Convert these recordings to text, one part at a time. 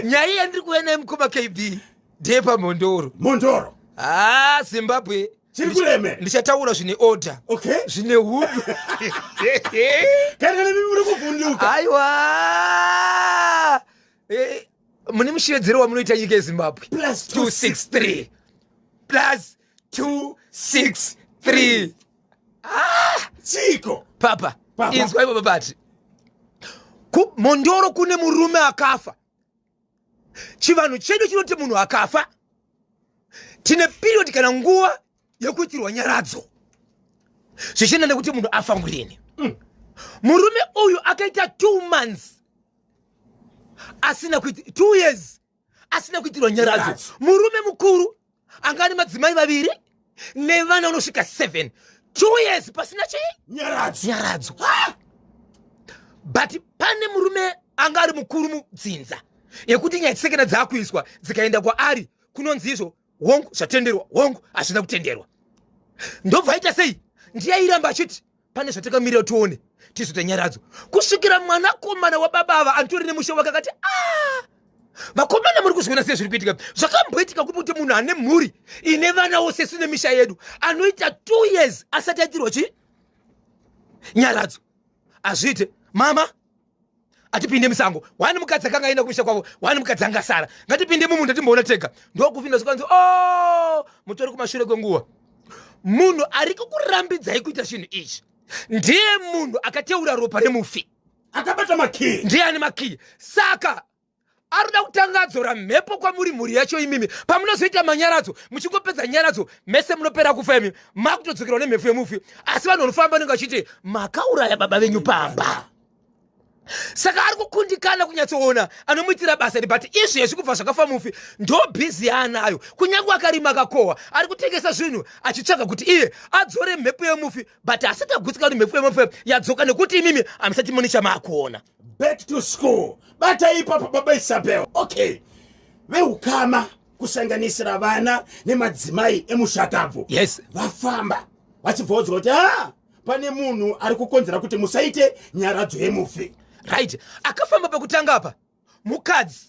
nyaya yandiri kuena mukoma KB ndepa Mondoro. Zimbabwe ndichataura zvine order. Zvine hunhu. Aiwa. Mune mushedzero wamunoita nyika yeZimbabwe. +263 +263. Chiko. Papa. Inzwa ipo babati. Mondoro kune murume akafa. Chivanhu chedu chinoti munhu akafa. Tine period kana nguva yekuitirwa nyaradzo. Zvichina nekuti munhu afa ngurini. Murume uyu akaita 2 months. Asina kuitirwa 2 years. Asina kuitirwa nyaradzo. Murume mukuru anga ane madzimai vaviri nevana unosvika 7. 2 years pasina nyaradzo. But pane murume anga ari mukuru mudzinza yekuti nyaya dzisekena dzakuiswa dzikaenda kwaari kunonzi izvo hongu zvatenderwa, hongu hazvina kutenderwa. Ndobva aita sei? Ndiyairamba achiti pane zvatakamirira tuone tizoita nyaradzo. Kusvikira mwanakomana wababa ava antori nemushe wake akati vakomana muri kuzviona sei zviri kuitika. Zvakamboitika kuti munhu ane mhuri ine vana wose sine misha yedu anoita 2 years asati aitirwa nyaradzo. Azviite mama atipinde musango. Wani mukadzi akanga aenda kumisha kwavo, wani mukadzi anga sara. Ngatipinde mumunda timboona tega. Ndokuvhinda zvikanzi mutori kumashure kwenguva. Munhu ari kukurambidzai kuita chinhu ichi ndiye munhu akateura ropa remufi, akabata makiyi. ndiye ane makiyi. Saka arida kutanga adzora mhepo kwamuri mhuri yacho imimi. Pamunozoita manyaradzo muchingopedza nyaradzo mese munopera kufa imimi makutodzokerwa nemhepo yemufi. Asi vanhu vanofamba nenge vachiti makauraya baba venyu pamba. Saka ari kukundikana kunyatsoona anomuitira basa but izvezvi kubva zvakafa mufi ndo bhizi yaanayo. Kunyange akarima akakohwa ari kutengesa zvinhu achitsvaga kuti iye adzore mhepo yemufi but asati agutsika kuti mhepo yemufi yadzoka nekuti imimi hamusati mune chamaakuona. Back to school. Bata ipapo baba Isabel. Okay. Veukama kusanganisira vana nemadzimai emushakabvu. Yes. Vafamba vachibvodzwa kuti pane munhu ari kukonzera kuti musaite nyaradzo yemufi. Right. Akafamba pakutanga apa mukadzi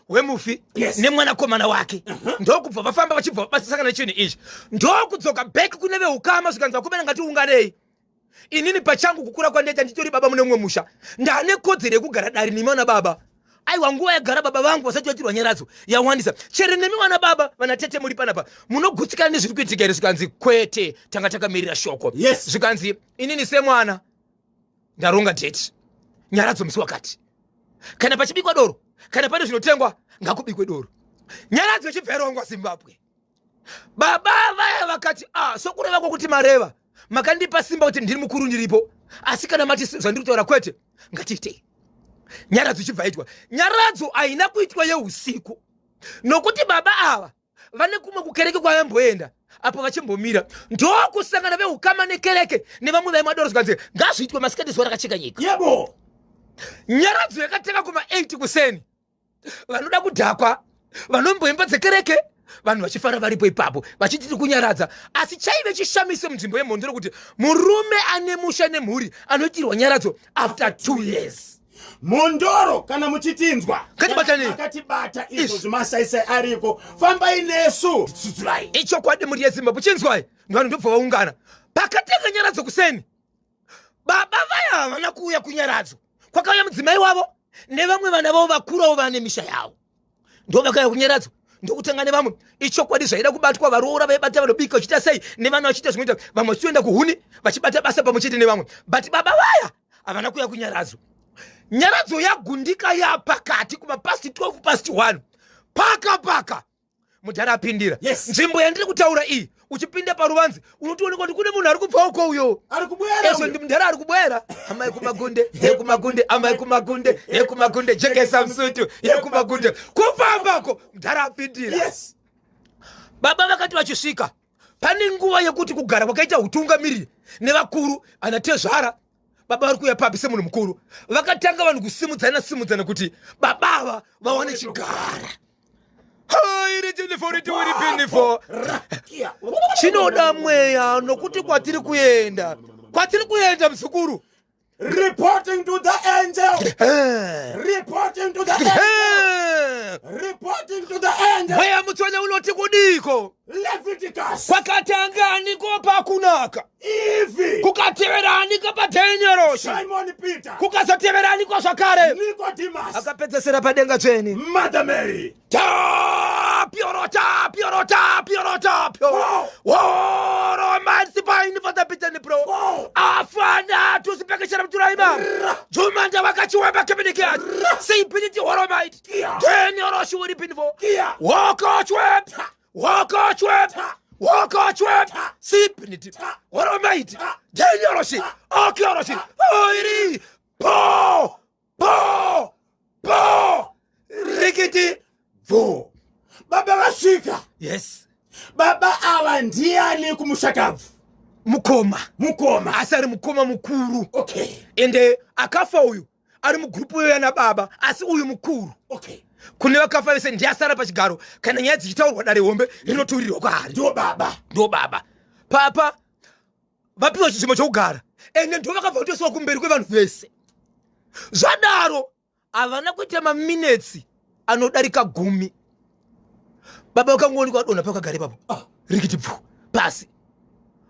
wemufi nemwanakomana wake. Ndokubva vafamba vachibva vasakana nechinhu ichi. Ndokudzoka back kune veukama zvikanzi vakomana ngatiunganei. Inini pachangu kukura kwandaita nditori baba mune mumwe musha. Ndane kodzero yekugara dari nemi wana baba. Aiwa nguva yagara baba vangu vasati vaitirwa nyaradzo yawandisa. Chere nemi wana baba vanatete muri panapa munogutsikana nezviri kuitika here. Zvikanzi kwete tanga takamirira shoko. Zvikanzi inini semwana ndaronga date. Nyaradzo musi wakati. Kana pachibikwa doro, kana pane zvinotengwa ngakubikwe doro. Nyaradzo ichibva yarongwa Zimbabwe. Baba vaya vakati sokureva kwokuti mareva makandipa simba kuti ndiri mukuru ndiripo. Asi kana mati zvandiri kutaura kwete ngatiite. Nyaradzo ichibva yaitwa. Nyaradzo haina kuitwa yeusiku nokuti baba ava vane kumwe kukereke kwavamboenda apo vachimbomira ndokusangana veukama nekereke nevamwe vaimadoro zvikanzi ngazviitwe masikati zuva rakacheka nyika. Yebo. Nyaradzo yakateka kuma 8 kuseni. Vanoda kudhakwa vanomboimba dzekereke vanhu vachifara varipo ipapo vachitiri kunyaradza. Asi chaive chishamise munzvimbo yeMondoro kuti murume ane musha nemhuri anoitirwa nyaradzo after 2 years. Mondoro kana muchitinzwa akatibata izvo zvimasaisai ariko fambai nesu tsuzurai. Ichokwadi muri yeZimbabwe chinzwai vanhu ndobva vaungana pakatenga nyaradzo kuseni. Baba vaya havana kuuya kunyaradzo. Kwakauya mudzimai wavo nevamwe vana vavo vakurawo vane misha yavo ndo vakauya kunyaradzo ndokutanga nevamwe. Ichokwadi zvaida kubatwa varoora vaibata vanobika vachita sei nevana vachita zvinoita vamwe vachitoenda kuhuni vachibata basa pamwe chete nevamwe but baba vaya havana kuuya kunyaradzo. Nyaradzo yagundika yapakati kuma past 12 past 1 paka mudhara apindira. Nzvimbo yandiri kutaura iyi uchipinda paruvanzi unotoonekwa kuti kune munhu ari kubva uko uyo ari kubwera. Ndi mudhara ari kubwera. Amai kumagunde yekumagunde amai kumagunde yekumagunde jekesa msutu yekumagunde kufambako mudhara apindira. Baba vakati vachisvika pane nguva yekuti kugara kwakaita utungamiriri nevakuru anatezvara. Baba vari kuuya papi semunhu mukuru vakatanga vanhu kusimudzana kuti baba ava vaone chigara. Chinoda mweya nokuti kwatiri kuenda muzukuru reporting to the angel, reporting to the angel, reporting to the angel. Weya mutsonya unoti kudiko Leviticus kwakatangani kopa kunaka Ivi kukateverani kapatenyoroshi Simon Peter kukazoteverani kwazvakare Nicodemus akapedzesera padenga tsveni Mother Mary afana tusipekeshera mturaima jumanda wakachiweba kebinikia seipiniti horomite teni oroshi wuri pinfo Walk sipiniti horomite teni oroshi oroshi oiri po rikiti vo baba vasvika. yes Baba awa ndiani kumushakavu mukoma asi ari mukoma mukuru. Okay. Ende akafa uyu ari mugrupu yana baba asi uyu mukuru. Okay. Kune vakafa vese ndiasara pachigaro kana nyaya dzichitaurwa dare hombe rinoturirwa kwaari ndo baba papa vapiwa chizvimo chokugara ende ndo vakabva kutoswa kumberi kwevanhu vese zvadaro havana kuita maminetsi anodarika 10 baba vakangoonekwa adonha pakagare papo rikiti pfu pasi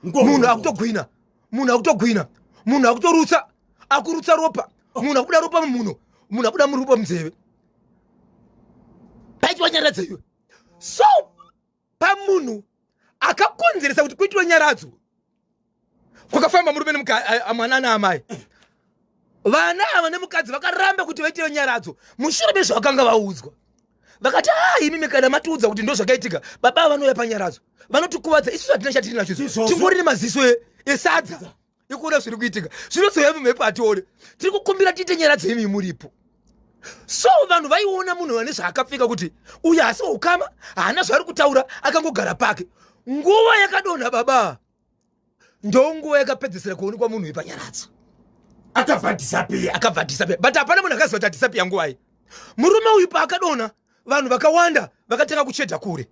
munhu akutogwina munhu akutorutsa akurutsa ropa munhu akuda ropa mumuno munhu akuda muropa munzeve paitwa nyaradzo iwe so pamunhu akakonzeresa kuti kuitwa nyaradzo kwakafamba murume mwana naamai vana ava nemukadzi vakaramba kuti vaitiwe nyaradzo mushure mezvavakanga vaudzwa vakati imi kana matiudza kuti ndo zvakaitika baba vanouya panyaradzo vanotikuvadza isu hatina chatiri nacho tingori nemaziso esadza ikuona zviri kuitika zvinozoya mumhepo atione tiri kukumbira tiite nyaradzo imi muripo. So vanhu vaiona munhu vane zvaakapfeka kuti uyu asi ukama haana zvaari kutaura akangogara pake nguva yakadonha baba ndo nguva yakapedzesera kuonekwa munhu wepanyaradzo akabva disappear but hapana munhu akaziva kuti adisappear nguva iyi. Murume uyu paakadonha vanhu vakawanda vakatanga kuchedha kure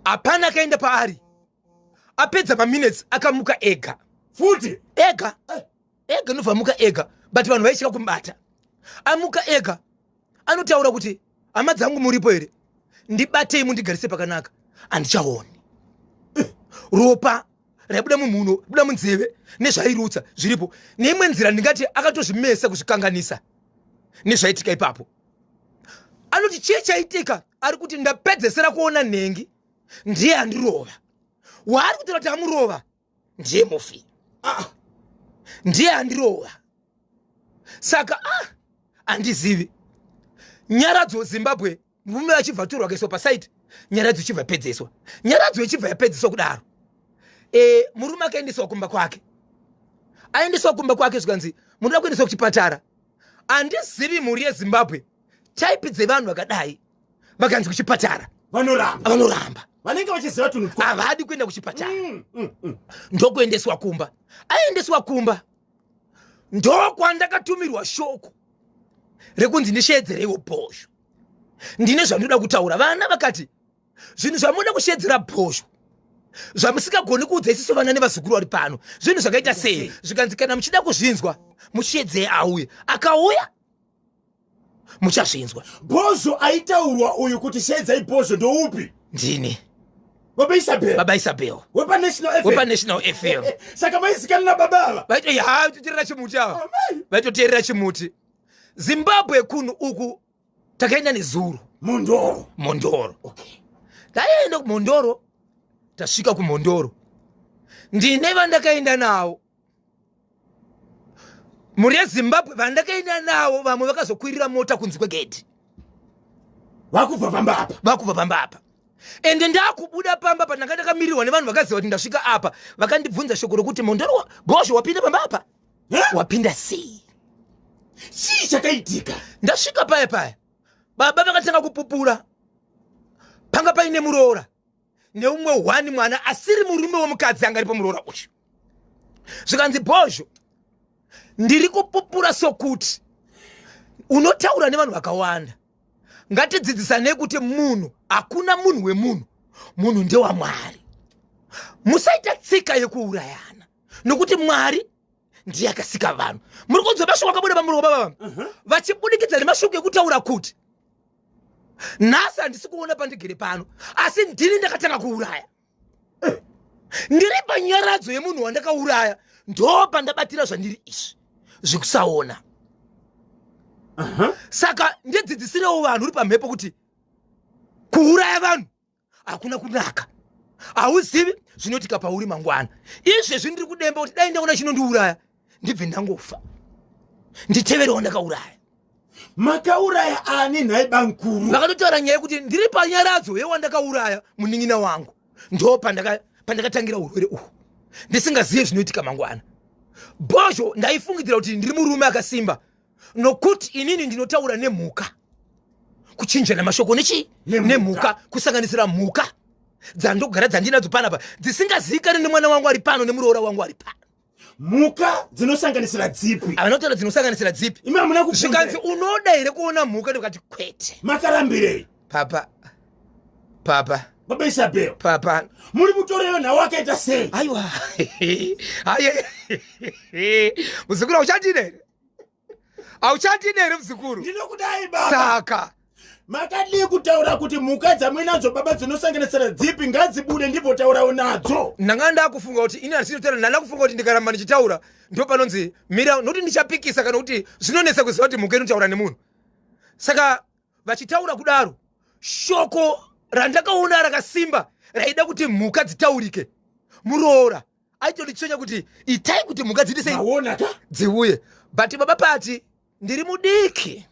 hapana akaenda paari apedza maminutes akamuka ega futi ega nobva amuka ega but vanhu vaisvika kumubata amuka ega anotaura kuti hama dzangu muripo here ndibatei mundigarise pakanaka handichaoni ropa raibuda mumhuno buda munzeve nezvairutsa zviripo neimwe nzira ndingati akatozvimesa kuzvikanganisa nezvaitika ipapo. Anoti chii chaitika ari kuti ndapedzesera kuona nhengi ndiye andirova waari kutaura kuti amurova ndiye mufi ndiye andirova saka handizivi nyaradzo Zimbabwe murume achibva atorwa akaiswa pasaiti nyaradzo ichibva yapedzeswa nyaradzo ichibva yapedzeswa kudaro murume akaendeswa kumba kwake aendeswa kumba kwake zvikanzi munoda kuendeswa kuchipatara handizivi mhuri yeZimbabwe type dzevanhu vakadai vakanzi kuchipatara vanoramba vanenge vachiziva tunhu havadi kuenda kuchipatara ndokuendeswa kumba aendeswa kumba ndokwandakatumirwa shoko rekunzi ndishedzereiwo bhosho ndine zvandoda kutaura. Vana vakati zvinhu zvamunoda kushedzera bhosho zvamusingagoni kuudza isusu vana nevazukuru vari pano zvinhu zvakaita sei zvikanzi kana muchida kuzvinzwa mushedzei auye akauya muchazvinzwa. Bhosho aitaurwa uyu kuti shedzai bhosho ndoupi? Ndini Baba Isabel wepa National FM saka maisikana na baba vaitoterera chimuti ava vaitoterera chimuti. Zimbabwe kunhu uku takaenda nezuru Mondoro. Taenda kuMondoro tasvika kuMondoro ndine vandakaenda navo mhuri yeZimbabwe vandakaenda navo vamwe vakazokwirira mota kunze kwegedhi vakubva pamba apa ende ndakubuda pamba apa ndanga ndakamirirwa nevanhu vakaziva kuti ndasvika apa vakandibvunza shoko rokuti Mondoro Bhosho wapinda pamba apa wapinda sei chii chakaitika. Ndasvika paya baba vakatanga kupupura panga paine muroora neumwe hwani mwana asiri murume womukadzi anga aripo muroora uyu zvikanzi Bhosho ndiri kupupura sokuti unotaura nevanhu vakawanda ngatidzidzisanei kuti munhu hakuna munhu wemunhu munhu ndewamwari musaita tsika yekuurayana nokuti Mwari ndiye akasika vanhu. Muri kunzwa mashoko akabuda pamuromo baba vachibudikidza nemashoko ekutaura kuti nhasi handisi kuona pandigere pano asi ndini ndakatanga kuuraya. Ndiri panyaradzo yemunhu wandakauraya ndo pandabatira zvandiri izvi zvekusaona. Saka ndidzidzisirewo vanhu uri pamhepo kuti kuuraya vanhu hakuna kunaka. Hauzivi zvinoitika pauri mangwana. Izvezvi ndiri kudemba kuti dai ndaona chinondiuraya ndibve ndangofa nditeverewo ndakauraya. Makauraya ani nhai bankuru? Vakatotaura nyaya yekuti ndiri panyaradzo yewandakauraya munin'ina wangu ndo pandakatangira urwere uhu ndisingazive zvinoitika mangwana. Bozho ndaifungidzira kuti ndiri murume akasimba nokuti inini ndinotaura nemhuka, kuchinjana mashoko nemhuka, kusanganisira mhuka dzandogara dzandinadzo panapa dzisingazivikanwi nemwana wangu ari pano nemuroora wangu ari pano. Mhuka dzinosanganisira dzipi? Avanotaura dzinosanganisira dzipi? Imi hamuna kubvunza. Zvikanzi unoda here kuona mhuka ndikati kwete. Makarambirei? Papa Baba Isabel, papa muri mutoreyo nawo akaita sei? aiwa aye muzukuru auchatine here muzukuru. Ndinokudai baba. Saka makadii kutaura kuti mhuka dzamwinadzo baba dzinosanganisira dzipi ngadzibude ndipo taurawo nadzo? ndanga ndakufunga kuti ini handisinotaura, ndanda kufunga kuti ndikaramba ndichitaura ndo panonzi mira nokuti ndichapikisa kana kuti zvinonesa kuziva kuti mhuka inotaura nemunhu. Saka vachitaura kudaro shoko randakaona rakasimba raida kuti mhuka dzitaurike muroora aitonditsonya kuti itai kuti mhuka dzidise naona ka dziuye. But baba pati ndiri mudiki.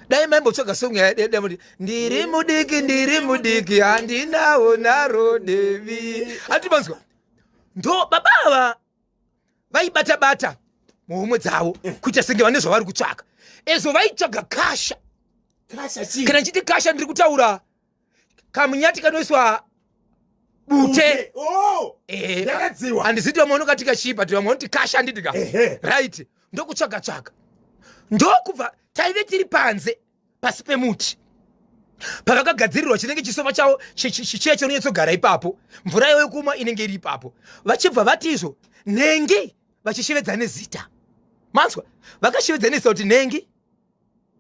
Dai maimbotsoga song yamuti ndiri mudiki handinaona rodevi. Atimanzwa ndo babava vaibata muhomwe dzavo kuita senge vane zvavari kutsvaka. Ezvo vaitsvaga kasha. Kana nchiti kasha ndiri kutaura kamunyati kanoiswa bute. Yakadziwa. Handiziti vamwe vanokatika chipa ti vamwe vanoti kasha handitika. Right. Ndokutsvaga. Ndokubva taive tiri panze pasi pemuti pavakagadzirirwa chinenge chisova chavo chicheya chinonyatsogara ipapo, mvura yavo yekumwa inenge iri ipapo. Vachibva vati izvo nhengi vachishevedza nezita. Manzwa vakashevedza nezita kuti nhengi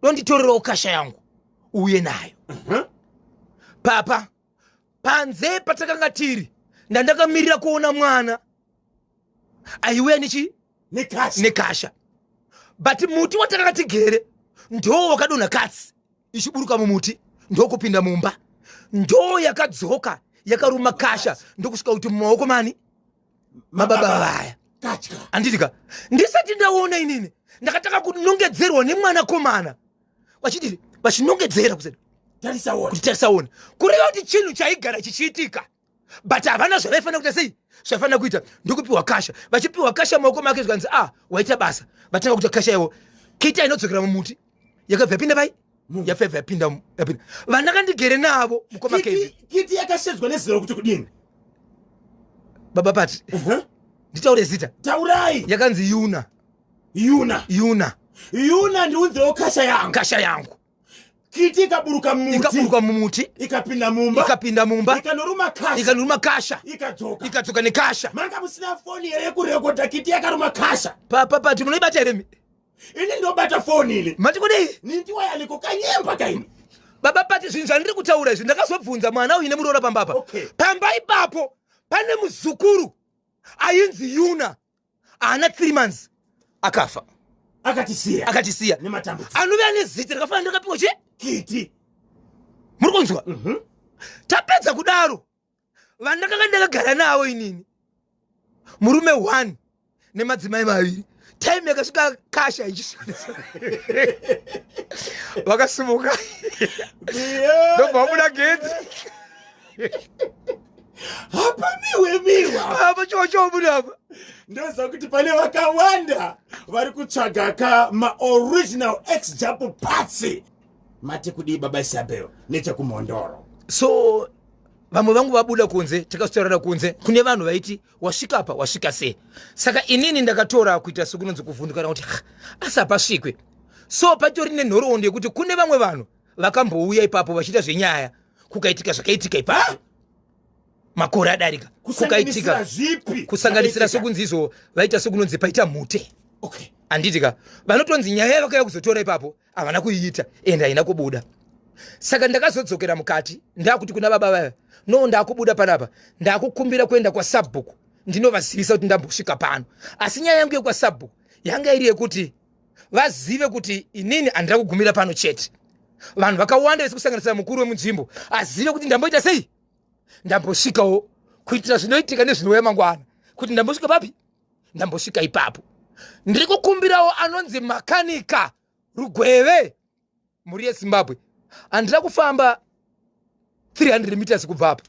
donditorerawo kasha yangu uye nayo. Papa panze patakanga tiri ndandakamirira kuona mwana aiuya nekasha. But muti watakanga tigere ndo wakadonha katsi ichiburuka mumuti ndokupinda mumba ndo yakadzoka yakaruma kasha ndokusvika kuti mumaoko mani mababa vaya. Anditika ndisati ndaona inini ndakataka kunongedzerwa nemwanakomana vachidiri vachinongedzera kuti tarisaona kureva kuti chinhu chaigara chichiitika but havana zvavaifanira kuita sei zvaifanira kuita ndokupiwa kasha. Vachipiwa kasha maoko make zvikanzi waita basa vatanga kuita kasha iwo kita inodzokera mumuti yakabva yapinda pai yabva yapinda. Vandakandigere navo mukoma kiti yakashedzwa nezero kuti kudini baba pati nditaure zita. Taurai. Yakanzi Yuna ndiudzewo kasha yangu. Kiti ikaburuka mumuti ikapinda mumba ikanoruma kasha ikadzoka nekasha. Manga musina foni here yekurekodha kiti yakaruma kasha? Papa pati munoibata here? Ini ndobata foni ile. Mati kudii? Nindiwayaniko kanyemba kaini. Baba pati zvinhu zvandiri kutaura izvi ndakazobvunza mwana uine muroora pambapa. Pamba ipapo pane muzukuru ainzi Yuna ana 3 months akafa. Akatisiya nematambudziko. Anove ane zita rakafanana ndakapiwa kiti. Muri kunzwa? Tapedza kudaro vandakanga ndakagara nawo inini murume 1 nemadzimai 2. Time yakasvika kasha ichisvika vakasimuka ndobva vabuda gedzi hapa miwa apa chobuda apa. Ndoziva kuti pane vakawanda vari kutsvaga maoriginal ex-japo parts. Mati kudii baba Isabel nechekumhondoro? So vamwe vangu vabuda kunze, takasitaurira kunze kune vanhu vaiti wasvika apa wasvika sei. Saka inini ndakatora kuita sekunonzi kuvhundukana kuti asi hapasvikwe. So patori nenhoroondo yekuti kune vamwe vanhu vakambouya ipapo vachiita zvenyaya kukaitika zvakaitika ipapo. makore adarika kusanganisira zvipi kusanganisira sokunzizo vaita sokunonzi paita mute okay anditika vanotonzi nyaya yavakauya kuzotora ipapo havana kuiita ende haina kubuda saka ndakazodzokera mukati ndakuti kuna baba vaya no ndakubuda panapa ndakukumbira kuenda kwa sabhuku ndinovazivisa kuti ndambosvika pano asi nyaya yangu yekwa sabhuku yanga iri yekuti vazive kuti inini handina kugumira pano chete vanhu vakawanda vese kusanganisira mukuru wemunzvimbo azive kuti ndamboita sei ndambosvikawo kuitira zvinoitika nezvinouya mangwana kuti ndambosvika papi ndambosvika ipapo ndiri kukumbirawo anonzi makanika Rugweve muri yeZimbabwe handina kufamba 300 meters kubva apa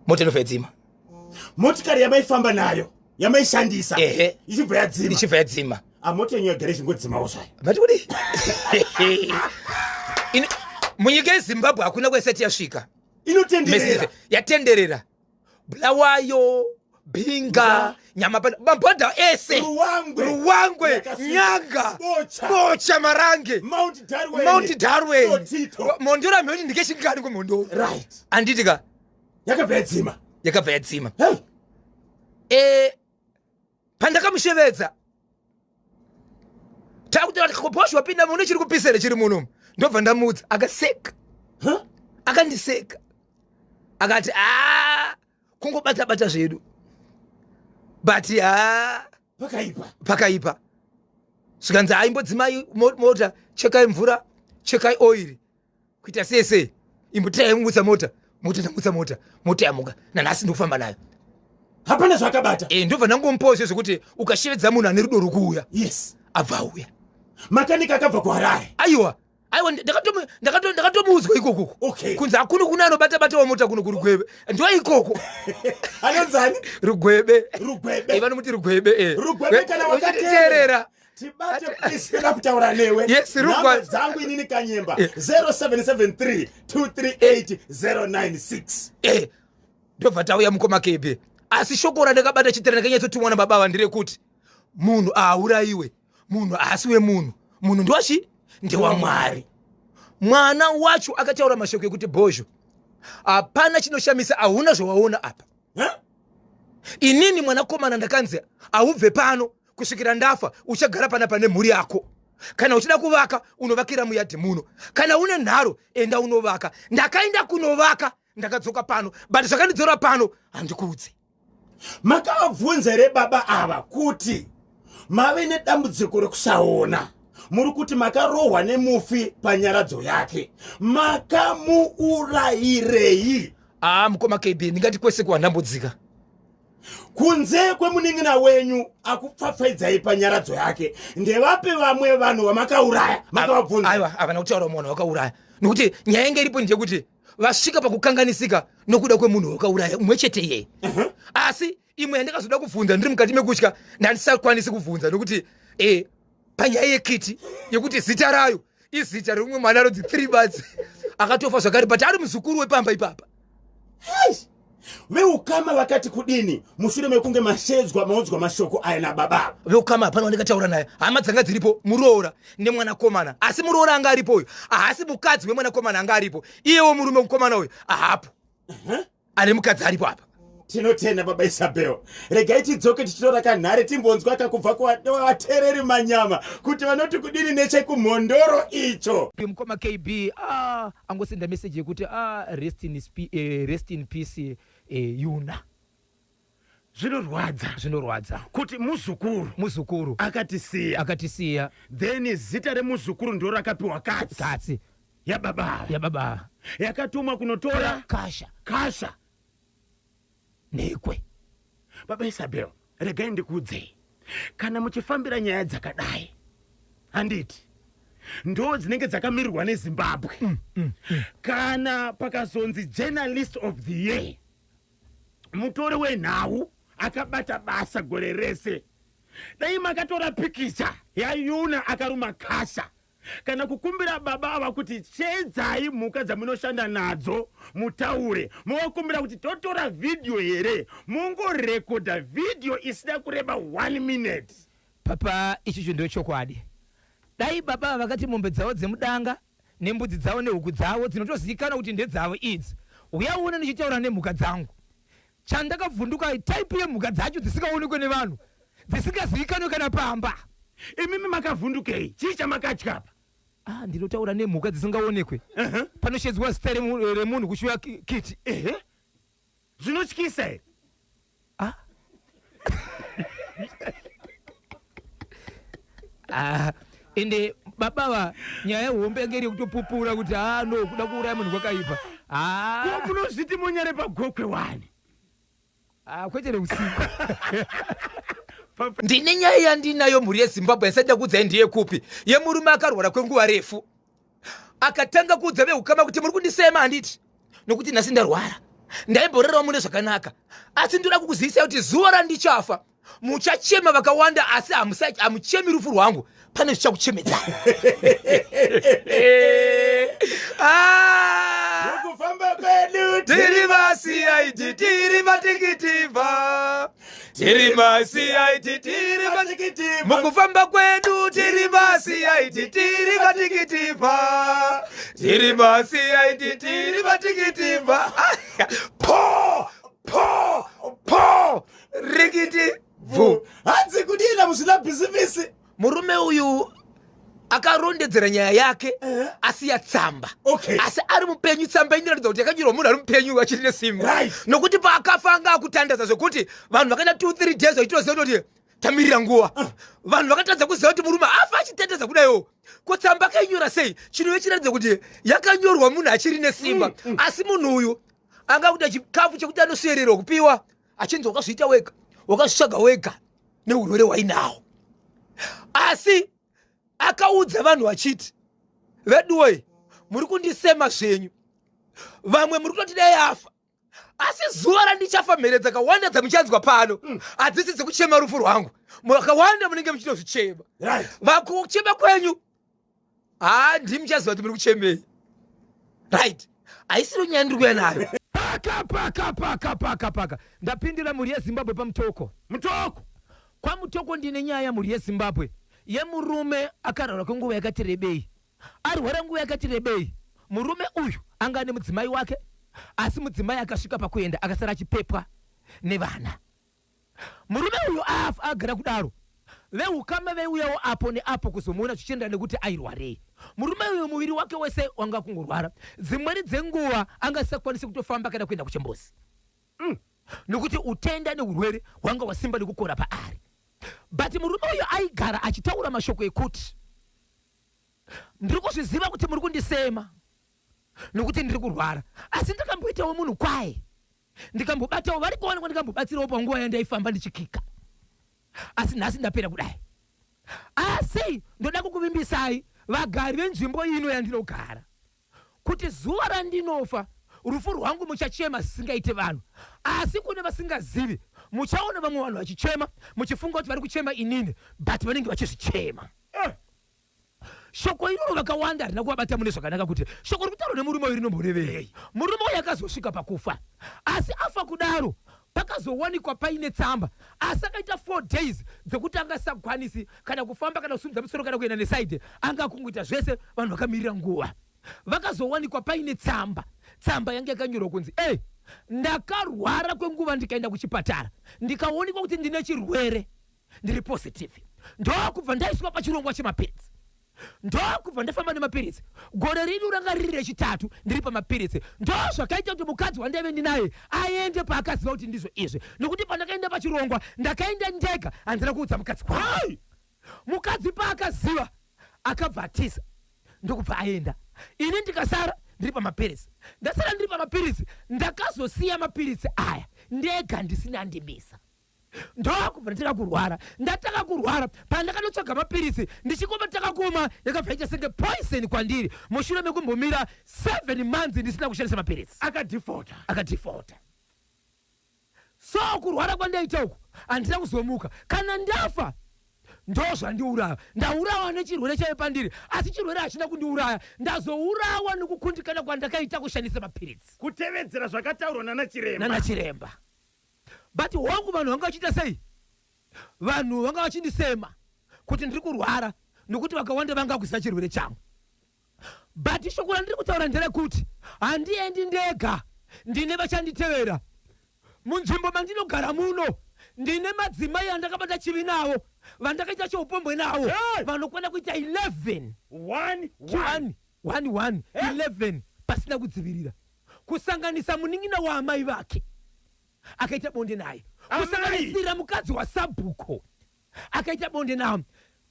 mota inofedzima motikari yamaifamba nayo yamaishandisa ichibva yadzima amota yenyu yagare chingodzimawo zvayo mati kudi munyika yeZimbabwe hakuna kwesati yasvika inotenderera yatenderera Bulawayo Binga Nyamapanda mabhodha ese Ruwangwe Nyanga Bocha Marange Mount Darwin Mondora mhoti ndike chingani ko Mondora right anditika yakabva yadzima hey. Pandakamushevedza takuti koposhwa pinda muno chiri kupisere chiri muno ndobva ndamudza akaseka akandiseka akati kungobata bata zvedu but pakaipa svikanzi imbodzimai mota chekai mvura chekai oil kuita sese imbotai mumutsa mota mota yamuka nanhasi ndikufamba nayo hapana zvakabata ndobva ndangomupozve zvekuti ukashevedza munhu ane rudo rukuuya yes abva auya makanika akabva kuHarare aiwa ndakatomuudzwa ikoko okay kunzi hakuna kuna anobata mota kuno kurugwebe ndo ikoko anonzani rugwebe vanomuti rugwebe kana wakateerera tibate please kana kutaura newe yes namba dzangu inini kanyemba 0773238096 ndobva tauya mukoma kebe asi shoko randakabata chitera ndakanyatsotumwa nababa vandire kuti munhu aurayiwe munhu asiwe munhu ndochi ndewamwari mwana wacho akataura mashoko ekuti bhozho hapana chinoshamisa ahuna zvawaona apa inini mwanakomana ndakanzi aubve pano kusvikira ndafa uchagara pana pane mhuri yako kana uchida kuvaka unovakira muyadhi muno kana une nharo enda unovaka ndakaenda kunovaka ndakadzoka pano but zvakandidzora pano handikuudze makavabvunza here baba ava kuti mave nedambudziko rekusaona muri kuti makarohwa nemufi panyaradzo yake makamuurayirei mukoma KB ndingati kwese kuhandambudzika kunze kwemunin'ina wenyu akupfapfaidzai panyaradzo yake ndevape vamwe vanhu vamakauraya makavabvunza aiwa havana kutaura munhu wakauraya nokuti nyaya inge iripo ndeyekuti vasvika pakukanganisika nokuda kwemunhu wakauraya umwe chete iyeye asi imwe yandakazoda kubvunza ndiri mukati mekutya ndandisakwanisi kubvunza nokuti panyaya yekiti yekuti zita rayo izita reumwe mwana rodzi 3 badzi akatofa zvakare but ari muzukuru wepamba ipapa veukama vakati kudini mushure mekunge mashedzwa maudzwa mashoko aya nababa veukama hapana wandikataura naye hama dzanga dziripo muroora nemwanakomana asi muroora anga aripoyo haasi mukadzi wemwanakomana anga aripo iyewo murume mukomana uyu ahapo ane mukadzi aripo apa tinotenda baba Isabel regai tidzoke tichitora kanhare timbonzwa kakubva kuvateereri manyama kuti vanoti kudini nechekumhondoro icho mukoma KB angosenda meseji yekuti rest in peace Yuna zvinorwadza kuti muzukuru akatisiya then zita remuzukuru ndo rakapiwa katsi yababa yakatumwa kunotora kasha nekwe baba Isabel regai ndikuudzei kana muchifambira nyaya dzakadai handiti ndo dzinenge dzakamirirwa neZimbabwe kana pakazonzi journalist of the year mutori wenhau akabata basa gore rese dai makatora pikicha yaYuna akaruma kasha kana kukumbira baba ava kuti chedzai mhuka dzamunoshanda nadzo mutaure muvakumbira kuti totora vhidhiyo here mungorekodha vhidhiyo isina kureba 1 minute papa ichicho ndo chokwadi dai baba vakati mombe dzavo dzemudanga nembudzi dzavo nehuku dzavo dzinotozivikanwa kuti ndedzavo idzi uyaona ndichitaura nemhuka dzangu chandakavhunduka type yemhuka dzacho dzisingaonekwe nevanhu dzisingazivikanwe kana pamba. imimi makavhundukei chii chamakatyapa? Ndinotaura nemhuka dzisingaonekwe. Panoshedzwa zita remunhu kushuya kiti. Zvinotyisa here? Ende baba nyaya hombe ngeri kutopupura kuti no kuda kuuraya munhu kwakaipa. Ko munozviti munyare pagokwe wani? Kwete usiku. Ndine nyaya yandinayo mhuri yeZimbabwe yasada kuudza ndiye kupi yemurume akarwara kwenguva refu akatanga kuudza veukama kuti muri kundisema handiti nokuti nhasi ndarwara ndaimborerawo mune zvakanaka asi ndoda kukuzivisai kuti zuva randichafa muchachema vakawanda asi hamuchemi rufu rwangu pane zvichakuchemedzai. Mukufamba kwedu tiri maCID tiri matikitifa tiri maCID tiri matikitifa mukufamba kwedu tiri maCID tiri matikitifa tiri maCID tiri matikitifa po rikiti vu hanzi kudina muzvina bhisimisi. murume uyu akarondedzera nyaya yake asiya tsamba. Asi ari mupenyu tsamba inoratidza kuti yakanyorwa munhu ari mupenyu achiri nesimba nokuti paakafa anga akutandaza zvokuti vanhu vakaenda 2-3 days vachitoziva kuti tamirira nguva. Vanhu vakatadza kuziva kuti murume afa achitendeza kudaiwo ko tsamba akainyora sei chinove chiratidza kuti yakanyorwa munhu achiri nesimba. Asi munhu uyu anga kuda chikafu chekuti anosiyererwa kupiwa achinzi wakazviita wega wakazvitsvaga wega neurwere wainawo. Asi akaudza vanhu achiti veduwe muri kundisema zvenyu vamwe muri kutoti dai afa asi zuva randichafa mhere dzakawanda dzamuchanzwa pano hadzisi dzekuchema rufu rwangu makawanda munenge muchitozvichema vakuchema kwenyu ndimuchaziva kuti muri kuchemei right haisiro nyaya ndiri kuya nayo. Paka ndapindira mhuri yeZimbabwe pamutoko kwamutoko ndine nyaya mhuri yeZimbabwe yemurume akarwara kwenguva yakati rebei. Arwara nguva yakati rebei murume uyu anga ane mudzimai wake asi mudzimai akasvika pakuenda akasara achipepwa nevana. Murume uyu agara kudaro veukama veiuyawo apo neapo kuzomuona zvichienda nekuti airwarei. Murume uyu muviri wake wese wanga kungorwara dzimweni dzenguva angasakwanisi kutofamba kana kuenda kuchimbuzi nokuti utenda neurwere hwanga wasimba nekukora paari. But murume uyu aigara achitaura mashoko ekuti ndiri kuzviziva kuti muri kundisema nokuti ndiri kurwara asi ndakamboitawo munhu kwaye ndikambobatawo vari kuonekwa ndikambobatsirawo panguva yandaifamba ndichikika asi nhasi ndapera kudai. Asi ndoda kukuvimbisai vagari venzvimbo ino yandinogara kuti zuva randinofa rufu rwangu muchachema zvisingaite vanhu asi kune vasingazivi muchaona vamwe vanhu vachichema muchifunga kuti vari kuchema inini but vanenge vachizvichema. Shoko iroro vakawanda harina kuvabata mune zvakanaka kuti shoko riri kutaurwa nemurume uyu rinomborevei. Murume uyu akazosvika pakufa asi afa kudaro pakazowanikwa paine tsamba asi akaita 4 days dzekuti angasakwanisi kana kufamba kana kusumudza musoro kana kuenda nesaidhi anga kungoita zvese vanhu vakamirira nguva. Vakazowanikwa paine tsamba yange yakanyorwa kunzi ndakarwara kwenguva ndikaenda kuchipatara ndikaonekwa kuti ndine chirwere ndiri positive ndokubva ndaiswa pachirongwa chemapiritsi ndokubva ndafamba nemapiritsi gore rino ranga riri rechitatu ndiri pamapiritsi ndozvakaita kuti mukadzi wandaive ndinaye aende paakaziva kuti ndizvo izvi nokuti pandakaenda pachirongwa ndakaenda ndega handina kuudza mukadzi kwaai. Mukadzi paakaziva akabva atiza ndokubva aenda ini ndikasara ndiri pamapiritsi. Ndasara ndiri pamapiritsi ndakazosiya mapiritsi aya ndega ndisina andimisa ndokubva ndataka kurwara. Ndataka kurwara pandakanotsvaga mapiritsi ndichikoma takakuma yakabva yaita senge poison kwandiri mushure mekumbomira 7 months ndisina kushandisa mapiritsi akadhifota. So kurwara kwandaita uku handina kuzomuka kana ndafa ndozvandiuraya ndaurawa nechirwere chaive pandiri asi chirwere hachina kundiuraya ndazourawa nekukundikana kwandakaita kushandisa mapiritsi kutevedzera zvakataurwa nanachiremba. But hongu vanhu vanga vachiita sei vanhu vanga vachindisema kuti ndiri kurwara nokuti vakawanda vanga kuziva chirwere changu. But shoko randiri kutaura nderekuti handiendi ndega ndine vachanditevera munzvimbo mandinogara muno ndine madzimai andakabata chivi nawo vandakaita cheupombwe nawo vanokwana kuita 11 pasina kudzivirira kusanganisa munin'ina wa amai vake akaita bonde naye kusanganisira mukadzi waSabhuku akaita bonde nawo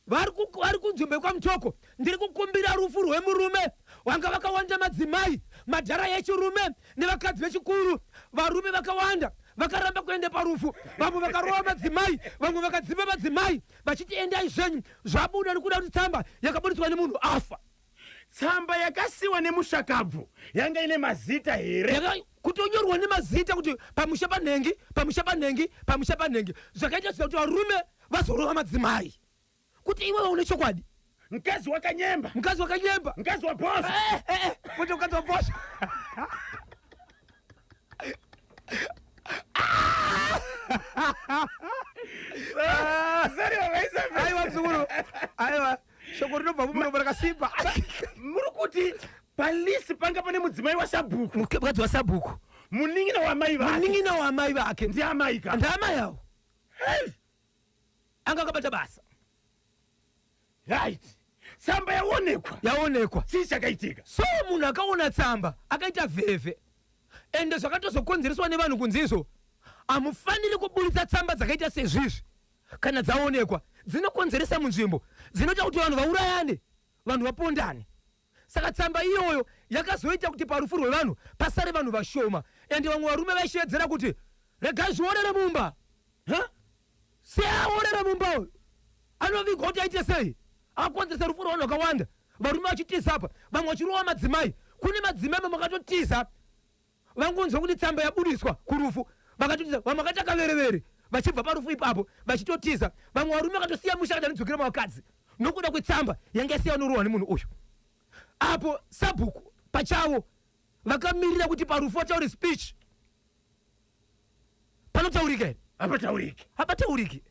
vari kunzvimbo yekwamutoko ndiri kukumbira rufu rwemurume wanga vakawanda madzimai madhara yechirume nevakadzi vechikuru varume vakawanda vakaramba kuenda parufu vamwe vakarova madzimai vamwe vakadzima madzimai vachiti endai zvenyu zvabuda nekuda kuti tsamba yakabudiswa nemunhu afa tsamba yakasiwa nemushakabvu yanga ine mazita here kutonyorwa nemazita kuti pamusha panhengi zvakaita kuti varume vazorova madzimai kuti iwe une chokwadi mkazi wakanyemba mkazi wa bhosva kuti mkazi wa bhosva aiwa mzukuru aiwa shoko rinobva mumuromo rakasimba muri kuti palisi panga pane mudzimai waSabhuku mukadzi waSabhuku munin'ina wa amai vake ndiamai yawo anga akabata basa right tsamba yaonekwa chii chakaitika so munhu akaona tsamba akaita vhevhe ende zvakatozokonzereswa nevanhu kunzizo hamufaniri kubudisa tsamba dzakaita sezvizvi kana dzaonekwa dzinokonzeresa munzvimbo dzinoita kuti vanhu vaurayane vanhu vapondane saka tsamba iyoyo yakazoita kuti parufu rwevanhu pasare vanhu vashoma ende vamwe varume vaishevedzera kuti regai zvionere mumba seaonere mumba uyu anovigwa kuti aite sei akakonzeresa rufu rwevanhu vakawanda varume vachitiza apa vamwe vachirova madzimai kune madzimai mamwe akatotiza vangonzwa kuti tsamba yabudiswa kurufu vakatotiza vamwe vakati akaverevere vachibva parufu ipapo vachitotiza vamwe varume vakatosiya musha akadanidzokera mavakadzi nokuda kwetsamba yanga isiya norova nemunhu uyu apo Sabhuku pachavo vakamirira kuti parufu vataure speech panotaurika here hapatauriki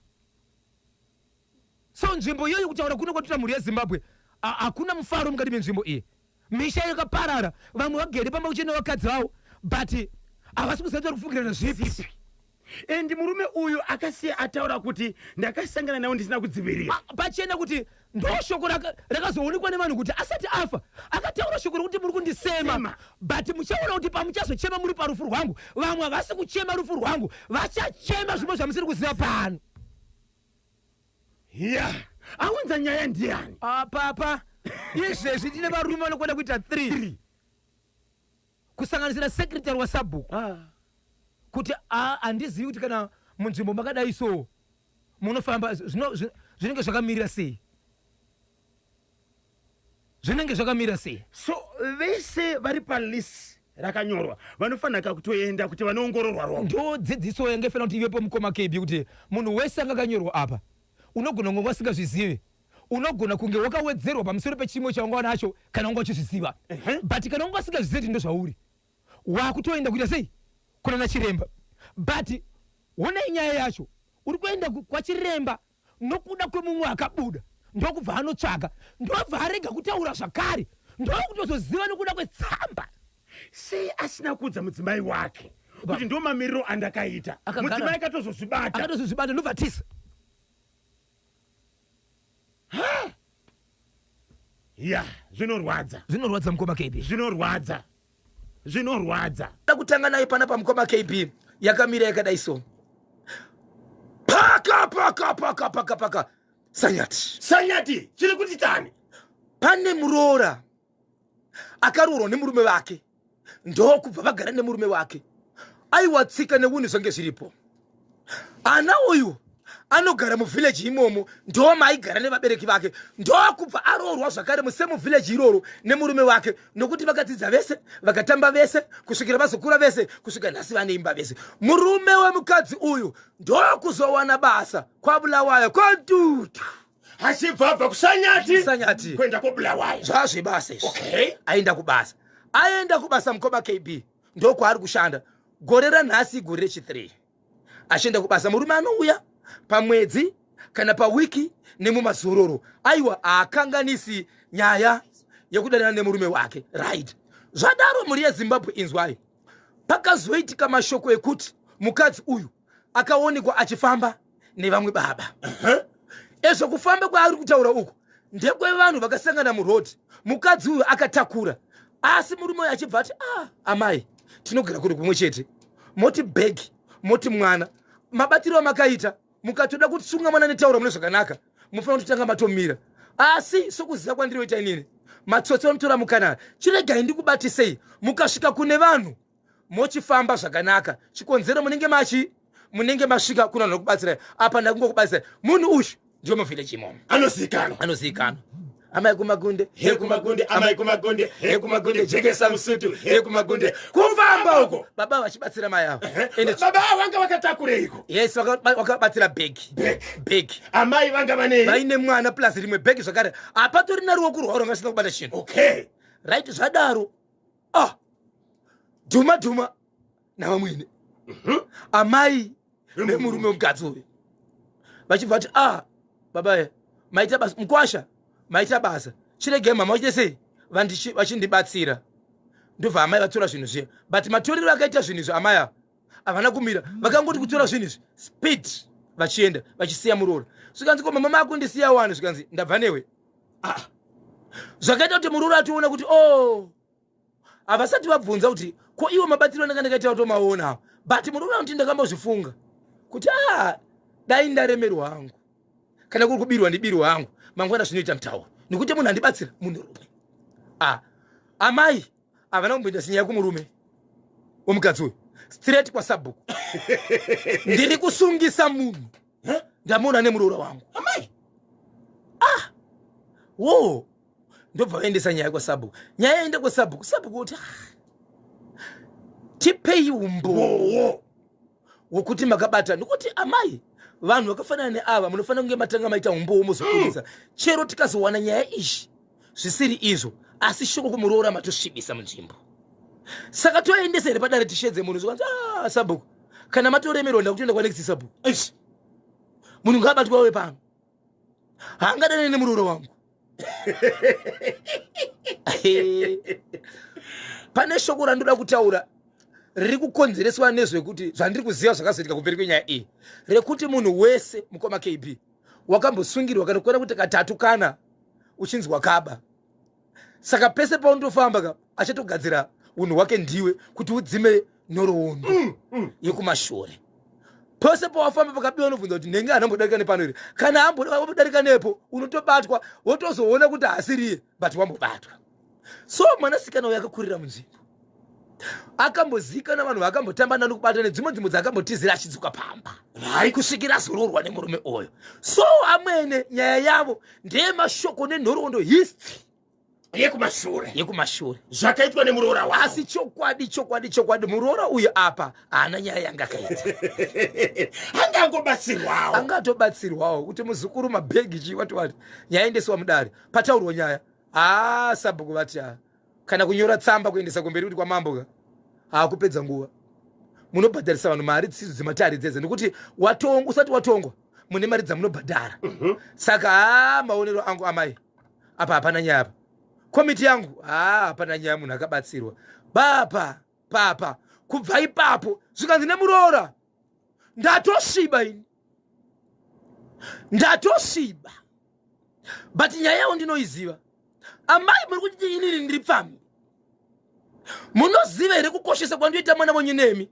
so nzvimbo iyoyo kutaura kuno kwatota mhuri yeZimbabwe hakuna mufaro mukati menzvimbo iyi misha yakaparara vamwe vagere pamba kuchena vakadzi vavo but havasi kusaita kufungirana zvipi endi murume uyu akasiya ataura kuti ndakasangana nawo ndisina kudzivirira pachena kuti ndo shoko rakazoonekwa nevanhu kuti asati afa akataura shoko rekuti muri kundisema but muchaona kuti pamuchazochema muri parufu rwangu vamwe havasi kuchema rufu rwangu vachachema zvimwe zvamusiri kuziva pano aunza nyaya ndiani papa izvezvi tine varume vanokwenda kuita 3 kusanganisira sekretary waSabhuku kuti handizivi kuti kana munzvimbo makadai so munofamba zvinenge zvakamirira sei so vese vari palisi rakanyorwa vanofanira kutoenda kuti vanoongororwa romo ndo dzidziso yange fanira kuti ivepo mukoma KB kuti munhu wese anga akanyorwa apa unogona kunge wasingazvizive unogona kunge wakawedzerwa pamusoro pechimo chaunga nacho kana unga uchizviziva but kana unga wasingazvizivi ndo zvauri wakutoenda kuita sei kuna chiremba but wona inyaya yacho uri kuenda kwachiremba nokuda kwemumwe akabuda ndokubva anotsvaga ndobva arega kutaura zvakare ndokutozoziva nokuda kwetsamba sei asina kuudza mudzimai wake kuti ndo mamiriro andakaita mudzimai akatozozvibata ndobva tisa zvinorwadza mukoma KB zvinorwadza kutanga nayo pana pamukoma KB yakamira yakadai so paka sanyati chiri kuti tani pane muroora akaroorwa nemurume wake ndokubva vagara nemurume wake aiwatsika neunhu zvange zviripo ana uyu anogara muvhileji imomo ndoma aigara nevabereki vake ndokubva aroorwa zvakare musemuvhileji iroro nemurume wake nokuti vakadzidza vese vakatamba vese kusvikira vazokura vese kusvika nhasi vane imba vese murume wemukadzi uyu ndokuzowana basa kwabulawayo kwantutu achibva kusanyati kuenda kwabulawayo zvazvebasa izvi aenda kubasa mukoma KB ndokwaari kushanda gore ranhasi gore rechi3 achienda kubasa murume anouya pamwedzi kana pawiki nemumazororo aiwa haakanganisi nyaya yekudanana nemurume wake right zvadaro mhuri yeZimbabwe inzwai pakazoitika mashoko ekuti mukadzi uyu akaonekwa achifamba nevamwe baba. Ezvo kufamba kwaari kutaura uku ndekwevanhu vakasangana murodi. Mukadzi uyu akatakura, asi murume uyu achibva ati amai tinogara kuri kumwe chete, moti bhegi, moti mwana, mabatiro amakaita mukatoda kuti sunga mwana netaura mune zvakanaka mufanira kutotanga matomira. Asi sokuziva kwandinoita inini matsotsi vanotora mukanara, chiregai ndikubatisei mukasvika kune vanhu mochifamba zvakanaka, chikonzero munenge masvika kuna vanhu kubatsirai. Apa ndakungokubatsirai munhu uyu ndiwo muvhileji imomo anozivikanwa. Amai kumagunde, he kumagunde, amai kumagunde, he kumagunde, jekesa musutu, he kumagunde, kufamba uko. Baba vachibatsira mai avo. Baba vanga vakatakureiko? Yes, vakabatsira bhegi. Amai vanga vanei? Vaine mwana plus rimwe bhegi zvakare. Hapatorina ruoko rwaro ngasina kubata chinhu. Okay. Right, zvadaro. Dhuma navamwene. Amai nemurume womukadzi uyu vachibva vati baba maita basa mukwasha, maita basa, chiregei mama vachite sei vachindibatsira. Ndobva amai vatora zvinhu zviya, but matorero akaita zvinhu izvi amai ava havana kumira, vakangoti kutora zvinhu izvi speed vachienda vachisiya muroora. Zvikanzi koma mama akundisiya wani, zvikanzi ndabva newe. Zvakaita kuti muroora ationa kuti havasati vabvunza kuti ko iwo mabatiro ndakandakaita kutomaona, but muroora kuti ndakambozvifunga kuti dai ndaremerwa hangu kana kuri kubirwa ndibirwa hangu mangwana zvinoita mutauro nekuti munhu andibatsira munhurume. Amai havana kumboita sinyaya kumurume womukadzi uyu straight kwasabhuku. Ndiri kusungisa munhu ndamuona nemuroora wangu. Amai ndobva vaendesa nyaya kwasabhuku. Nyaya yaenda kwasabhuku, sabhuku kuti tipei umbo wokuti makabata, nokuti amai vanhu vakafanana neava munofanira kunge matanga maita umbowo muzokurisa. Chero tikazowana nyaya izvi zvisiri izvo, asi shoko kumuroora matosvibisa munzvimbo. Saka toendesa here padare tishedze munhu zvikanzi sabhuku kana matoremerwa ndakutoenda kwanext sabhuku. Munhu ngabatwa we pano haangadane nemuroora wangu. Pane shoko randoda kutaura riri kukonzereswa nezvekuti zvandiri kuziva zvakazoitika kumberi kwenyaya iyi, rekuti munhu wese mukoma KB wakambosungirwa kana kuona kuti katatu kana uchinzwa kaba. Saka pese paundofamba achatogadzira unhu hwake ndiwe kuti udzime nhoroondo yekumashure. Pose pawafamba pakabiwa unobvunza kuti ndenge anambodarika nepano here, kana ambodarika nepo unotobatwa wotozoona kuti haasiriye but wambobatwa. So mwanasikana uyo akakurira munzvimbo akambozikana, vanhu vakambotamba nanokubatana nedzimwe nzvimbo dzakambotizira achidzuka pamba kusvikira azoroorwa nemurume oyo. So amwene nyaya yavo ndeyemashoko nenhoroondo history yekumashure zvakaitwa nemuroora wavo. Asi chokwadi muroora uyu apa haana nyaya yanga akaita. Angatobatsirwawo kuti muzukuru mabhegi chiwati nyaya endeswa mudare pataurwa nyaya. Sabhuku vati kana kunyora tsamba kuendesa kumberi kuti kwamambo haakupedza nguva, munobhadharisa vanhu mari dzisidzo dzematari dzedze, nekuti usati watongwa mune mari dzamunobhadhara. Saka maonero angu amai apa hapana nyaya. Apa komiti yangu hapana nyaya, munhu akabatsirwa papa. Kubva ipapo zvikanzi nemuroora ndatosviba but nyaya yawo ndinoiziva. Amai muri kuti inini ndiri pfambi, munoziva here kukoshesa kwandoita mwana wenyu nemi?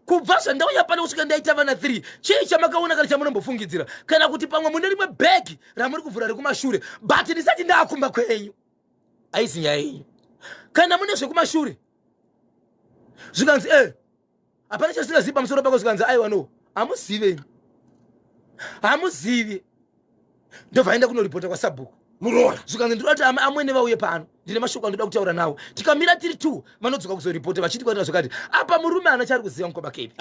Kubva zvandauya pano kusvika ndaita vana 3, chii chamakaona kana chamunombofungidzira? Kana kuti pamwe mune rimwe bhegi ramuri kuvhura rekumashure but ndisati ndaakumba kwenyu? Haisi nyaya yenyu. Kana mune zvekumashure zvikanzi hapana chasingazivi pamusoro pako, zvikanzi aiwa no hamuzivi, ndobva aenda kunoripota kwasabhuku muroora. Zvikanzi ndinoti amwene vauye pano, ndine mashoko andoda kutaura nawo. Tikamira tiri 2 vanodzoka kuzoripota vachiti kwatira zvakati apa murume haana chari kuziva mukoma kepi.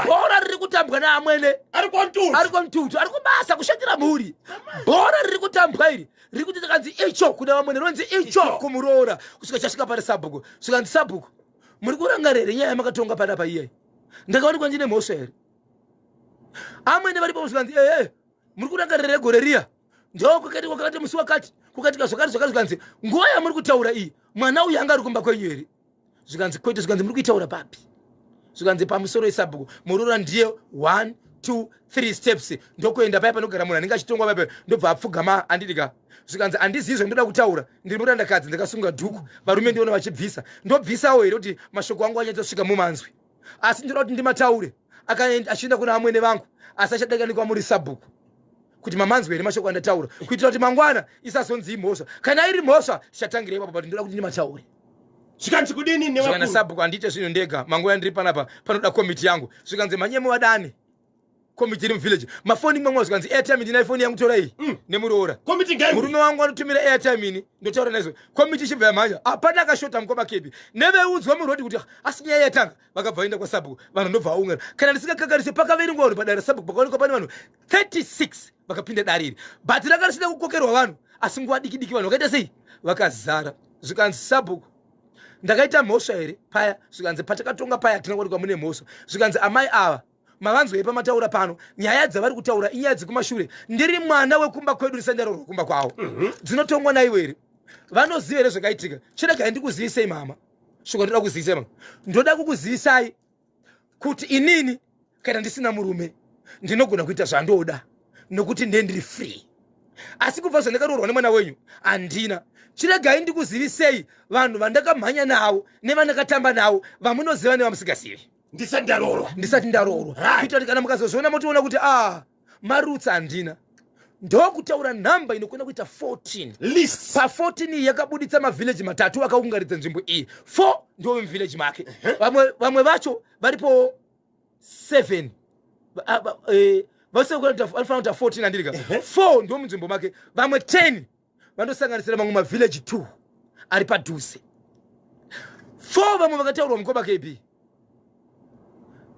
Bhora riri kutambwa neamwene, ari kontutu, ari kubasa kushandira mhuri. Bhora riri kutambwa iri riri kuti takanzi icho kuna vamwene ronzi icho kumuroora kusvika chasvika pane sabhuku. Zvikanzi sabhuku muri kurangarire nyaya yamakatonga panapa iyai? Ndakaonekwa ndine mhosva here? Amwene varipo zvikanzi muri kurangarire gore riya ndo kwakati musi wakati kukatika zvakati zvikanzi nguva yamuri kutaura iyi mwana uyu anga ari kumba kwenyu here? Zvikanzi kwete. Zvikanzi muri kuitaura papi? zvikanzi pamusoro isabhuku murura ndiye 1 2 3 steps ndokuenda paya panogara munhu anenge achitongwa paya ndobva apfugama andidika zvikanzi andizizvo ndoda kutaura ndiri murandakadzi ndakasunga dhuku varume ndiona vachibvisa ndobvisawo here kuti mashoko angu anyatosvika mumanzwi asi ndoda kuti ndimataure achienda kuna amwene vangu asi achadakanikwa muri sabhuku kuti mamanzwi here mashoko andataura kuitira kuti mangwana isazonzi mhosva kana iri mhosva tichatangira ipapo but ndoda kuti ndimataure zvikanzi kudini nevakuru zvikana sabhuku handite zvinhu ndega mangwana ndiri panapa panoda komiti yangu zvikanzi manyemo vadane komiti iri muvillage mafoni mamwe zvikanzi airtime ndina ifoni yangu tora iyi nemuroora komiti ngai murume wangu anotumira airtime ini ndotaura naizvo komiti ichibva yamhanya hapana akashota mukoma kebi neveudzwa murodi kuti asi nyaya yatanga vakabva vaenda kwasabhuku vanhu ndobva vaungana kana ndisikakakarise pakaverengwa vanhu padare sabhuku pakaonekwa pane vanhu 36 vakapinda dare iri but rakarisida kukokerwa vanhu asi nguva diki vanhu vakaita sei vakazara zvikanzi sabhuku ndakaita mhosva here paya zvikanzi patakatonga paya hatina kuonekwa mune mhosva zvikanzi amai ava mavanzwei pamataura pano nyaya dzavari kutaura inyaya dzekumashure ndiri mwana wekumba kwedu risandarorwa kumba kwavo dzinotongwa naiwe here vanoziva here zvakaitika chiregai ndikuzivisei mama shoko ndoda kuzivisai mama ndoda kukuzivisai kuti inini kana ndisina murume ndinogona kuita zvandoda nokuti ndiye ndiri free asi kubva zvandakaroorwa nemwana wenyu handina chiregai ndikuzivisei vanhu vandakamhanya navo nevandakatamba navo vamunoziva nevamusingazivi ndisati ndaroorwa kuita kuti kana mukazozviona motoona kuti marutsa handina ndokutaura nhamba inokona kuita 14 pa14 iyi yakabuditsa mavhileji matatu akaungaridza nzvimbo iyi 4 ndo muvhileji make vamwe vacho varipo 7 vanofanira kuita 14 handirika 4 ndo munzvimbo make vamwe 10 vandosanganisira mamwe mavhileji 2 ari padhuze 4 vamwe vakataurwa mukoma kb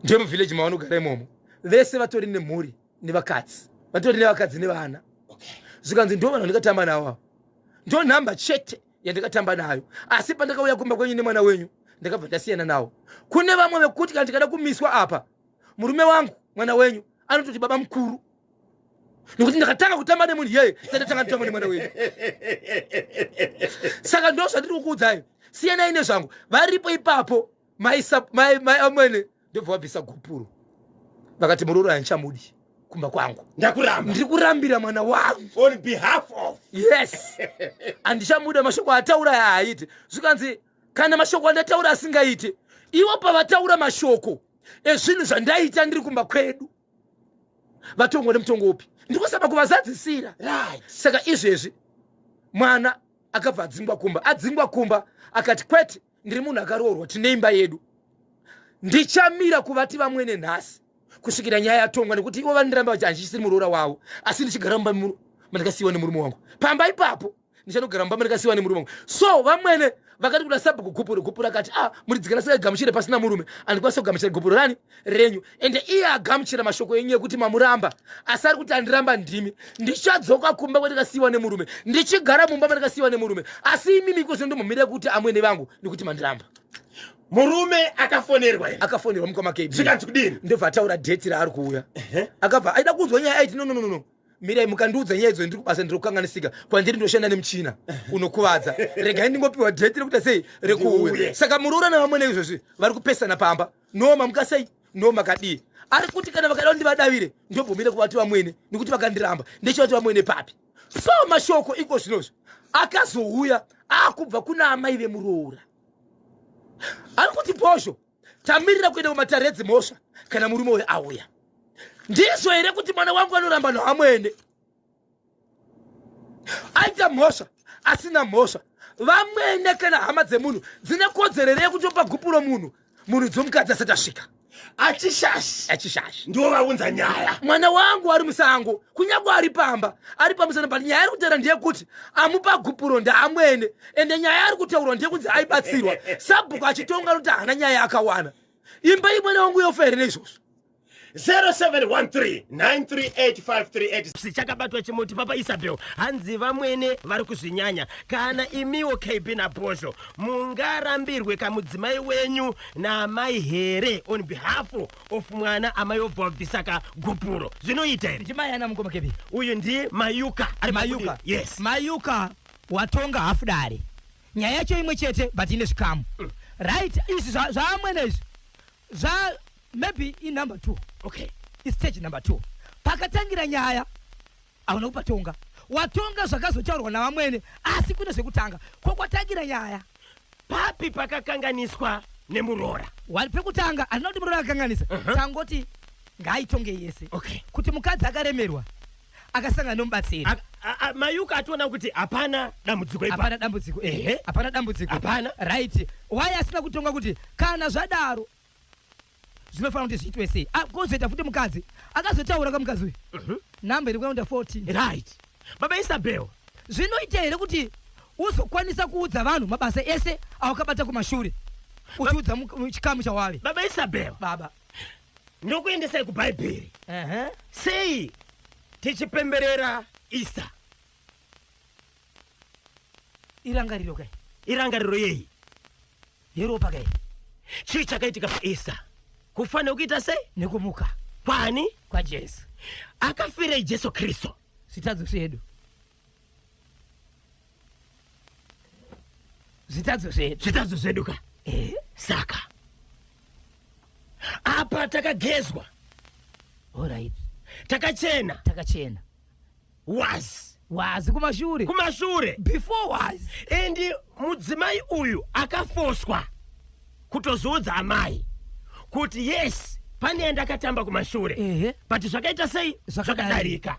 ndiye muvhileji mavanogara imomo vese vatori nemhuri nevakadzi vatori nevakadzi nevana zvikanzi ndo vanhu ndikatamba navo ndo nhamba chete yandikatamba nayo asi pandakauya kumba kwenyu nemwana wenyu ndakabva ndasiyana nawo kune vamwe vekuti kana ndikada kumiswa apa murume wangu mwana wenyu anototi baba mukuru nokuti ndakatanga kutamba nemunhu yeye sandatanga kutamba nemwana wenyu saka ndo zvandiri kukuudzayo siyanai nezvangu varipo ipapo amwene ndobva vabvisa gupuro vakati muroro hanchamudi kumba kwangu ndiri kurambira mwana wangu on behalf of yes handichamuda mashoko ataura haaite zvikanzi kana mashoko andataura asingaite ivo pavataura mashoko ezvinhu zvandaita ndiri kumba kwedu vatongwa nemutongo upi ndikusaba kuvazadzisira saka izvezvi mwana akabva adzingwa kumba akati kwete ndiri munhu akaroorwa tine imba yedu ndichamira kuvati vamwene nhasi kusvikira nyaya yatongwa nekuti ivo vandiramba vachi handichisiri muroora wavo asi ndichigara mumba mandakasiyiwa nemurume wangu pamba ipapo ndichanogara mumba mandakasiyiwa nemurume wangu so vamwene vakati kuda sabhuku gupuro akati muridzikana sikagamuchire pasina murume andikwanisa kugamuchira gupuro rani renyu ende iye agamuchira mashoko enyu ekuti mamuramba asi ari kuti andiramba ndimi ndichadzoka kumba kwandakasiyiwa nemurume ndichigara mumba mandakasiyiwa nemurume asi imimi kozondomumire kuti amwene vangu nekuti mandiramba murume akafonerwa mukoma kb zvikanzi kudini ndobva ataura dheti raari kuuya akabva aida kunzwa nyaya aiti no mirai mukandiudza nyaya idzo ndiri kubasa ndiri kukanganisika kwandiri ndoshanda nemuchina unokuvadza regai ndingopiwa dheti rekuita sei rekuuya saka muroora nevamwene izvozvi vari kupesana pamba noma mukasei noma kadii ari kuti kana vakada kundivadavire ndobvumire kuvati vamwene nekuti vakandiramba ndechivati vamwene papi so mashoko iko zvinozvo akazouya akubva kuna amai vemuroora ari kuti posho tamirira kuenda kumatare edzimhosva kana murume uyo auya ndizvo here kuti mwana wangu anoramba nohamwene aita mhosva asina mhosva vamwene kana hama dzemunhu dzine kodzerere yekutopa gupuro munhu dzomukadzi asati asvika achishashi ndiwo vaunza nyaya mwana wangu ari musango kunyange ari pamba ari pamusana but nyaya ari kutaura ndeyekuti amupa gupuro ndaamwene ende nyaya ari kutaurwa ndeyekunzi aibatsirwa sabhuku achitonga kuti haana nyaya akawana imba imwene wangu yofa here neizvozvo 0713938538 chakabatwa chimoti papa Isabel hanzi vamwene vari kuzvinyanya kana imiwo KB naposho mungarambirwe kamudzimai wenyu naamai here on behalf of mwana amai obva vabvisaka gupuro zvinoita here ndimai ana mukoma KB uyu ndi Mayuka ari Mayuka yes Mayuka watonga hafudare nyaya yacho imwe chete but ine zvikamu right izvi zvaamwene izvi za maybe in number 2. Okay. Stage number 2. Pakatangira nyaya aona kupatonga. Watonga zvakazotaurwa na vamwene asi kwino zvekutanga. Kwakwatangira nyaya. Papi pakakanganiswa nemurora. Pekutanga andina kuti murora akanganisa. Tangoti ngaitonge yese. Okay. Kuti mukadzi akaremerwa akasangana nomubatsiri. Mayuka ationa kuti hapana dambudziko ipa. Hapana dambudziko. Hapana dambudziko. Hapana. Right. Why asina kutonga kuti kana zvadaro zvinofana kuti zviitwe sei. Kozoita futi mukadzi akazotaura kamukadzi uyu. Namba iri kuenda 14. Right. Baba Isabel. Zvinoita here kuti uzokwanisa kuudza vanhu mabasa ese awakabata kumashure. Uchiudza muchikamu chawavi. Baba Isabel. Baba. Ndokuendesai kuBhaibheri. Sei tichipemberera Easter. Irangariro kai. Irangariro yei. Yeropa kai. Chii chakaitika paEaster. Kufanira kuita sei? Nekumuka. Kwani? Kwa Jesu. Akafira Jesu Kristo. Zvitadzo zvedu. Zvitadzo zvedu. Zvitadzo zvedu ka. Saka. Apa takagezwa. All right. Takachena. Takachena. Was kumashure. Kumashure. Before was. Endi mudzimai uyu akafoswa kutozoudza amai kuti yes pane ndakatamba kumashure. But zvakaita sei? Zvakadarika.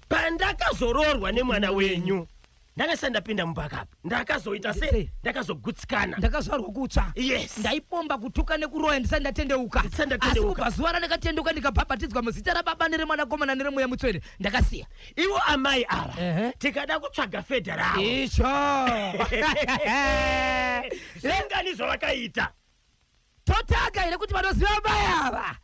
Pandakazororwa nemwana wenyu. Ndakasanda pinda mubackup. Ndakazoita sei? Ndakazogutsikana. Ndakazvarwa kutsva. Yes. Ndaipomba kutuka nekuroya ndisandatendeuka. Asi kubva zuva randakatenduka ndikabhabhatidzwa muzita raBaba neremwanakomana neremweya mutsvene ndakasiya. Ivo amai ava tikada kutsvaga fedha ravo. Icho. Zvinganizvo vakaita. Totaga here kuti vanoziva amai ava.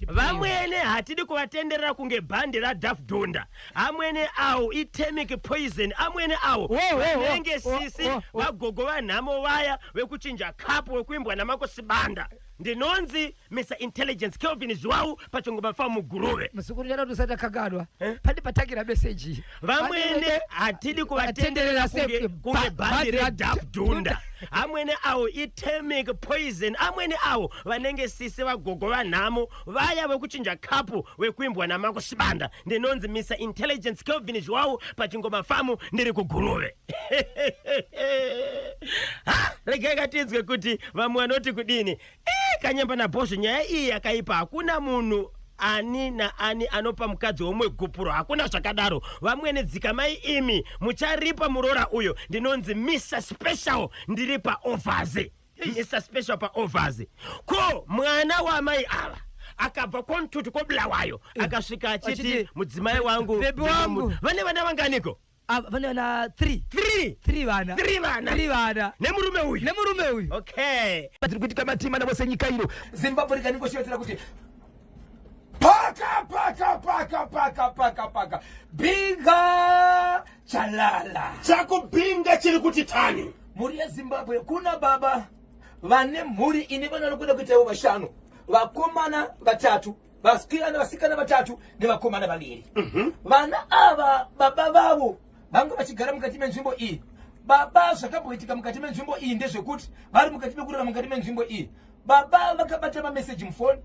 Vamwene hatidi kuvatenderera kunge bhandi raDhafdunda. Amwene awo itemic poison. Amwene awo vanenge sisi vagogo vanhamo vaya vekuchinja kapu wekuimbwa namakosibanda. Ndinonzi Mr. Intelligence Kelvin Zhuwau pachingoma fa muguruve. Musukuru yaro tusata kagadwa. Padi patakira message. Vamwene hatidi kuvatenderera kunge bhandi raDhafdunda. Amwene awo itemic poison. Amwene awo vanenge sisi vagogo vanhamo vaya vekuchinja kapu wekuimbwa namakosibanda. Ndinonzi Mr. Intelligence Kelvin Zhuwau pachingoma famu ndiri kuguruve. Regai katinzwe kuti vamwe vanoti kudini. Kanyamba na bosho nyaya iyi yakaipa. Hakuna munhu ani na ani anopa mukadzi womwe gupuro. Hakuna zvakadaro. Vamwene dzikamai imi mucharipa murora uyo. Ndinonzi Mr. Special ndiripa offers. Mr. Special pa offers. Ko mwana wa mai ava akabva kontutu kobulawayo akasvika achiti mudzimai wangu bebi wangu. Vane vana vanganiko? Vane vana 3 vana. 3 vana. Nemurume uyu. Okay. Tiri kuitika matima na vose nyika ino. Zimbabwe rikaningoshovetera kuti paka binga chalala. Chakubinga chiri kuti tani. Muri yeZimbabwe kuna baba vane mhuri ine vana vanokuda kuitawo vashanu. Vakomana vatatu, vasikana vatatu nevakomana vaviri. Vana ava baba vavo vanga vachigara mukati menzvimbo iyi. Baba zvakabhoitika mukati menzvimbo iyi ndezvekuti vari mukati mekurara mukati menzvimbo iyi. Baba vakabata mameseji mufoni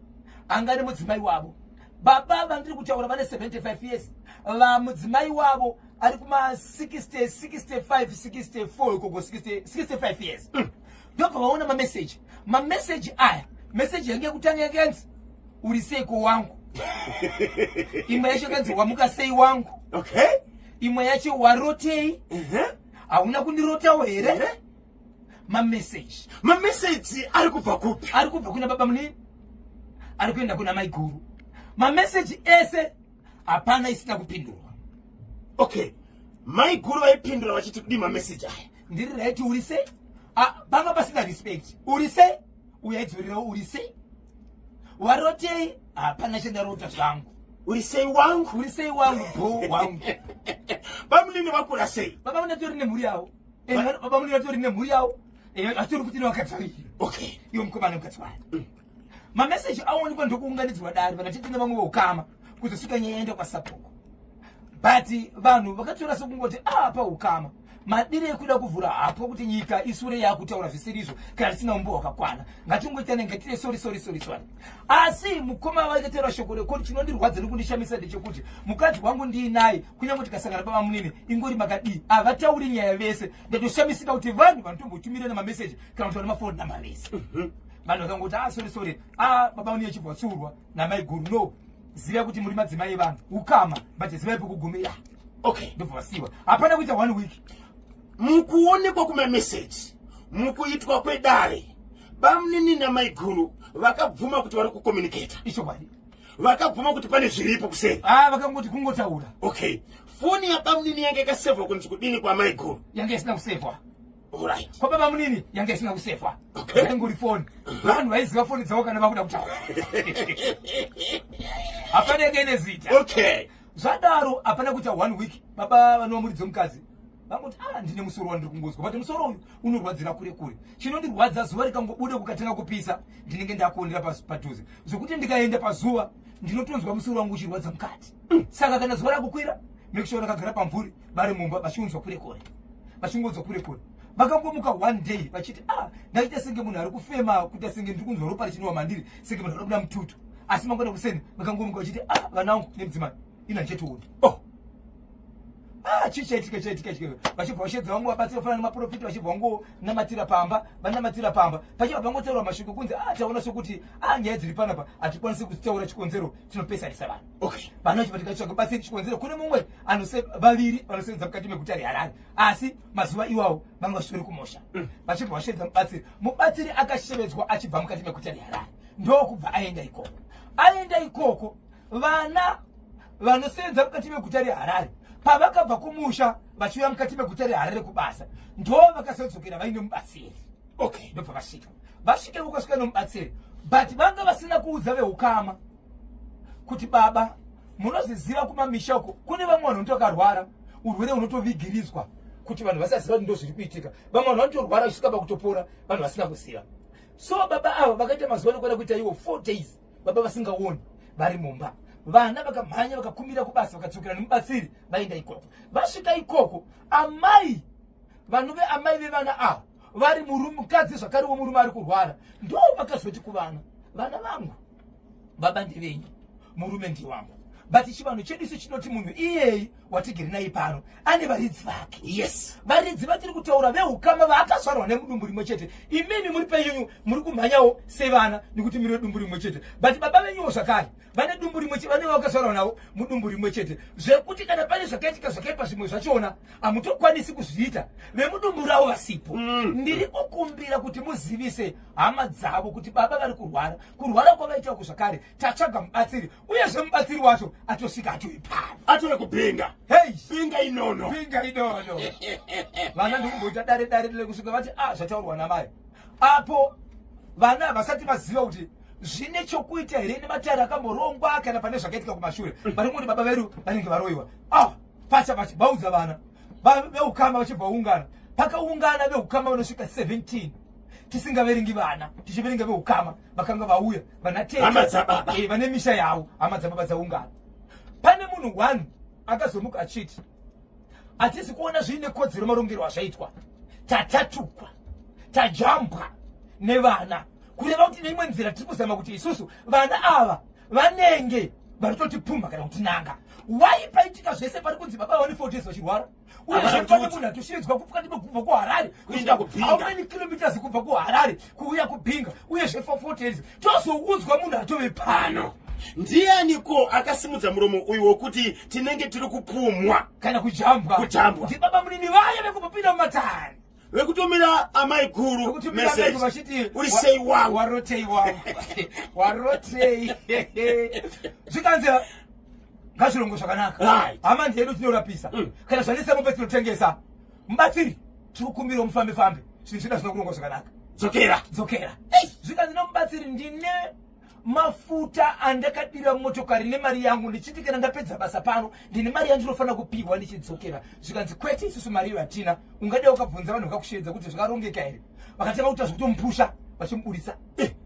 angari mudzimai wavo. Baba vandiri kutaura vane 75 years. Mudzimai wavo ari kuma 60, 65, 64 ikoko 65 years. Ndobva vaona mameseji. Mameseji aya, meseji yange yekutanga yakanzi uri seiko wangu. Imwe yacho kanzi wamuka sei wangu. Okay. Imwe yacho warotei. Hauna kundirotawo here? Mameseji ari kubva kupi? Ari kubva kuna baba munini? Ari kuenda kuna mai guru. Mameseji ese hapana isina kupindurwa. Okay. Mai guru vaipindura vachiti kudi mameseji aya. Ndiri right uri sei? Panga pasina respect. Uri sei? Uyaidzurirawo uri sei? Warotei? Hapana chandarota zvangu. Uri sei wangu? Uri sei wangu bho wangu. Bamunini vakura sei? Baba munatori nemhuri yavo. Baba munini vatori nemhuri yavo. Atori kuti nevakadzari. Okay. Iwo mukomana mukadzari. Mameseji awanikwa ndokuunganidzwa dare vanatete nevamwe vokama kuzosvika nyaya yaenda kwasapoko. But vanhu vakatora sokungoti paukama madire ekuda kuvhura hapo kuti nyika isure yakutaura zvisirizvo kana risina umbo wakakwana ngatingoitane ngatire sorry asi mukoma vaitera shoko rekoti chinondirwadza nekundishamisa ndechekuti mukadzi wangu ndiinaye kunyange tikasangana baba munini ingori makadii avatauri nyaya vese ndatoshamisika kuti vanhu vanotombotumira namameseji kana kuti vana mafoni namba vese vanhu vakangoti sorry baba munini achibva tsurwa namai guru no ziva kuti muri madzimai vanhu ukama but zivai pekugumira okay ndobva vasiwa hapana kuita 1 week mukuonekwa kumameseji mukuitwa kwedare bamunini namai guru vakabvuma kuti vari kucommunicata ichokwadi vakabvuma kuti pane zviripo kuseri vakangoti kungotaura okay foni yabamunini yange yakasevhwa kunzi kudini kwamai guru yange isina kusevhwa alright kwababa munini yange isina kusevhwa Okay. yangori foni vanhu vaiziva foni dzavo kana vakuda kutaura hapana yange ine zita okay zvadaro hapana kuita 1 week baba vanova muri dzomukadzi vangoti ndine musoro wandiri kungozwa but musoro uyu unorwadzira kure kure chinondirwadza zuva rikangobuda kukatanga kupisa ndinenge ndakuondera padhuze zvokuti ndikaenda pazuva ndinotonzwa musoro wangu uchirwadza mukati saka kana zuva rakukwira make sure rakagara pamvuri vari mumba vachiunzwa kure kure vachingonzwa kure kure vakangomuka 1 day vachiti ndaita senge munhu ari kufema kuita senge ndiri kunzwa ropa richinowa mandiri senge munhu ari kuda mututu asi mangwana kuseni vakangomuka vachiti vanangu nemudzimai ina chetooni chichaitika vachibva vashedza vangu vabatsira kufanana nemaprofiti vachibva vangu namatira pamba vanamatira pamba pachibva pangotaurwa mashoko kunzi taona sokuti nyaya dziri panapa hatikwanisi kutaura chikonzero tinopesarisa vanhu okay vanhu vachibva tikatsvaga batsiri chikonzero kune mumwe vaviri vanosevenza mukati meguta reharare asi mazuva iwawo vanga vachiperi kumusha vachibva vashedza mubatsiri akashevedzwa achibva mukati meguta reharare ndokubva aenda ikoko vana vanosevenza mukati meguta reharare pavakabva kumusha vachiuya mukati meguta reharare kubasa ndo vakazodzokera vaine mubatsiri okay ndobva vasvika vakasvika nomubatsiri but vanga vasina kuudza veukama kuti baba munoziziva kumamisha uko kune vamwe vanhu vanotokarwara urwere hunotovigirizwa kuti vanhu vasaziva kuti ndo zviri kuitika vamwe vanhu vanotorwara vachisvika pakutopora vanhu vasina kuziva so baba ava vakaita mazuva anokwenda kuita iwo 4 days baba vasingaoni vari mumba vana vakamhanya vakakumbira kubasa vakadzokera nemubatsiri vaenda ikoko vasvika ikoko amai vanhu veamai vevana ava vari mukadzi zvakare womurume ari kurwara ndo vakazoti kuvana vana vangu baba ndevenyu murume ndiwangu but chivanhu chedu isu chinoti munhu iyeye watigere naye pano ane varidzi vake yes varidzi vatiri kutaura veukama vaakazvarwa nemudumbu rimwe chete imimi muri penyunyu muri kumhanyawo sevana nekuti muri dumbu rimwe chete but baba venyuwo zvakare vane dumbu rimwe chete vane vakazvarwa navo mudumbu rimwe chete zvekuti kana pane zvakaitika zvakaipa zvimwe zvachona hamutokwanisi kuzviita vemudumbu ravo vasipo ndiri kukumbira kuti muzivise hama dzavo kuti baba vari kurwara kwavaitako zvakare tatsvaga mubatsiri uyezve mubatsiri wacho atosvika atoipana atore kubhinga hei binga inono vana ndikumboita dare kusvika vati zvataurwa namai apo vana vasati vaziva kuti zvine chokuita here nematare akamborongwa kana pane zvakaitika kumashure vari kuti baba vedu vanenge varoiwa pacha vaudza vana veukama vachibva ungana pakaungana veukama vanosvika 17 tisingaverengi vana tichiverenga veukama vakanga vauya vane misha yavo hama dzababa dzaungana pane munhu 1 akazomuka achiti hatisi kuona zviine kodzero marongero azvaitwa tatatukwa tajambwa nevana kureva kuti neimwe nzira tiri kuzama kuti isusu vana ava vanenge varitotiphumha kana kutinanga waipaitika zvese pari kunzi baba vane 4 days vachirwara uyezve pane munhu atoshiedzwa kupfuka kubva kuharare kuenda kubhinga how many kilometers kubva kuharare kuuya kubhinga uyezve for 4 days tozoudzwa munhu atove pano ndianiko akasimudza muromo uyu wokuti tinenge tiri kupumwa kana kujambwa kuti baba munini vaya vekupopinda mumatare vekutumira amai guru message vachiti uri sei wangu warotei zvikanzi ngazvirongo zvakanaka hama ndedu tinorapisa kana zvanesa mombe tinotengesa mubatsiri tiri kukumbira mufambe zvinhu zvida zvina kurongo zvakanaka dzokera zvikanzi nomubatsiri ndine mafuta andakadira motokari nemari yangu ndichiti kana ndapedza basa pano ndine mari yandinofanira kupiwa ndichidzokera zvikanzi kwete isusu mari iyo hatina ungade ukabvunza vanhu vakakushedza kuti zvakarongeka here vakatanga kuita zvekutomupusha vachimuburisa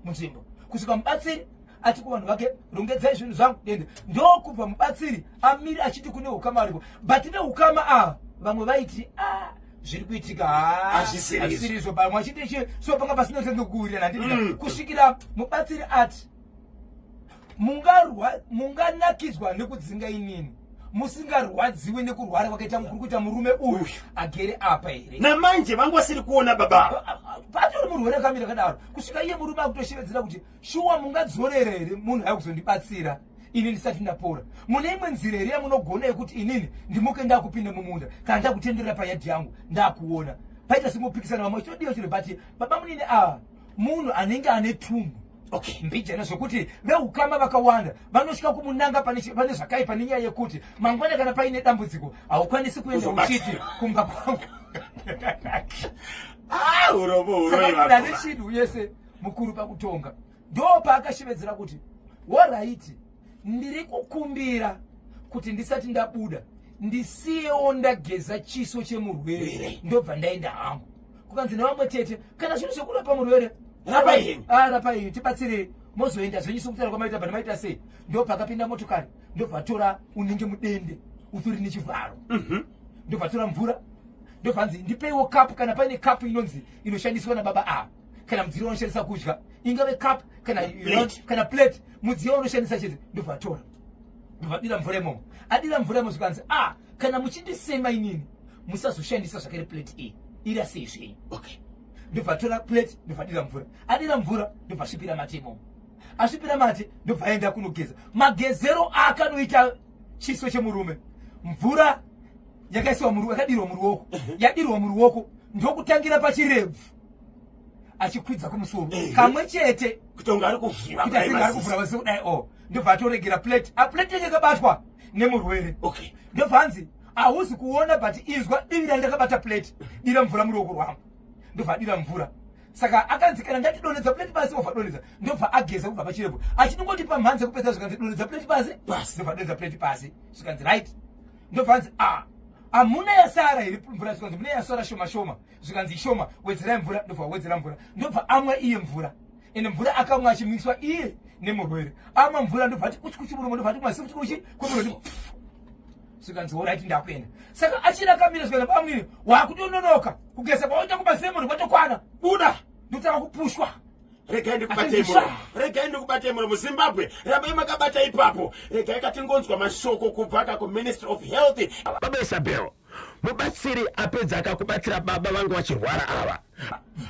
munzvimbo kusvika mubatsiri ati kuvanhu vake rongedzai zvinhu zvangu dende ndokubva mubatsiri amiri achiti kune ukama aripo but neukama ava vamwe vaiti zviri kuitika Hazvisirizo. pamwe achiti so panga pasina tenge kuwirira nandii kusvikira mubatsiri ati munganakidzwa nekudzinga inini musingarwadziwi nekurwara kwakaita kuri kuita murume uyu agere apa here namanje vangosiri kuona baba patori murwere akamira kadaro kusvika iye murume akutoshevedzera kuti shuwa mungadzorera here munhu ayakuzondibatsira inini ndisati ndapora mune imwe nzira here yamunogona yekuti inini ndimuke ndakupinda mumunda kana ndakutenderera payadhi yangu ndakuona paita simupikisana vamwe chodiwa chiro bati baba munini munhu anenge ane tumbu mbijana zvokuti veukama vakawanda vanosvika kumunanga pane zvakaipa nenyaya yekuti mangwana kana paine dambudziko haukwanisi kuenda uchiti kumba kwangu saka nechinhu yese mukuru pakutonga ndo paakashevedzera kuti waraiti ndiri kukumbira kuti ndisati ndabuda ndisiyewo ndageza chiso chemurwere ndobva ndaenda hangu kukanzi nevamwe tete kana zvinhu zvekurapa murwere rapai tibatsirei mozoenda zvenyu sokutaura kwamaita bhana maita sei ndo pakapinda motokari ndobva tora unenge mudende utori nechivharo ndobva tora mvura ndobvanzi ndipeiwo kapu kana paine kapu inonzi inoshandiswa nababa kana mudziyo unoshandisa kudya ingave kapu kana plate mudziyo unoshandisa chete ndobva tora ndobva adira mvura imomo adira mvura imo zvikanzi kana muchindisema inini musazoshandisa zvakare plate iyi iri sei zvenyu ndobva tora plate ndobva adira mvura adira mvura ndobva asvipira mate imomo asvipira mate ndobva aenda kunogeza magezero akanoita chiso chemurume mvura yakaisiwa yakadirwa muruoko yadirwa muruoko ndokutangira pachirebvu achikwidza kumusoro kamwe chete kutonga ari kuvhura vasi kudai ndobva atoregera plate plate yenge yakabatwa nemurwere ndobvanzi hauzi kuona but izwa divi randakabata plate dira mvura muruoko rwangu ndobva adira mvura saka akanzi kana ndatidonedza plate pasi obva donedza ndobva ageza kubva pachirebvu achinongoti pamhanza kupedza zvikanzi donedza plate pasi ndobva donedza plate pasi zvikanzi right ndobvanzi hamuna yasara iri mvura zvikanzi mune yasara shoma shoma zvikanzi ishoma wedzerai mvura ndobva wedzera mvura ndobva amwa iye mvura ende mvura akamwa achimiswa iye nemurwere amwa mvura ndobva ati kuchi murume ndobva ati mwasi kuchi kumurwere zvikanzi oraiti ndakuenda saka achiri akamira zvikanzi pamwiri wakutononoka kugeza kwaoita kumasemuri kwatokwana buda ndotanga kupushwa regai ndikubate muno muzimbabwe rabai makabata ipapo regai katingonzwa mashoko kubva kuministry of health baba Isabel mubatsiri apedza akakubatsira baba vangu vachirwara ava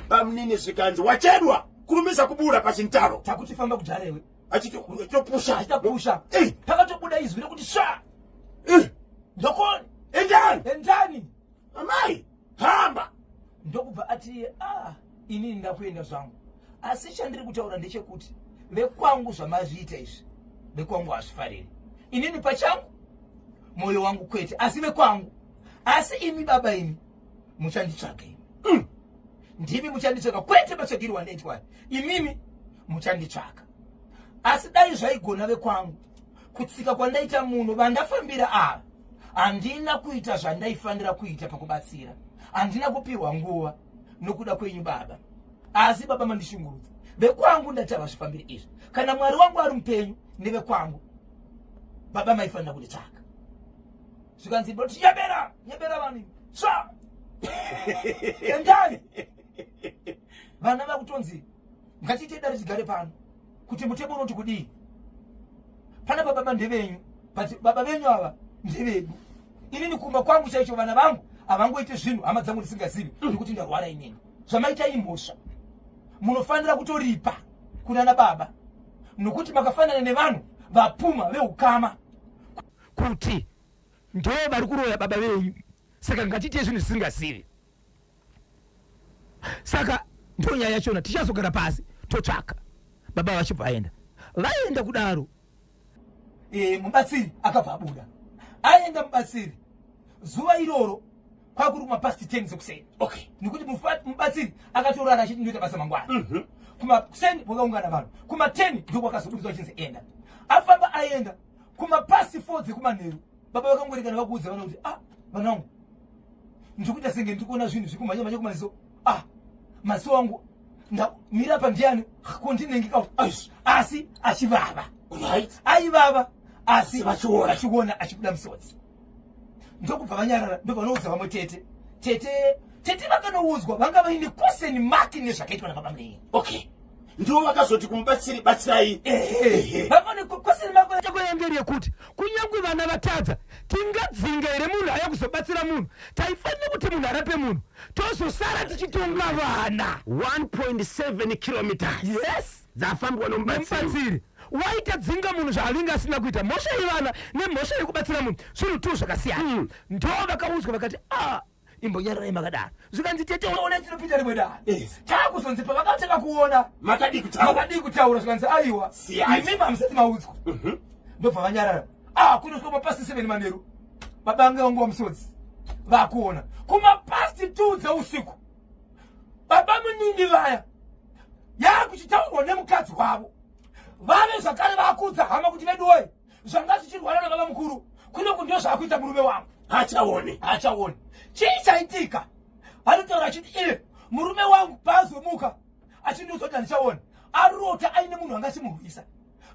pamunini zvikanzi wachedwa kurumisa kubuda pachintaro takutifamba kujarewe achitopusha pakatobuda izwi rekuti sha ndokoni endani amai hamba ndokubva ati inini ndakuenda zvangu asi chandiri kutaura ndechekuti vekwangu zvamazviita izvi vekwangu hazvifariri inini pachangu mwoyo wangu kwete asi vekwangu asi imi baba imi muchanditsvaga imi ndimi muchanditsvaga kwete matsvagiri wandaitwa imimi muchanditsvaga asi dai zvaigona vekwangu kutsika kwandaita munhu vandafambira ava handina kuita zvandaifanira kuita pakubatsira handina kupirwa nguva nokuda kwenyu baba asi baba mandishungurudza vekwangu ndatava zvifambiri izvi kana mwari wangu ari mupenyu nevekwangu baba maifanira kunditsvaga zvikanzi boti nyebera vanini sa endani vana vakutonzi ngatiite dare tigare pano kuti mutemo unoti kudii pana baba ndevenyu but baba venyu ava ndevedu inini kumba kwangu chaicho vana vangu havangoiti zvinhu hama dzangu ndisingazivi nekuti ndarwara inini zvamaita imhosva munofanira kutoripa kunana baba nokuti makafanana nevanhu vapfuma veukama kuti ndo vari kuroya baba venyu saka ngatiite zvinhu zvisingazivi saka ndo nyaya yachona tichazogara pasi totsvaka baba vachibva vaenda kudaro mubatsiri akabva abuda aenda mubatsiri zuva iroro kwakuri kumapasti 10 zekuseni nekuti mubatsiri akatorara achiti ndoita basa mangwana kumaseni kwakaungana vanhu kuma10 ndokwakazobudzwa achinzi enda afamba aenda kumapasti 4 dzekumanheru baba vakangorikana vakuudza vana kuti vanangu ndikuita senge ndikuona zvinhu zvikumhanya kumaziso maziso wangu ndamira pandiani kondinengeka asi achivava aivava asi vachiona achibuda musodzi ndokubva vanyarara ndobva noudza vamwe tete tete vakanoudzwa vanga vaine question mark nezvakaitwa nakabamlei. Okay. Ndiwo vakazoti kumubatsiri batsirai. Vavane question mark chakoyamberi yekuti kunyangwe vana vatadza tingadzinga here munhu aya kuzobatsira munhu taifanira kuti munhu arape munhu tozosara tichitonga vana 1.7 kilometers. yes dzafambwa nomubatsiri. waita dzinga munhu zvaalinga asina kuita mhosva yevana nemhosva yekubatsira munhu zvinhu tu zvakasiyana ndo vakaudzwa vakati imbonyararai makadaro zvikanzi tete ona tinopinda rimwe dare taakuzonzi pavakatanga kuona Makadi kutaura zvikanzi aiwa imi mamusati maudzwa ndobva vanyarara kunosvika mapasti 7 manheru babange wangu wamusodzi vakuona kumapasti 2 dzeusiku baba munini vaya yakuchitaurwa nemukadzi wavo vave zvakare vakudza hama kuti veduwoye zvanga zvichirwara nababa mukuru kunoku ndio zvaakuita murume wangu hachaoni chii chaitika vanotaura achiti murume wangu paazomuka achindiudza kuti handichaona arota aine munhu angachimurwisa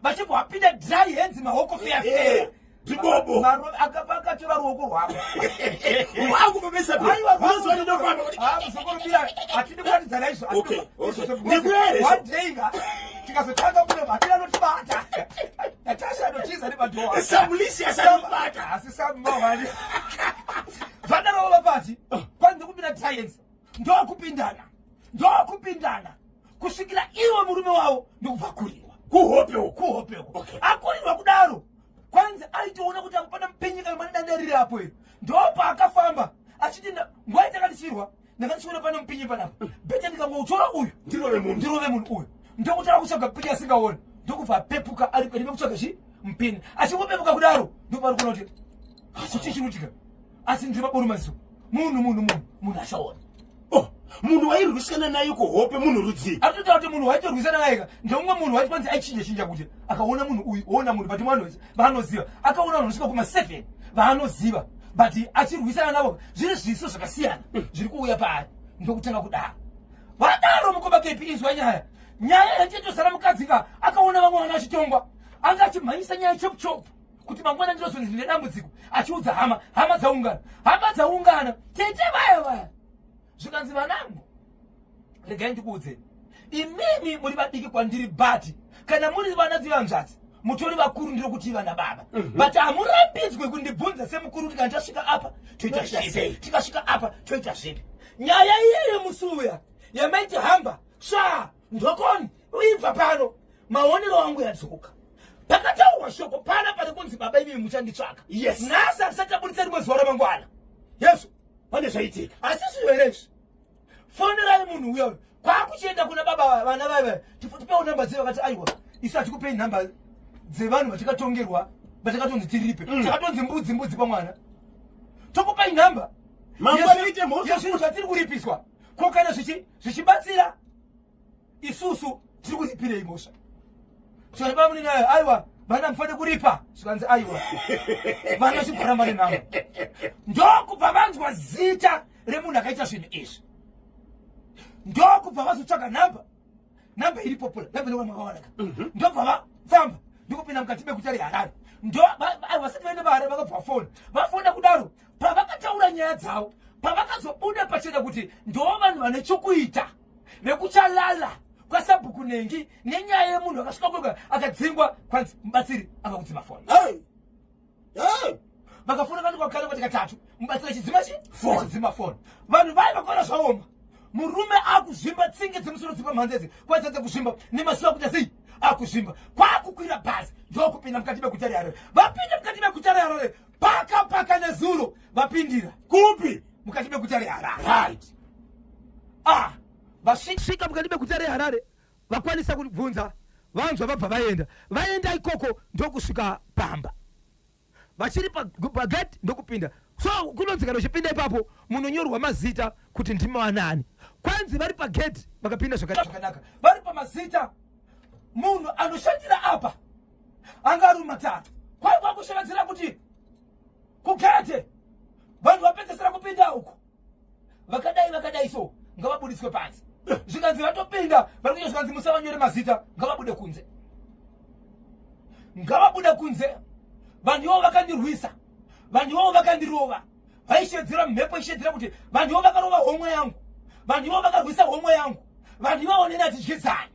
vachibva vapinda dry hands mahoko feafea Zibobo. akatora ruoko rwavo Wangu babesa pe. Wazo ndofamba kuti sokorubira atidi kuratidza izvo Okay. wadeinga tikazotanga muno matira notibata natasha notiza nemadhoa Samulisi asabata. asi samumavani vandarovo vapati kwanzi kupinda science ndokupindana kusvikira iwe murume wavo ndokubva kurirwa kuhope akurirwa kudaro kwanzi aitoona kuti akupana mupenyeka manidanda riri apo iro ndopa akafamba achiti nguva itakatichirwa ndakatichiona pane mupinyi panapo bete ndikangoutora uyu ndirove munhu uyu ndokutara kutsvaga mupinyi asingaoni ndokubva apepuka ari pedime kutsvaga chi mupinyi achingopepuka kudaro ndopari kuona kuti asi chichirutika asi ndiri mabori maziso munhu achaona munhu wairwisana naye kuhope munhu rudzi. atotaura kuti munhu waitorwisana naye ndomumwe munhu waiti kwanzi aichinja kuti akaona munhu uyu oona munhu but vaanoziva akaona vanhu vasvika kuma7 vaanoziva but achirwisana navo zviri zviso zvakasiyana zviri kuuya paari ndokutanga kudaro vadaro mukomba kepi izwa nyaya yachitosara mukadzika akaona vamwe vana achitongwa anga achimhanyisa nyaya chopuchopu kuti mangwana ndinozonzi ndine dambudziko achiudza hama dzaungana tete vaya zvikanzi vanangu regai ndikuudzeni imimi muri vadiki kwandiri bati kana muri vana dzivanzvadzi mutori vakuru ndiro kuti vana baba but hamurambidzwe kundibvunza semukuru kuti kana tasvika apa toita zvipi tikasvika apa toita zvipi nyaya iyeyo musuya yamaiti hamba ndokoni uibva pano maonero angu yadzoka pakataurwa shoko pana pari kunzi baba imi muchanditsvaka nhasi hatisataburitsa rimwe zuva ramangwana yesu Pane zvaitika. asi zviverezvi fonerai munhu uyo kwakuchienda kuna baba vana vaiva tipewo namba dzevo vakati aiwa isu hatikupei namba dzevanhu vatikatongerwa vatakatonzi tiripe takatonzi mbudzi pamwana tokupai namba yezvinhu zvatiri kuripiswa ko kana zvichibatsira isusu tiri kuripirei mhosva zvaivamuninayo aiwa vana mufane kuripa zvikanzi aiwa vana chibvaramba nenhamo ndokubva vanzwa zita remunhu akaita zvinhu izvi ndokubva vazotsvaga namba iri popula namba inowana makawanaka ndobva vafamba ndikupinda mukati meguta reharare vasati vaende vaharare vakabva vafona kudaro pavakataura nyaya dzavo pavakazobuda pachena kuti ndo vanhu vane chokuita vekuchalala kwasabhuku nengi nenyaya yemunhu akasvika kwega akadzingwa kwanzi mubatsiri akakudzima foni vakafona kandi kwakare kwati katatu mubatsiri achidzima foni vanhu vai vakaona zvaoma murume akuzvimba tsinge dzemusoro dzepamhanzezi kwadzadza kuzvimba nemasuwa kuti sei akuzvimba kwakukwira bhazi ndokupinda mukati meguta reharare vapinda mukati meguta reharare paka nezuro vapindira kupi mukati meguta reharare vasvika mukati meguta reharare vakwanisa kubvunza vanzwa vabva vaenda ikoko ndokusvika pamba vachiri pagati ndokupinda so kunonzikana uchipinda ipapo munonyorwa mazita kuti ndimi wanani kwanzi vari pageti vakapinda zvakanaka vari pamazita munhu anoshandira apa anga ari matatu kwai kwakushevedzera kuti kugete vanhu vapedzesera kupinda uko vakadai so ngavabudiswe panzi zvikanzi vatopinda vari kunya zvikanzi musavanyore mazita ngavabude kunze vanhu ivo vakandirwisa vanhu ivo vakandirova vaishedzera mhepo ishedzera kuti vanhu ivo vakarova homwe yangu, vanhu ivo vakarwisa homwe yangu, vanhu ivaoneni atityisani.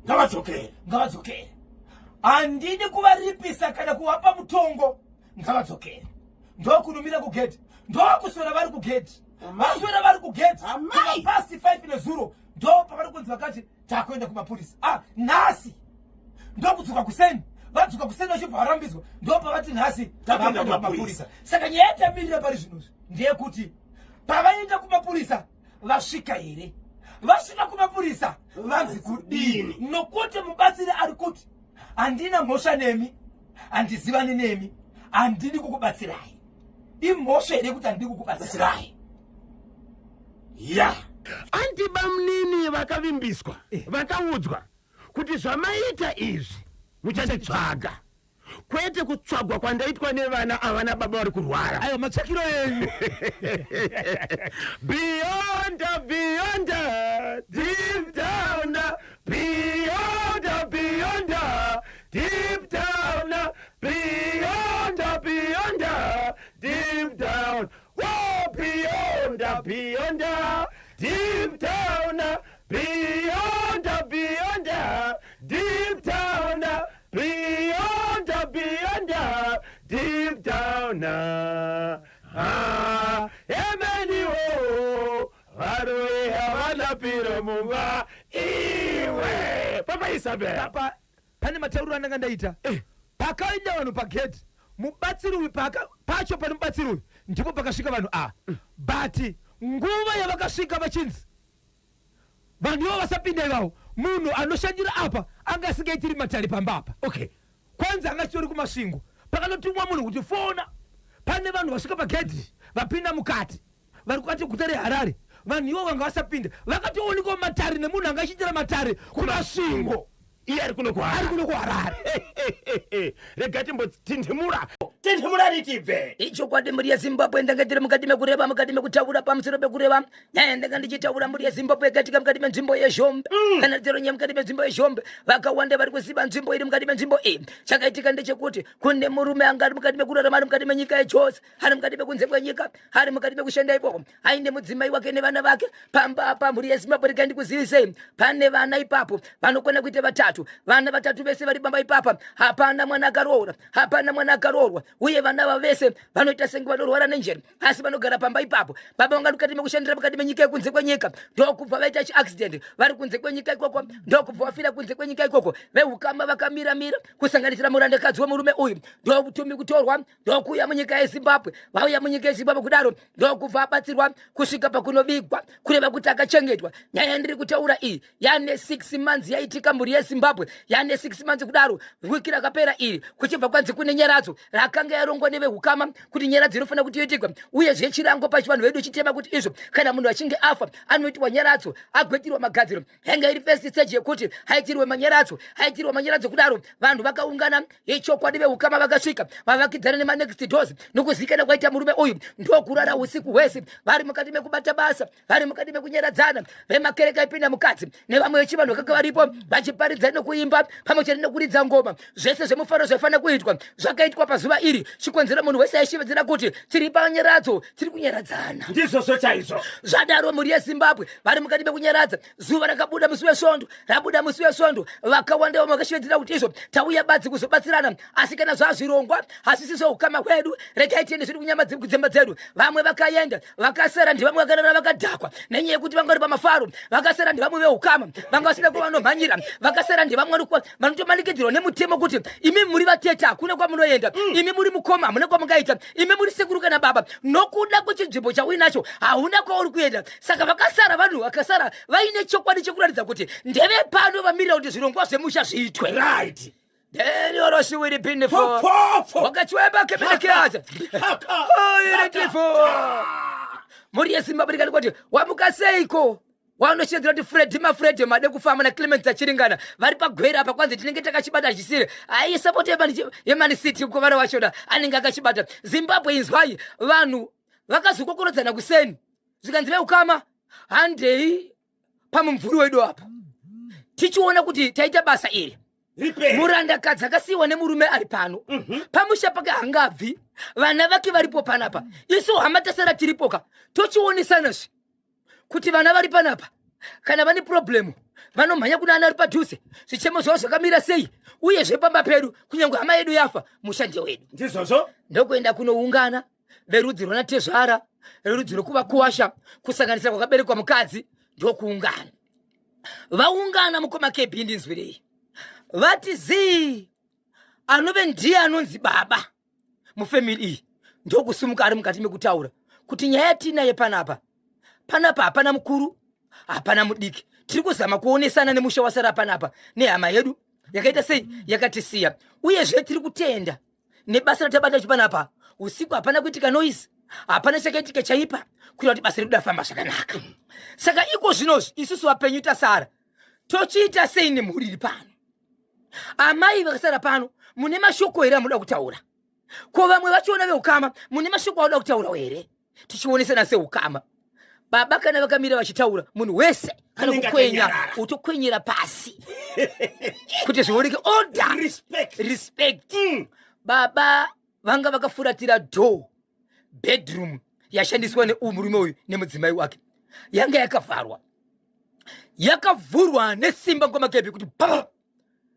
Ngavadzokere. Handidi kuvaripisa kana kuvapa mutongo. Ngavadzokere. Ndokunumira kugeti. Ndokuswera vari kugeti. Vaswera vari kugeti. Past 5 nezuro. Ndo pavari kunzi vakati takuenda kumapurisa. Nhasi. Ndokudzoka kuseni. Vadzoka kuseni vachibva varambidzwa. Ndo pavati nhasi takuenda kumapurisa. Saka nyaya yatamirira pari zvinozvi ndeyekuti pavaenda kumapurisa vasvika here. Vasvika kumapurisa vanzi kudini. Nokuti mubatsiri ari kuti handina mhosva nemi, handizivani nemi, handidi kukubatsirai. Imhosva here kuti handidi kukubatsirai. Antibamnini vakavimbiswa, vakaudzwa kuti zvamaita izvi muchanditsvaga, kwete kutsvagwa kwandaitwa nevana avana baba vari kurwara. Ayo matsvakiro enyu. Beyond, deep down, beyond, deep down, beyond, deep down, oh, beyond, deep down, beyond, deep down, beyond, deep down. Emmanuel, varoi havana piro mumba iwe. Papa Isabel. Papa, pane matauriro andanga ndaita. Pakaenda vanhu pageti. Mubatsiri uyu pacho pane mubatsiri uyu ndipo pakasvika vanhu but nguva yavakasvika vachinzi vanhu ivo vasapinda ivavo, munhu anoshandira apa anga asingaitiri matari pamba apa. Okay. Kwanza anga chitori kumasvingo pakanotumwa munhu kuti fona. Pane vanhu vasvika pagedhi vapinda mukati vari kukati guta reHarare. Vanhu ivo vanga vasapinda vakatoonikwa matari nemunhu anga achiitira matari kumasvingo. Iye ari kuno kuHarare. Rega timbotindimura. Tindimurani tipe. Ichokwadi muri yeZimbabwe ndangatiri mukati mekureva, mukati mekutaura pamusoro pekureva. Nyaya ndanga ndichitaura muri yeZimbabwe katika mukati menzvimbo yezhombe. Kana tero nyaya mukati menzvimbo yezhombe vakawanda vari kuziva nzvimbo iri mukati menzvimbo iyi. Chakaitika ndechekuti kune murume anga ari mukati mekurarama ari mukati menyika yeJozi, ari mukati mekunze kwenyika, ari mukati mekushanda ipopo. Aine mudzimai wake nevana vake. Pamba apa muri yeZimbabwe rega ndikuzivisei. Pane vana ipapo vanokona kuita vatatu. Vana vatatu vese vari pamba ipapa. Hapana mwana akaroora, hapana mwana akaroorwa. Uye vana ava vese vanoita senge vanorwara nenjere, asi vanogara pamba ipapo. Baba vanga mukati mekushandira mukati menyika yekunze kwenyika. Ndokubva vaita chiaccident vari kunze kwenyika ikoko. Ndokubva vafira kunze kwenyika ikoko. Vehukama vakamira kusanganisira murandakadzi wemurume uyu. Ndokutumi kutorwa ndokuuya munyika yeZimbabwe. Vauya munyika yeZimbabwe kudaro ndokubva abatsirwa kusvika pakunobigwa kureva kuti akachengetwa. Nyaya ndiri kutaura iyi yane 6 months yaitika muri yeZimbabwe. Yane 6 months kudaro wiki rakapera iri kuchibva kwanzi kune nyeradzo rakanga yarongwa nevehukama kuti nyeradzi inofanira kuti iitikwe. Uye zvechirango pacho vanhu vedu chitema kuti izvo kana munhu achinge afa anoitwa nyeradzo agwetirwa magadziro. Henga iri first stage yekuti haitirwe manyeраdzo kudaro vanhu vakaungana. Yechokwadi vehukama vakasvika vavakidzana nemanext doors nokuzikana kwaita murume uyu. Ndokurara usiku hwese vari mukati mekubata basa, vari mukati mekunyeradzana. Vemakereka ipinda mukadzi nevamwe vechivanhu vakanga varipo vachiparidza nokuimba pamwe chete nokuridza ngoma. Zvese zvemufaro zvaifanira kuitwa zvakaitwa pazuva iri, chikonzera munhu wese aishivedzera kuti tiri panyeradzo, tiri kunyeradzana. Ndizvo chaizvo. Zvadaro muri yeZimbabwe vari mukati mekunyeradza. Zuva rakabuda musi wesvondo, vakawanda vamwe vakashivedzera kuti izvo tauya badzi kuzobatsirana, asi kana zvazvirongwa hasisi zvoukama hwedu, regai tiende zviri kunyama kudzimba dzedu. Vamwe vakaenda vakasera ndivamwe vakarara vakadhakwa nenyaya yekuti vanga vari pamafaro. Vakasera ndivamwe vehukama vanga vasina kwavanomhanyira. Vakasera ndivamwe vanotomanikidzirwa nemutemo kuti imi muri vatete hakuna kwamunoenda, imi muri mukoma hamuna kwamungaita, imi muri sekuru kana baba, nokuda kwechinzvimbo chauinacho hauna kwauri kuenda. Saka vakasara vanhu vakasara vaine chokwadi chekuratidza kuti ndeve pano vamirira kuti zvirongwa zvemusha zviitwe. Right. Then you're also with the pin for wakachweba kemenekeaza. Oh, you're beautiful. Muri yeZimbabwe kuti wamukaseiko wanoshedzera kuti Fred made kufamba na Clement achiringana vari pagwera apa kwanzi tinenge takachibata chisire ai support yeMan City kuvara wachona anenge akachibata. Zimbabwe inzwai vanhu vakazokokorodzana kuseni zvikanzi veukama handei pamumvuri wedu apa tichiona kuti taita basa iri. Murandakadzi akasiyiwa nemurume ari pano pamusha pake hangabvi vana vake varipo panapa, isu hama tasara tiripoka tochionesanazve kuti vana vari panapa kana vane problemu vanomhanya kuna ana ari padhuze, zvichemo zvavo zvakamira sei, uyezve pamba pedu kunyange hama yedu yafa mushande wedu. Ndizvozvo ndokuenda kunoungana verudzi rwanaTezvara, verudzi rwekuvakuwasha, kusanganisira kwakaberekwa mukadzi, ndokuungana. Vaungana mukoma KB ndinzwirei, vati zii anove ndiye anonzi baba mufamily iyi, ndokusumuka ari mukati mekutaura kuti nyaya tinaye panapa hapana mukuru hapana mudiki, tiri kuzama kuonesana nemusha wasara panapa nehama yedu yakaita sei yakatisiya, uyezve tiri kutenda nebasa ratabata chipanapa. Usiku hapana kuitika noise, hapana chakaitika chaipa, kuita kuti basa redu rafamba zvakanaka. Saka iko zvinozvi isusu vapenyu tasara tochiita sei nemhuri iri pano? Amai vakasara pano mune mashoko here amuda kutaura? Ko vamwe vachiona veukama mune mashoko auda kutaura here? Tichionesana seukama. Baba kana vakamira vachitaura, munhu wese kana kukwenya utokwenyera pasi kuti zvioneke order, respect. Baba vanga vakafuratira door bedroom yashandiswa neumurume uyu nemudzimai wake, yanga yakavhurwa nesimba ngoma KB kuti pa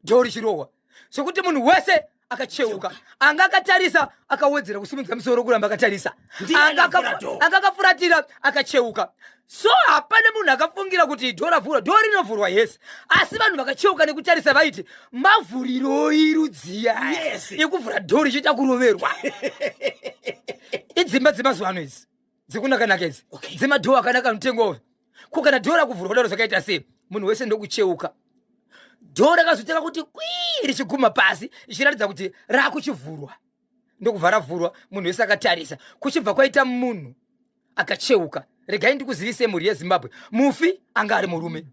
door richirohwa, sokuti munhu wese akacheuka. Anga akatarisa akawedzera kusimudza musoro kuramba akatarisa, anga akafuratira akacheuka. So hapana munhu akafungira kuti door ravhurwa, door rinovhurwa yes, asi vanhu vakacheuka nekutarisa vaiti mavhuriroi rudziya yekuvhura door ichiita kuroverwa. Idzimba dzemazuva ano idzi dzikunaka idzi, dzemadhoo akanaka mutengo, ko kana door rakuvhurwa kudaro zvakaita sei, munhu wese ndokucheuka. Door rakazoteka kuti kwii richiguma pasi ichiratidza kuti rakuchivhurwa, ndokubva ravhurwa, munhu wese akatarisa, kuchibva kwaita munhu akacheuka. Regai ndikuzivise mhuri yeZimbabwe, mufi anga ari murume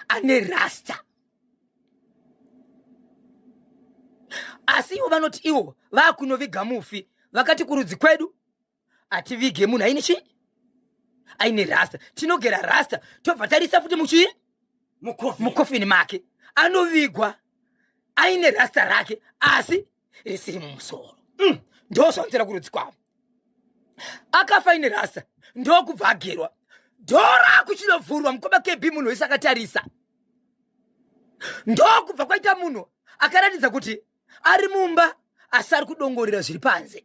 ane rasta, asi ivo vanoti ivo vakunoviga mufi, vakati kurudzi kwedu ativige munhu aine chii, aine rasta. Tinogera rasta tobva tarisa futi muchii, mukofini make anovigwa aine rasta rake asi risiri mumusoro. Ndozvanzira kurudzi kwavo. Akafa aine rasta, ndokubva agerwa, dhora kuchinovhurwa, mukoma KB munhu wese akatarisa. Ndokubva kwaita munhu akaratidza kuti ari mumba asi ari kudongorera zviri panze,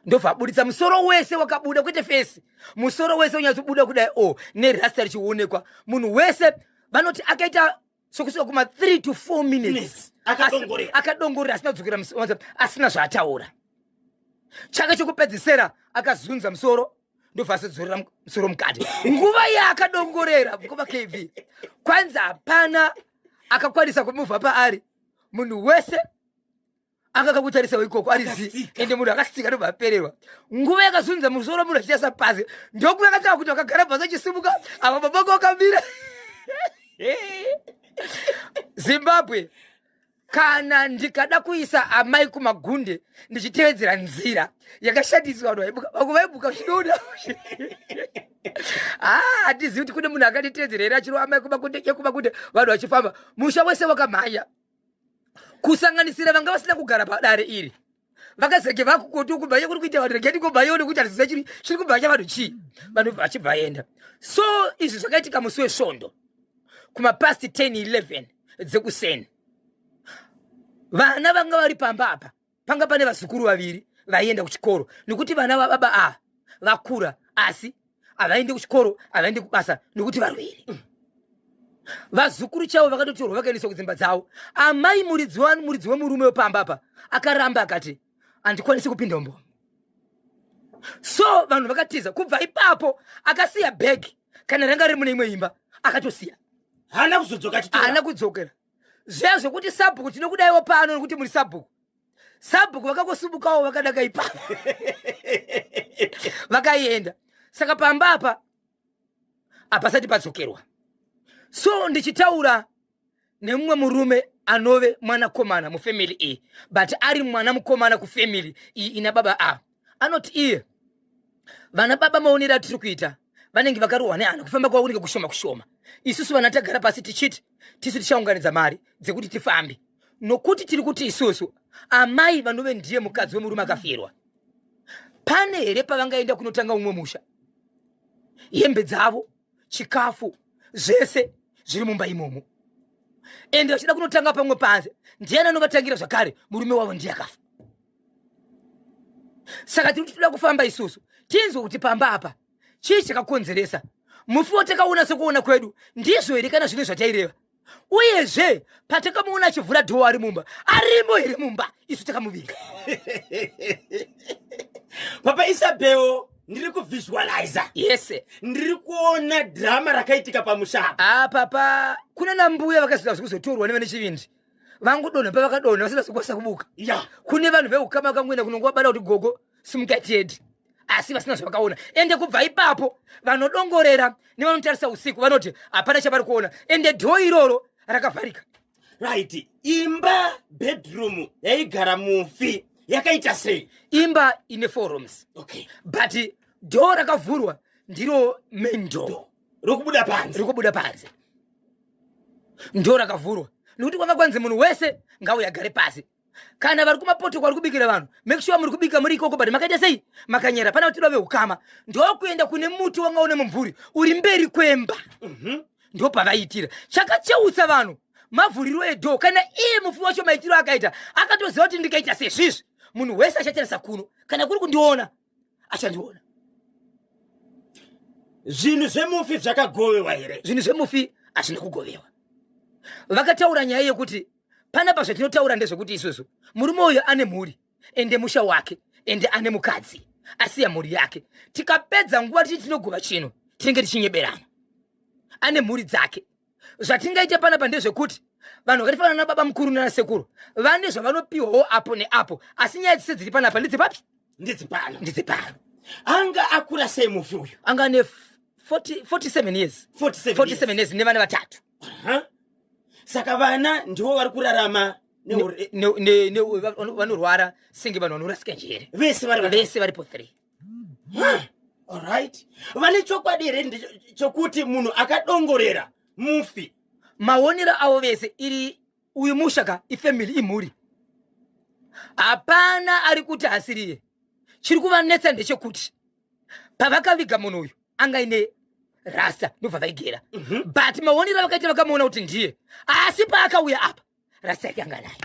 ndobva abuditsa musoro wese wakabuda, kwete fesi, musoro wese unyatsobuda kudai nerasta richionekwa. Munhu wese vanoti akaita sokusvika kuma 3 to 4 minutes akadongorera asina kudzokera musoro, asina zvaataura. Chake chokupedzisira akazunza musoro, ndobva asadzorera musoro mukati. Nguva yaakadongorera mukoma KB kwanza hapana akakwanisa kumuvha paari, munhu wese anga kakutarisawo ikoko arizi, ende munhu akasika ndobva apererwa. Nguva yakazunza musoro munhu achiisa pasi, ndokuva yakataka kuti wakagara basa chisimuka apa babako wakamira. Zimbabwe, kana ndikada kuisa amai kumagunde ndichitevedzera nzira yakashandiswa vaibuka chinoda hatizivi kuti kune munhu akanditevedzera here achiro amai kumagunde vanhu vachifamba musha wese wakamhanya, kusanganisira vanga vasina kugara padare iri, vakazenge vakukoti kumhanya kuri kuita vanhu regeti kumhanya nekuti hatiziva chiri kumhanya vanhu chii, vanhu vachibva vaenda. So izvi zvakaitika musi wesvondo kuma past 10-11 dzekuseni. Vana vanga vari pamba apa, panga pane vazukuru vaviri vaienda kuchikoro, nekuti vana vababa vakura asi havaendi kuchikoro, havaendi kubasa nekuti varwere. Vazukuru chavo vakatotorwa vakaendeswa kudzimba dzavo. Amai muridzi wemurume wepamba apa akaramba akati handikwanisi kupinda umbo. So vanhu vakatiza. Kubva ipapo akasiya bhegi kana ranga riri mune imwe imba akatosiya, haana kudzokera. Zviya zvokuti sabhuku tinokudaiwo pano nekuti muri sabhuku vakangosumukawo vakadaka ipapo vakaenda. Saka pamba apa hapasati padzokerwa. So ndichitaura nemumwe murume anove mwanakomana mufamily A, but ari mwana mukomana kufamily iyi ina baba A, anoti iye vana baba maonera tiri kuita vanenge vakarohwa neana kufamba kwavo kunenge kushoma. Isusu vana tagara pasi tichiti tisu tichaunganidza mari dzekuti tifambe, nokuti tiri kuti isusu amai vanove ndiye mukadzi wemurume akafirwa pane here pavangaenda kunotanga umwe musha hembe dzavo chikafu zvese zviri mumba imomo ende vachida kunotanga pamwe panze ndiani anovatangira zvakare murume wavo ndiye akafa saka tiri toda kufamba isusu tinzwe kuti pamba apa chii chakakonzeresa mufi watakaona sekuona kwedu ndizvo here kana zvino zvataireva uyezve patakamuona achivhura dhoo ari mumba arimo here mumba isu takamuviga Papa Isabel ndiri kuvisualize. Yes. Ndiri kuona drama rakaitika pamusha. Papa kuna nambuya vakasvika zvikuzotorwa nevane chivindi vangodonha pavakadonha vasina zvokwasa kubuka. Yeah. Kune vanhu veukama vakangoenda kunongwabada kuti gogo simukati yedi asi vasina zvavakaona ende kubva ipapo vanodongorera nevanotarisa usiku vanoti hapana chavari kuona ende dhoo iroro rakavharika. Right. Imba bedroom yaigara mufi yakaita sei? Imba ine 4 rooms. Okay. But dhoo rakavhurwa ndiro main door. Rokubuda panze. Rokubuda panze. Dhoo rakavhurwa. Nokuti kwava kwanze munhu wese ngauye agare pasi. Kana vari kumapoto kwari kubikira vanhu, make sure muri kubika muri ikoko but makaita sei? Makanyera pana kuti vave ukama. Ndo kuenda kune muti wanga une mumvuri uri mberi kwemba. Ndo pavaitira. Chakacheutsa vanhu. Mavhuriro edhoo kana iye mufi wacho maitiro akaita akatoziva kuti ndikaita sezvizvi munhu wese achateresa kuno kana kuri kundiona achandiona. Zvinhu zvemufi zvakagovewa here? Zvinhu zvemufi hazvina kugovewa. Vakataura nyaya yekuti panapa zvatinotaura ndezvekuti isusu murume uyu ane mhuri ende musha wake ende ane mukadzi asiya mhuri yake. Tikapedza nguva tichi tinogova chino tinenge tichinyeberana. Ane mhuri dzake. Zvatingaite panapa ndezvekuti vanhu vakafanana nababa mukuru nanasekuru vane zvavanopiwawo apo neapo asi nyaya dzise dziri panapa ndedzepapi? Ndedzepano. Anga akura sei mufi uyu? Anga ne 47 years. 47 years nevana vatatu. Saka vana ndivo vari kurarama vanorwara senge vanhu vanorasika njere. Vese varipo 3. Alright. Vane chokwadi here chokuti munhu akadongorera mufi maonero avo vese iri uyu mushaka ifamily imhuri hapana ari kuti hasiriye. Chiri kuvanetsa ndechekuti pavakaviga munhu uyu anga ine rasta ndobva vaigera but maonero vakaita vakamuona kuti ndiye asi paakauya apa rasta yake anga nayo.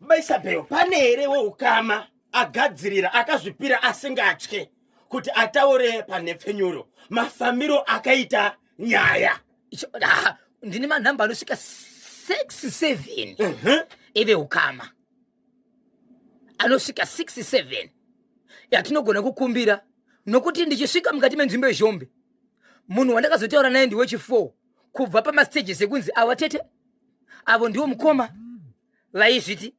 Baisabel pane here weukama agadzirira akazvipira asingatye kuti ataure panhepfenyuro mafambiro akaita nyaya? Ndine manhamba anosvika 6-7 eveukama anosvika 6-7 yatinogona kukumbira nokuti ndichisvika mukati menzvimbo yezhombe munhu wandakazotaura naye ndiwe chi4 kubva pamastages ekunzi ava tete avo ndiwo mukoma vaizviti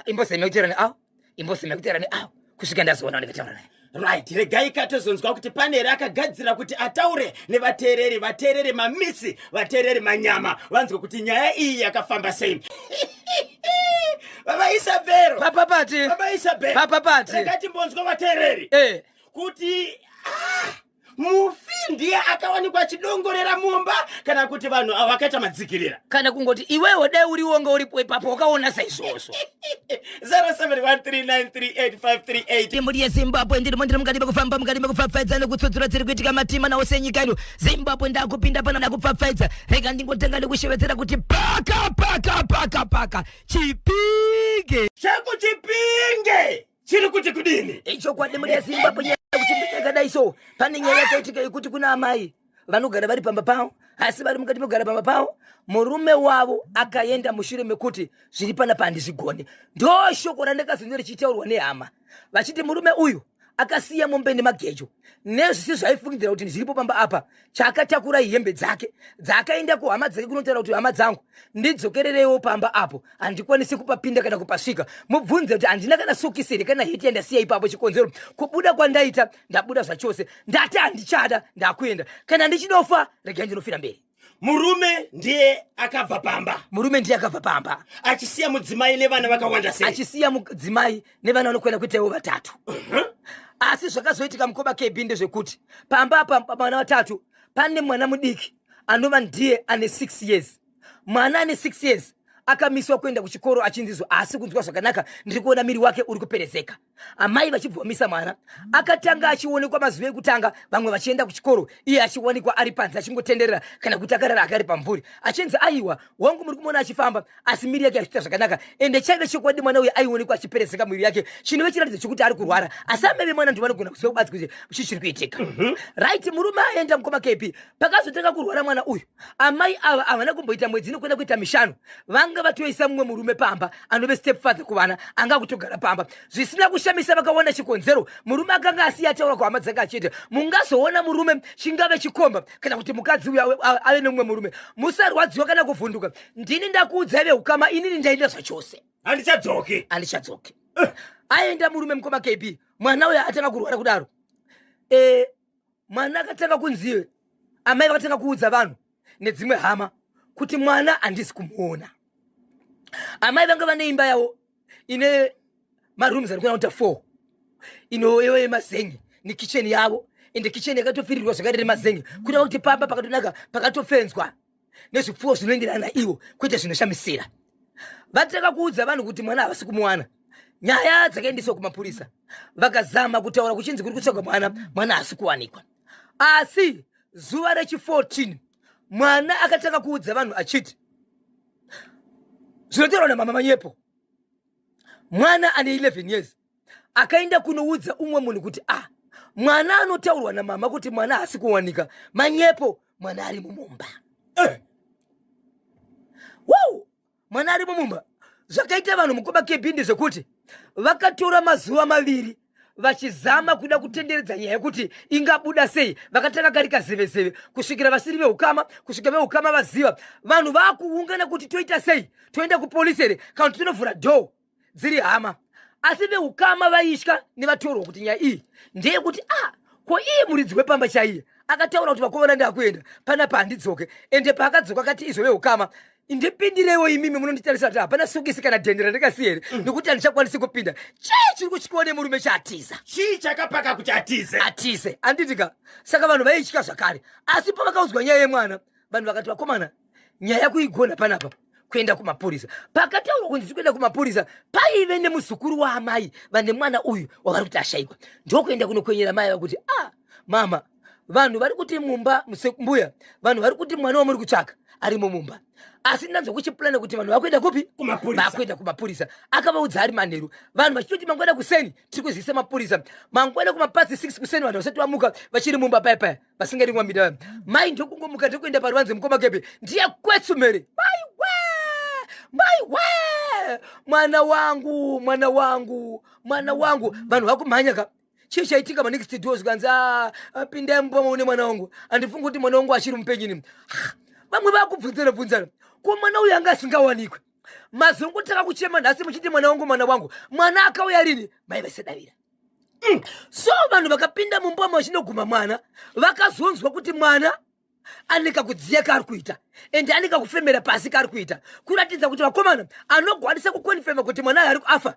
imbosema kutaura neavo imbosema kutaura neavo kusvika ndazoona ndikataura naye. Right, regai katozonzwa kuti pane here akagadzira kuti ataure nevateereri mamisi, vateereri manyama, vanzwe kuti nyaya iyi yakafamba sei. Baba Isabel. Baba Isabel. Regati mbonzwa vateereri. Kuti mufi ndiye akawanikwa achidongorera mumba kana kuti vanhu vakaita madzikirira kana kungoti iwewe dai uriwonga uripo ipapo wakaona saizvozvo. 0713938538 imhuri yezimbabwe ndiri mondiri mukati mekufamba mukati mekupfapfaidza nekutsudzura dziri kuitika matima nawo senyika ino zimbabwe ndakupinda pano ndakupfapfaidza rega ndingotanga ndikushevedzera kuti paka chipinge chaku chipinge chiri kuti kudini ichokwadi muri yezimbabwe kuchimbikakadai so pane nyaya yakaitika yekuti kuna amai vanogara vari pamba pavo asi vari mukati megara pamba pavo murume wavo akaenda mushure mekuti zviri panapa handizvigone. Ndo shoko randakazonyo richitaurwa nehama vachiti murume uyu akasiya mombe nemagejo nezvisi zvaifungidzira kuti zviripo pamba apa chakatakura hembe dzake dzakaenda kuhama dzake kunotaura kuti hama dzangu ndidzokererewo pamba apo handikwanisi kupapinda kana kupasvika mubvunze kuti handina kana sokiseri kana heti yandasiya ipapo chikonzero kubuda kwandaita ndabuda zvachose ndati handichada ndakuenda kana ndichidofa regai ndinofira mberi. Murume ndiye akabva pamba achisiya mudzimai nevana vakawanda sei? Achisiya mudzimai nevana vanokwenda kuitaiwo vatatu. Asi zvakazoitika mukoba KB ndezvekuti pamba apa vana vatatu pane mwana mudiki anova ndiye ane 6 years. Mwana ane 6 years akamiswa kuenda kuchikoro achinzizwa asi kunzwa zvakanaka ndiri kuona miri wake uri kuperezeka. Amai vachibvomisa mwana akatanga achionekwa mazuva ekutanga, vamwe vachienda kuchikoro iye achionekwa ari panze achingotenderera kana kuti akarara akari pamvuri achinzi aiwa wangu muri kumuona achifamba asi miri yake achiita zvakanaka, ende chaive chokwadi mwana uyu aionekwa achiperezeka miri yake, chinove chiratidzo chokuti ari kurwara asi ameve mwana ndivanogona kuziva kubatsi kuti chichiri kuitika. Right, murume aenda mukoma KP pakazotanga kurwara mwana uyu, amai ava havana kumboita mwedzi inokwenda kuita 5 vanga vatoisa mumwe murume pamba anove stepfather kuvana anga kutogara pamba zvisina kushamisa. Vakaona chikonzero, murume akanga asiya ataura kuhama dzake achiti mungazoona murume chingave chikomba kana kuti mukadzi uyu ave nemumwe murume musarwadziwa kana kuvhunduka. Ndini ndakuudzai veukama, inini ndaita zvachose, handichadzoki. Aenda murume mukoma KP, mwana uyu atanga kurwara kudaro. Mwana akatanga kunziwe, amai vakatanga kuudza vanhu nedzimwe hama kuti mwana handisi kumuona. Amai vanga vane imba yavo ine marooms ari kuita 4 inoyewe yemazen'e nekicheni yavo, ende kicheni yakatopfirirwa zvakare nemazen'e kuita kuti pamba pakatonaka pakatofenzwa nezvipfuwo zvinoenderana ivo kuita zvinoshamisira. Vatanga kuudza vanhu kuti mwana havasi kumuwana. Nyaya dzakaendeswa kumapurisa, vakazama kutaura kuchinzi kuri kutsvaga mwana hasi kuwanikwa. Asi zuva rechi14 mwana akatanga kuudza vanhu achiti zvinotaurwa namama Manyepo. Mwana ane 11 years akaenda kunoudza umwe munhu kuti mwana anotaurwa namama kuti mwana hasi kuwanika, Manyepo mwana ari mumumba. Wow, mwana ari mumumba. Zvakaita vanhu mukoma KP ndezvekuti vakatora mazuva 2 vachizama kuda kutenderedza nyaya yekuti ingabuda sei. Vakatanga kari kazevezeve kusvikira vasiri veukama, kusvika veukama vaziva, vanhu vakuungana kuti toita sei, toenda kupolisi here kana kuti tinovhura dhoo dziri hama. Asi veukama vaitya nevatorwa kuti nyaya iyi ndeyekuti ko iye muridzi wepamba chaiye akataura kuti vakomana ndakuenda panapa handidzoke, ende paakadzoka akati izvo veukama ndipindirewo imimi munonditarisa kuti hapana sokisi kana dhendera ndakasiya here nekuti handichakwanisi kupinda. Chii chiri kutyikawo nemurume chaatiza? Chii chakapaka kuti atize? Handitika. Saka vanhu vaitya zvakare, asi pavakaudzwa nyaya yemwana vanhu vakati vakomana nyaya yakuigona panapa kuenda kumapurisa. Pakataurwa kunzi kuenda kumapurisa paive nemuzukuru waamai vane mwana uyu wavari kuti ashayikwa, ndokuenda kunokwenyera mai vakuti mama, vanhu vari kuti mumba mbuya, vanhu vari kuti mwana wamuri kutsvaka ari mumumba. Asi ndanzwa kuchipulana kuti vanhu vakuenda kupi? Vakuenda kumapurisa. Akavaudza ari manheru, vanhu vachitoti mangwana kuseni tiri kuzivisa mapurisa, mangwana kumapatsi 6 kuseni vanhu vasati vamuka vachiri mumba paya vasingarimwa mida. Mai ndokungomuka ndokuenda paruvanze mukoma KP ndiye kwetsumere. Mai mwana wangu vanhu vakumhanyaka. Chii chaitika ma-next doors kanzi pindai mumba maone mwana wangu, handifungi kuti mwana wangu achiri mupenyini. Vamwe vakubvunzana ko mwana uyu anga asingawanikwe. Mazongotaka kuchema nhasi muchiti mwana wangu, mwana akauya rini? Mai vasedavira. So vanhu vakapinda mumba machinoguma mwana vakazonzwa kuti mwana aneka kudziya kaari kuita ende aneka kufemera pasi kaari kuita, kuratidza kuti vakomana anogwanisa kukonfema kuti mwana ari kuafa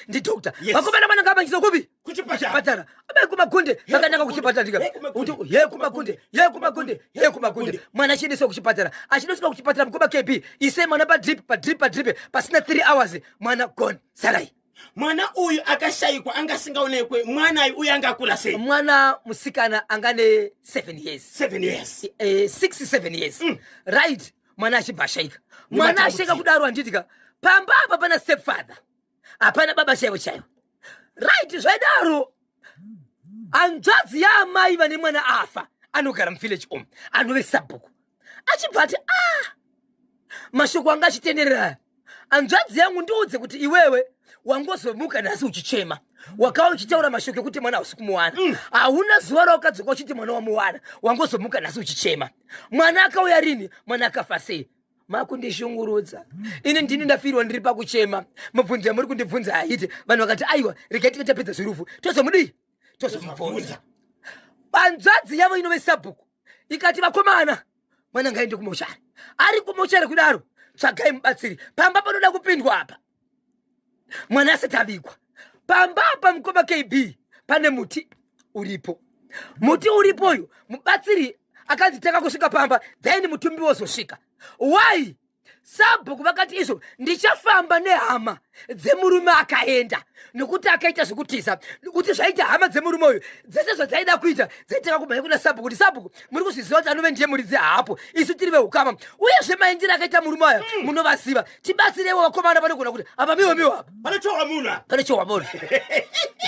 ndidokta. Vakomana mwana ngavachiza kupi? Kuchipatara. Abai kumagunde vakanaka kuchipatara ndika. Ye kumagunde. Mwana achiendeswa kuchipatara. Achiendeswa kuchipatara mukoma KP. Ise mwana pa drip pasina 3 hours mwana gone. Sarai. Mwana uyu akashayikwa angasingaonekwe, mwana uyu angakula sei? Mwana musikana angane 7 years. 7 years. Right. Mwana achibva ashayika. Mwana ashayika kudaro handitika. Pamba apa pana stepfather. Hapana baba chaivo. Right, zvaidaro hanzvadzi yaamai vane mwana afa anogara muvillage umu anove sabhuku achibva ati mashoko anga achitenderera. Hanzvadzi yangu ndiudze kuti iwewe wangozomuka nhasi uchichema, wakava uchitaura mashoko ekuti mwana hausi kumuwana, hauna zuva raukadzoka uchiti mwana wamuwana, wangozomuka nhasi uchichema. Mwana akauya rini? Mwana akafa sei? Makundishungurudza. Ini ndini ndafirwa ndiri pakuchema. Mubvunzo yamuri kundibvunza haiti. Vanhu vakati aiwa regai tikatapedza zvirufu tozomubvunza. Hanzvadzi yavo inove sabhuku ikati vakomana mwana ngaende kumochari. Ari kumochari kudaro tsvagai mubatsiri. Pamba panoda kupindwa apa. Mwana asati avigwa. Pamba apa mukoma KP pane muti uripo. Muti uripoyo mubatsiri akanzi taka kusvika pamba then mutumbi wozosvika. Why? sabhuku vakati izvo ndichafamba nehama dzemurume akaenda nokuti akaita zvekutiza kuti zvaita hama dzemurume uyu dzese zvadzaida kuita dzaitaka kumhanya kuna sabhuku kuti sabhuku muri kuzviziva kuti anove ndiye muridzi hapo isu tiri veukama uyezve maendero akaita murume aya munovaziva tibatsirewo vakomana panogona kuti apa miwo apa pane chohwamuna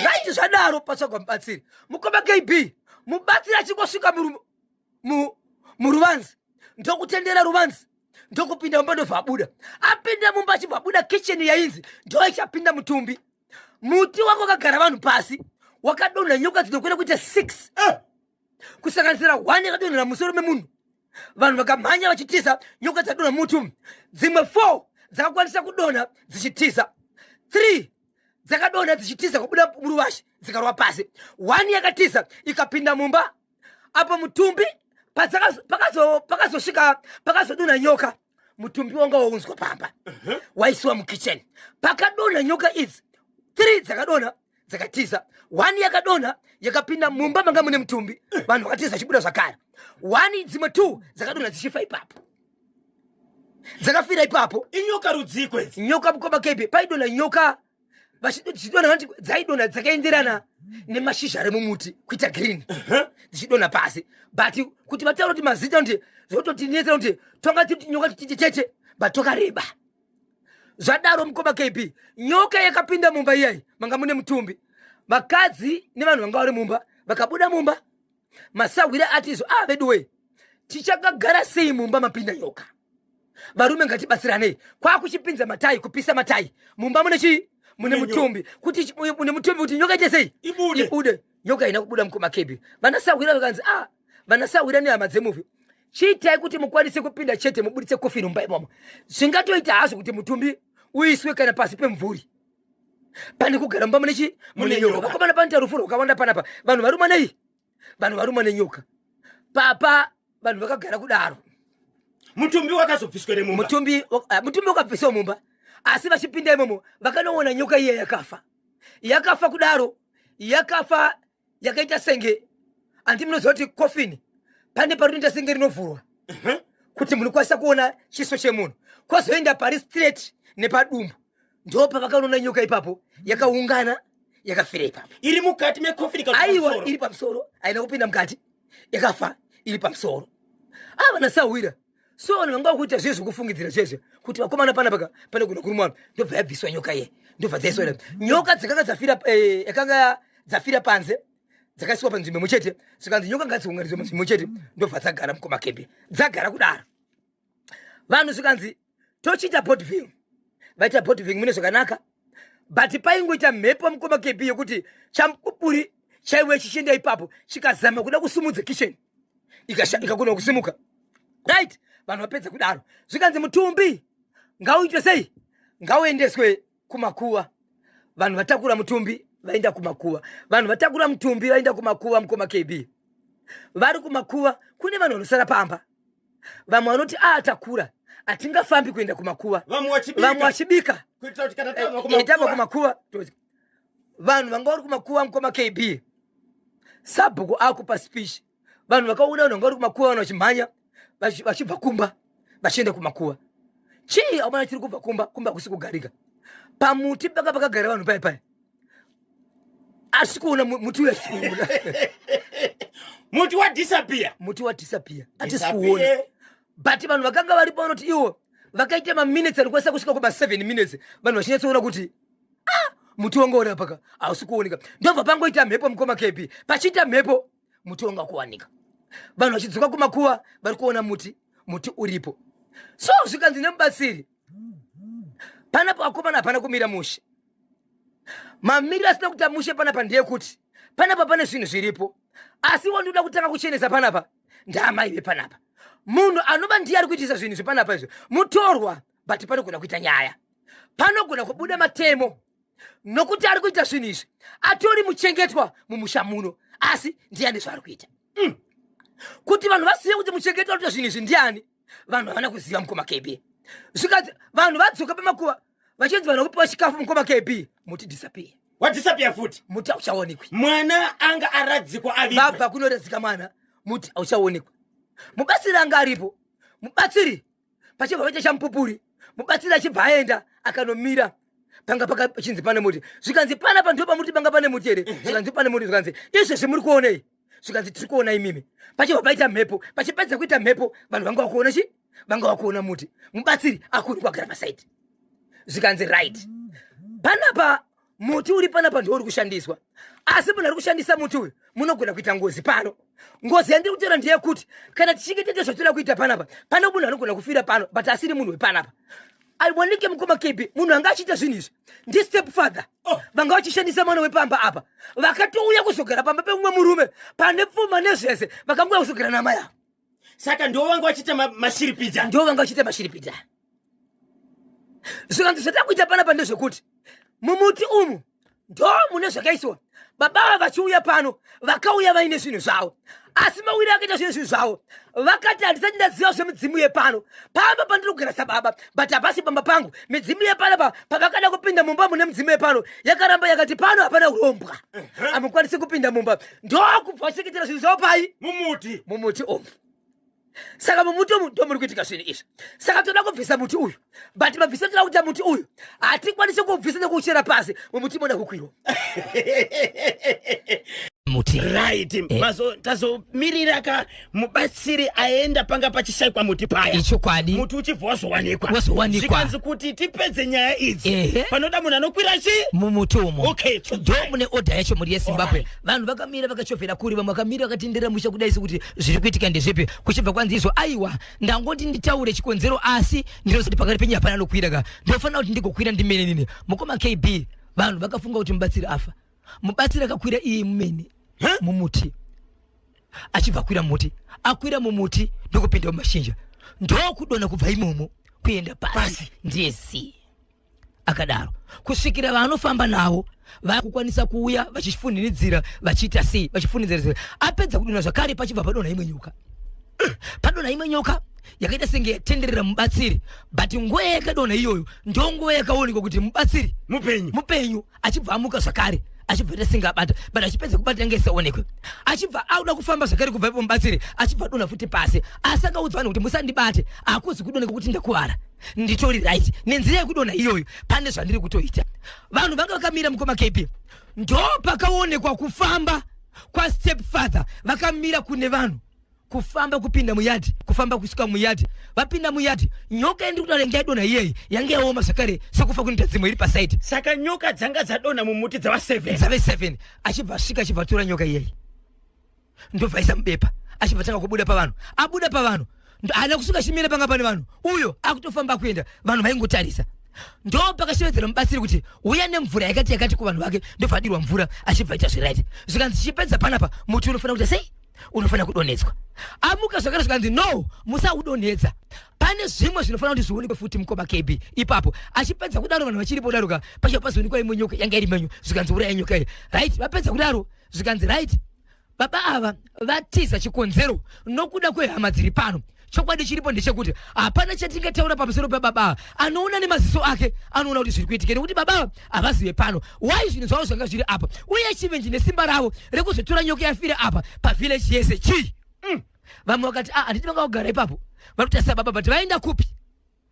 raiti zvadaro patsvagwa mubatsiri mukoma KB mubatsiri achingosvika muruvanzi ndokutendera ruvanzi ndokupinda mumba ndobva abuda apinda mumba achibva abuda kicheni yainzi ndo ichapinda mutumbi muti wako wakagara vanhu pasi wakadonha nyoka dzinokwenda kuita 6 kusanganisira 1 yakadonhera musoro memunhu vanhu vakamhanya vachitiza nyoka dzadonha mutumbi dzimwe 4 dzakakwanisa kudonha dzichitiza 3 dzakadonha dzichitiza kubuda muruvazhe dzikarwa pasi 1 yakatiza ikapinda mumba apa mutumbi pakazosvika pakazodonha nyoka mutumbi wanga waunzwa pamba waisiwa mukicheni pakadonha nyoka idzi 3 dzakadonha dzakatiza 1 yakadonha yakapinda mumba manga mune mutumbi vanhu vakatiza chibuda zvakare 1 dzimwe 2 dzakadonha dzichifa ipapo dzakafira ipapo inyoka rudziko idzi nyoka mukoma KB paidonha nyoka dzichidonha dzaidonha dzakaenderana nemashizha ari mumuti kuita green dzichidonha pasi but kuti vataura kuti mazita kuti zvototinetsera kuti tonga titi nyoka tititete but tokareba zvadaro mukoma KB nyoka yakapinda mumba iyayi manga mune mutumbi vakadzi nevanhu vanga vari mumba vakabuda mumba masawira atizvo veduwe tichakagara sei mumba mapinda nyoka varume ngatibatsiranei kwakuchipinza matai kupisa matai mumba mune chii mune mutumbi kuti mune mutumbi kuti nyoka ite sei ibude nyoka ina kubuda mukoma KB vanasawira vakanzi vanasawira nehama dzemuvi chiitai kuti mukwanise kupinda chete mubuditse kofi mumba imomo zvingatoita hazvo kuti mutumbi uiswe kana pasi pemvuri pane kugara mumba mune chi mune nyoka vakomana panoita rufu rwakawanda panapa vanhu varuma nenyoka papa vanhu vakagara kudaro mutumbi wakazobviswere mumba mutumbi wakabviswa mumba asi vachipinda imomo vakanoona nyoka iye yakafa kudaro yakafa yakaita senge andi munoziva kuti kofini pane parinoita senge rinovhurwa kuti munokwanisa kuona chiso chemunhu kwazoenda pari straight nepadumbu ndo pavakanoona nyoka ipapo yakaungana yakafira ipapo iri mukati mekofini aiwa iri pamusoro aina kupinda mukati yakafa iri pamusoro vanasawira so vanhu vanga kuita zviye zvekufungidzira zvezve kuti vakomana panapa panogona kurumwa ndobva yabviswa nyoka iye ndobva dzaiswa nyoka yakanga dzafira panze dzakaiswa panzvimbo imwe chete zikanzi nyoka ngadziunganidzwe panzvimbo imwe chete ndobva dzagara mukoma KB dzagara kudaro vanhu zvikanzi tochiita botving vaita botving mune zvakanaka but paingoita mhepo mukoma KB yekuti chamupupuri chaiwe chichienda ipapo chikazama kuda kusumudza kicheni ikagona kusimuka right vanhu vapedza kudaro zvikanzi mutumbi ngauitwe sei ngauendeswe kumakuva vanhu vatakura mutumbi vaenda kumakuva vanhu vatakura mutumbi vaenda kumakuva mukoma KB vari kumakuva kune vanhu vanosara pamba vamwe vanoti atakura atingafambi kuenda kumakuva vamwe vachibika tava kumakuva vanhu vanga vari kumakuva mukoma KB sabhuku akupa speech vanhu vakaona vanhu vanga vari kumakuva vanhu vachimhanya vachibva kumba vachienda kumakuva chii aumana chiri kubva kumba kusi kugarika pamuti paka pakagara vanhu pai asi kuona muti uya chiuda muti wadisappear atisi kuona but vanhu vakanga varipo vanoti iwo vakaita maminutes anokwanisa kusvika kuma7 minutes vanhu vachinyatsoona kuti muti wanga uri apaka hausi kuoneka ndobva pangoita mhepo mukoma KB pachiita mhepo muti wanga kuwanika vanhu vachidzoka kumakuva vari kuona muti uripo so zvikanzi nemubatsiri panapo vakomana hapana kumira mushe mamiri asina kuti amushe panapa ndeyekuti panapa pane zvinhu zviripo asi wandoda kutanga kuchenesa panapa ndaamaive panapa munhu anova ndiye ari kuitisa zvinhu zvepanapa izvo mutorwa but panogona kuita nyaya panogona kubuda matemo nokuti ari kuita zvinhu izvi atori muchengetwa mumusha muno asi ndiani zvaari kuita kuti vanhu vazive kuti muchengetwa ari kuita zvinhu izvi ndiani vanhu havana kuziva mukoma KB zvikati vanhu vadzoka pamakuva vachinzi vanhu vakupiwa chikafu mukoma KB muti disappear wadisappear futi muti hauchaonekwi mwana anga aradzikwa vabva kunoradzika mwana muti hauchaonekwi mubatsiri anga aripo mubatsiri pachibva vaita chamupupuri mubatsiri achibva aenda akanomira panga pakachinzi pane muti zvikanzi panapa ndo pamuti panga pane muti here zvikanzi pane muti zvikanzi izvezvi muri kuonei zvikanzi tiri kuona imimi pachibva paita mhepo pachipedza kuita mhepo vanhu vanga vakuona chi vanga vakuona muti mubatsiri akuri kwagara pasaidi zvikanzi right panapa muti uri panapa ndo uri kushandiswa asi munhu ari kushandisa muti uyu munogona kuita ngozi pano ngozi yandiri kutaura ndeyekuti kana tichinge tete zvatinoda kuita panapa pane munhu anogona kufira pano but asiri munhu wepanapa aiwanike mukoma KB munhu anga achiita zvinhu izvi ndistep father vanga vachishandisa mwana wepamba apa vakatouya kuzogara pamba pemumwe murume pane pfuma nezvese vakangouya kuzogara namai avo saka ndo vanga vachiita mashiripidza ndo vanga vachiita mashiripidza zvikanzi zvatakuita panapa ndezvekuti mumuti umu ndo mune zvakaiswa baba vachiuya pano vakauya vaine zvinhu zvavo asi mawiri akaita zvinhu zvavo vakati handisati ndaziva zvemidzimu yepano pamba pandiri kugara sababa but hapasi pamba pangu midzimu yepanapa pavakada kupinda mumba mune midzimu yepano yakaramba yakati pano hapana kurombwa hamukwanisi kupinda mumba ndokubva vachichengetera zvinhu zvavo pai mumuti umu saka mumuti umu ndo muri kuitika zvinhu izvi saka toda kubvisa muti uyu but mabvisa toda kuita muti uyu hatikwanisi kuubvisa nekuuchera pasi mumuti moda kukwirwa muti right mazo tazomirira ka mubatsiri aenda panga pachishayikwa muti paya ichokwadi muti uchibva wazowanikwa zvikanzi kuti tipedze nyaya idzi panoda munhu anokwira chi mumuti umu okay ndo mune odha yacho muri yezimbabwe vanhu vakamira vakachovhera kuri vamwe vakamira vakatendera musha kudaisi kuti zviri kuitika ndezvipi kuchibva kwanzi izvo aiwa ndangoti nditaure chikonzero asi ndinozoti pakati penyu hapana nokwira ka ndofanira kuti ndigokwira ndimene nini mukoma KB vanhu vakafunga kuti mubatsiri afa mubatsiri akakwira iye mumene mumuti achibva kwira muti akwira mumuti ndokupinda mumashinja ndokudona kubva imomo kuenda pasi ndiye si akadaro kusvikira vanofamba navo vakukwanisa kuuya vachifunidzira vachiita sei vachifunidzira apedza kudona zvakare pachibva padona imwe nyoka yakaita senge yatenderera mubatsiri but nguva yakadona iyoyo ndonguva yakaonekwa kuti mubatsiri mupenyu achibva amuka zvakare achibva tasingabata but achipedza kubata yange isaonekwe achibva auda kufamba zvakare kubva ipo mubatsiri achibva dona futi pasi asi akaudza vanhu kuti musandibate hakuzi kudoneka kuti ndakuwara nditori right nenzira yekudona iyoyo pane zvandiri kutoita vanhu vanga vakamira mukoma KB ndo pakaonekwa kufamba kwastep father vakamira kune vanhu kufamba kupinda muyadi kufamba kusvika muyadi vapinda muyadi nyoka yandiri kutaura yange yadona iyeyi yange yaoma zvakare sekufa kunita dzimwe iri pasaidi saka nyoka dzanga dzadona mumuti dzava 7 achibva asvika achibva atora nyoka iyeyi ndobva aisa mubepa achibva tanga kubuda pavanhu abuda pavanhu haana kusvika achimira panga pane vanhu uyo akutofamba kuenda vanhu vaingotarisa ndo pakashevedzera mubatsiri kuti uya nemvura yakati kuvanhu vake ndobva adirwa mvura achibva aita zviraiti zvikanzi chichipedza panapa muti unofanira kuita sei unofanira kudonhedzwa amuka zvakare zvikanzi no musaudonhedza pane zvimwe zvinofanira kuti zvionekwe futi mukoma KB ipapo achipedza kudaro vanhu vachiripo daruka pacho pazoonekwa imwe nyoka yanga iri menyu zvikanzi uraya nyoka iyi right vapedza kudaro zvikanzi right baba ava vatiza chikonzero nokuda kwehama dziri pano chokwadi chiripo ndechekuti hapana chatingataura pamusoro pebaba anoona nemaziso ake anoona kuti zviri kuitika nekuti baba havazive pano wai zvinhu zvavo zvanga zviri apa uye chivenji nesimba ravo rekuzotora nyoka yafira apa pavhileji yese chii vamwe vakati handiti vanga kugara ipapo varikutasa baba but vaenda kupi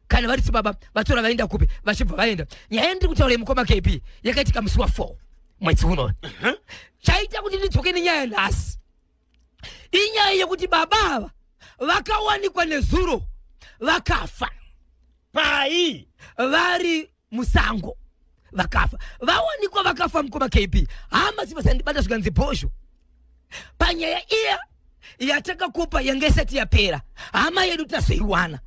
kana varisi baba vatora vaenda kupi vachibva vaenda nyaya ndiri kutaura yemukoma KB yakaitika musi wa4 mwedzi uno chaita kuti ndidzoke nenyaya nhasi inyaya yekuti baba vakawanikwa nezuro vakafa pai vari musango vakafa vawanikwa vakafa mukoma KB hama dzivasandibata zvikanzi bhozho panyaya iya yatakakupa yanga isati yapera hama yedu tazoiwana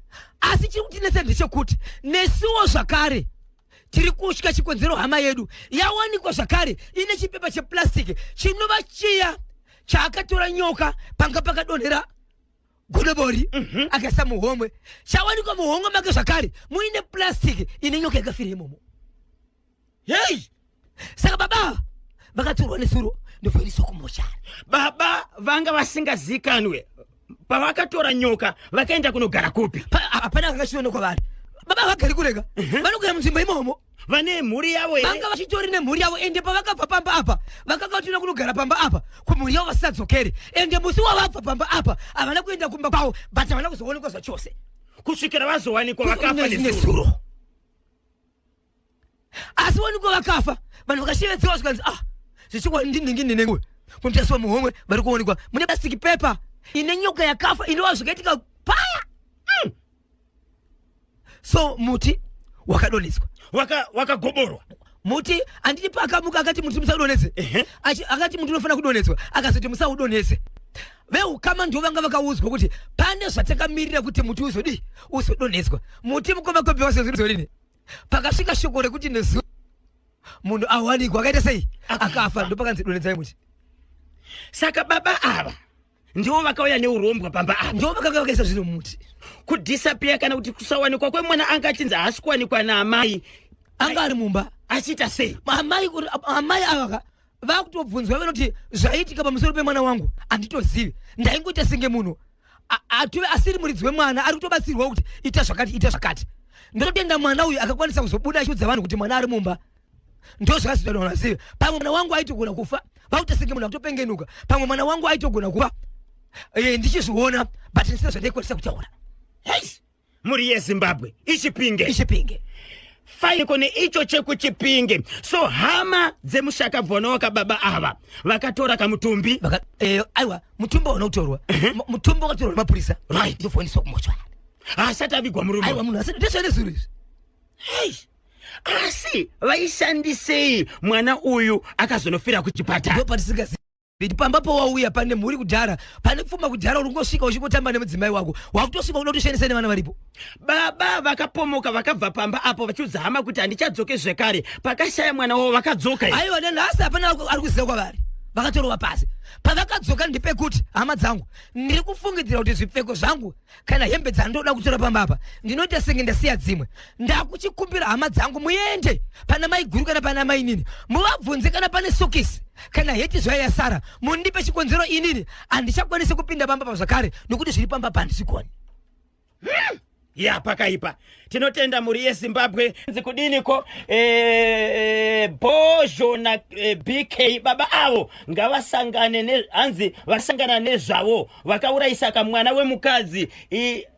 asi chiri kutinesa ndechekuti nesuwo zvakare tiri kutya chikonzero hama yedu yawanikwa zvakare ine chipepa chepurasitiki chinova chiya chaakatora nyoka panga pakadonhera godobori akaisa muhomwe chawanikwa muhomwe make zvakare muine purasitiki ine nyoka yakafira imomo hei saka baba vakatorwa nesuro ndovairiswa kumochari baba vanga vasingazikanwe pavakatora nyoka vakaenda kunogara kupi hapana kakashionekwa vari baba vagari kurega vanogara munzvimbo imomo vane mhuri yavo vanga vachitori nemhuri yavo ende pavakabva pamba apa vakakatina kunogara pamba apa kumhuri yavo vasingadzokeri ende musi wavabva pamba apa havana kuenda kumba kwavo but havana kuzoonekwa zvachose kusvikira vazowanikwa vakafa nezuro. Asi wanikwa vakafa vanhu vakashevedzewa zvikanzi zvichikwa ndiningini nenguwe kumtaswa muhomwe vari kuonekwa mune plastic paper ine nyoka yakafa inova zvakaitika paya. So muti wakadonetswa wakagoborwa. Muti anditi pakamuka akati muti musaudonetse. Akati muti unofana kudonetswa akazoti musaudonetse. Veukama ndivo vanga vakaudzwa kuti pane zvatakamirira kuti muti uzodonetswa. Muti mukombe wase zvirini pakasvika shoko rekuti nezuva munhu awanikwa akaita sei akafa ndopakanzi donetsai muti. Saka baba ava ndivo vakauya neurombwa pamba apa ndivo vakanga vakaisa zvino muti kudisappear kana kuti kusawanikwa kwemwana anga achinzi haasi kuwanikwa naamai anga ari mumba achiita sei. amai ava vakutobvunzwa vanoti zvaitika pamusoro pemwana wangu handitozivi ndaingoita senge munhu atove asiri muridzi wemwana ari kutobatsirwa kuti ita zvakati ndototenda mwana uyu akakwanisa kuzobuda achiudza vanhu kuti mwana ari mumba. Ndo zvakazviziva pamwe mwana wangu aitogona kufa vakuita senge munhu akutopengenuka pamwe mwana wangu aitogona kufa ndichizviona but ndisina zvandaikwanisa kutaura. Muri yeZimbabwe ichipinge faiko neicho chekuchipinge. So hama dzemushaka bvonoka baba ava vakatora kamutumbi aiwa mutumbi unotorwa mutumbi wakatorwa nemapurisa right ndofundiswa kumochwari asati avigwa murume. aiwa munhu asati ndezvane izvi. Asi vaishandisei mwana uyu akazonofira kuchipatara. Ndo patisingazivi pamba powauya pane mhuri kudhara pane pfuma kudhara uri kungosvika uchingotamba nemudzimai wako wakutosvika unoda kutoshandisa nevana varipo. Baba vakapomoka vakabva pamba apo vachiudza hama kuti handichadzoke zvekare pakashaya mwana wavo vakadzoka. Aiwa nenhasi hapana ari kuziva kwavari vakatorwa pasi pavakadzoka ndepekuti hama dzangu ndiri kufungidzira kuti zvipfeko zvangu kana hembe dzandoda kutora pamba apa ndinoita senge ndasiya dzimwe ndakuchikumbira hama dzangu muende pana mai guru kana pana mai nini muvabvunze kana pane sokisi kana heti zvayasara mundipe chikonzero inini handichakwanisi kupinda pamba pa zvakare nokuti zviri pamba pandichikoni. Ya pakaipa tinotenda muri yeZimbabwe nzikudiniko Bozho na BK baba avo ngavasangane hanzi vasangana nezvavo vakaurayisa kamwana wemukadzi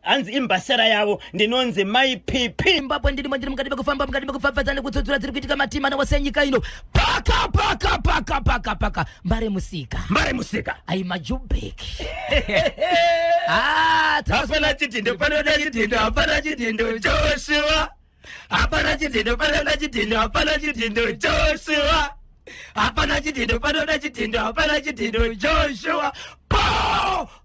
hanzi imbasera yavo ndinonzi mai PP. Zimbabwe ndiri mukati mekufambadzana kutsodzura dziri kuitika matimana wasenyika ino paka mbare musika ai majubeki. Hapana chitindo panoda chitindo hapana chitindo Joshua. Hapana chitindo panoda chitindo hapana chitindo Joshua. Hapana chitindo panoda chitindo hapana chitindo Joshua. Po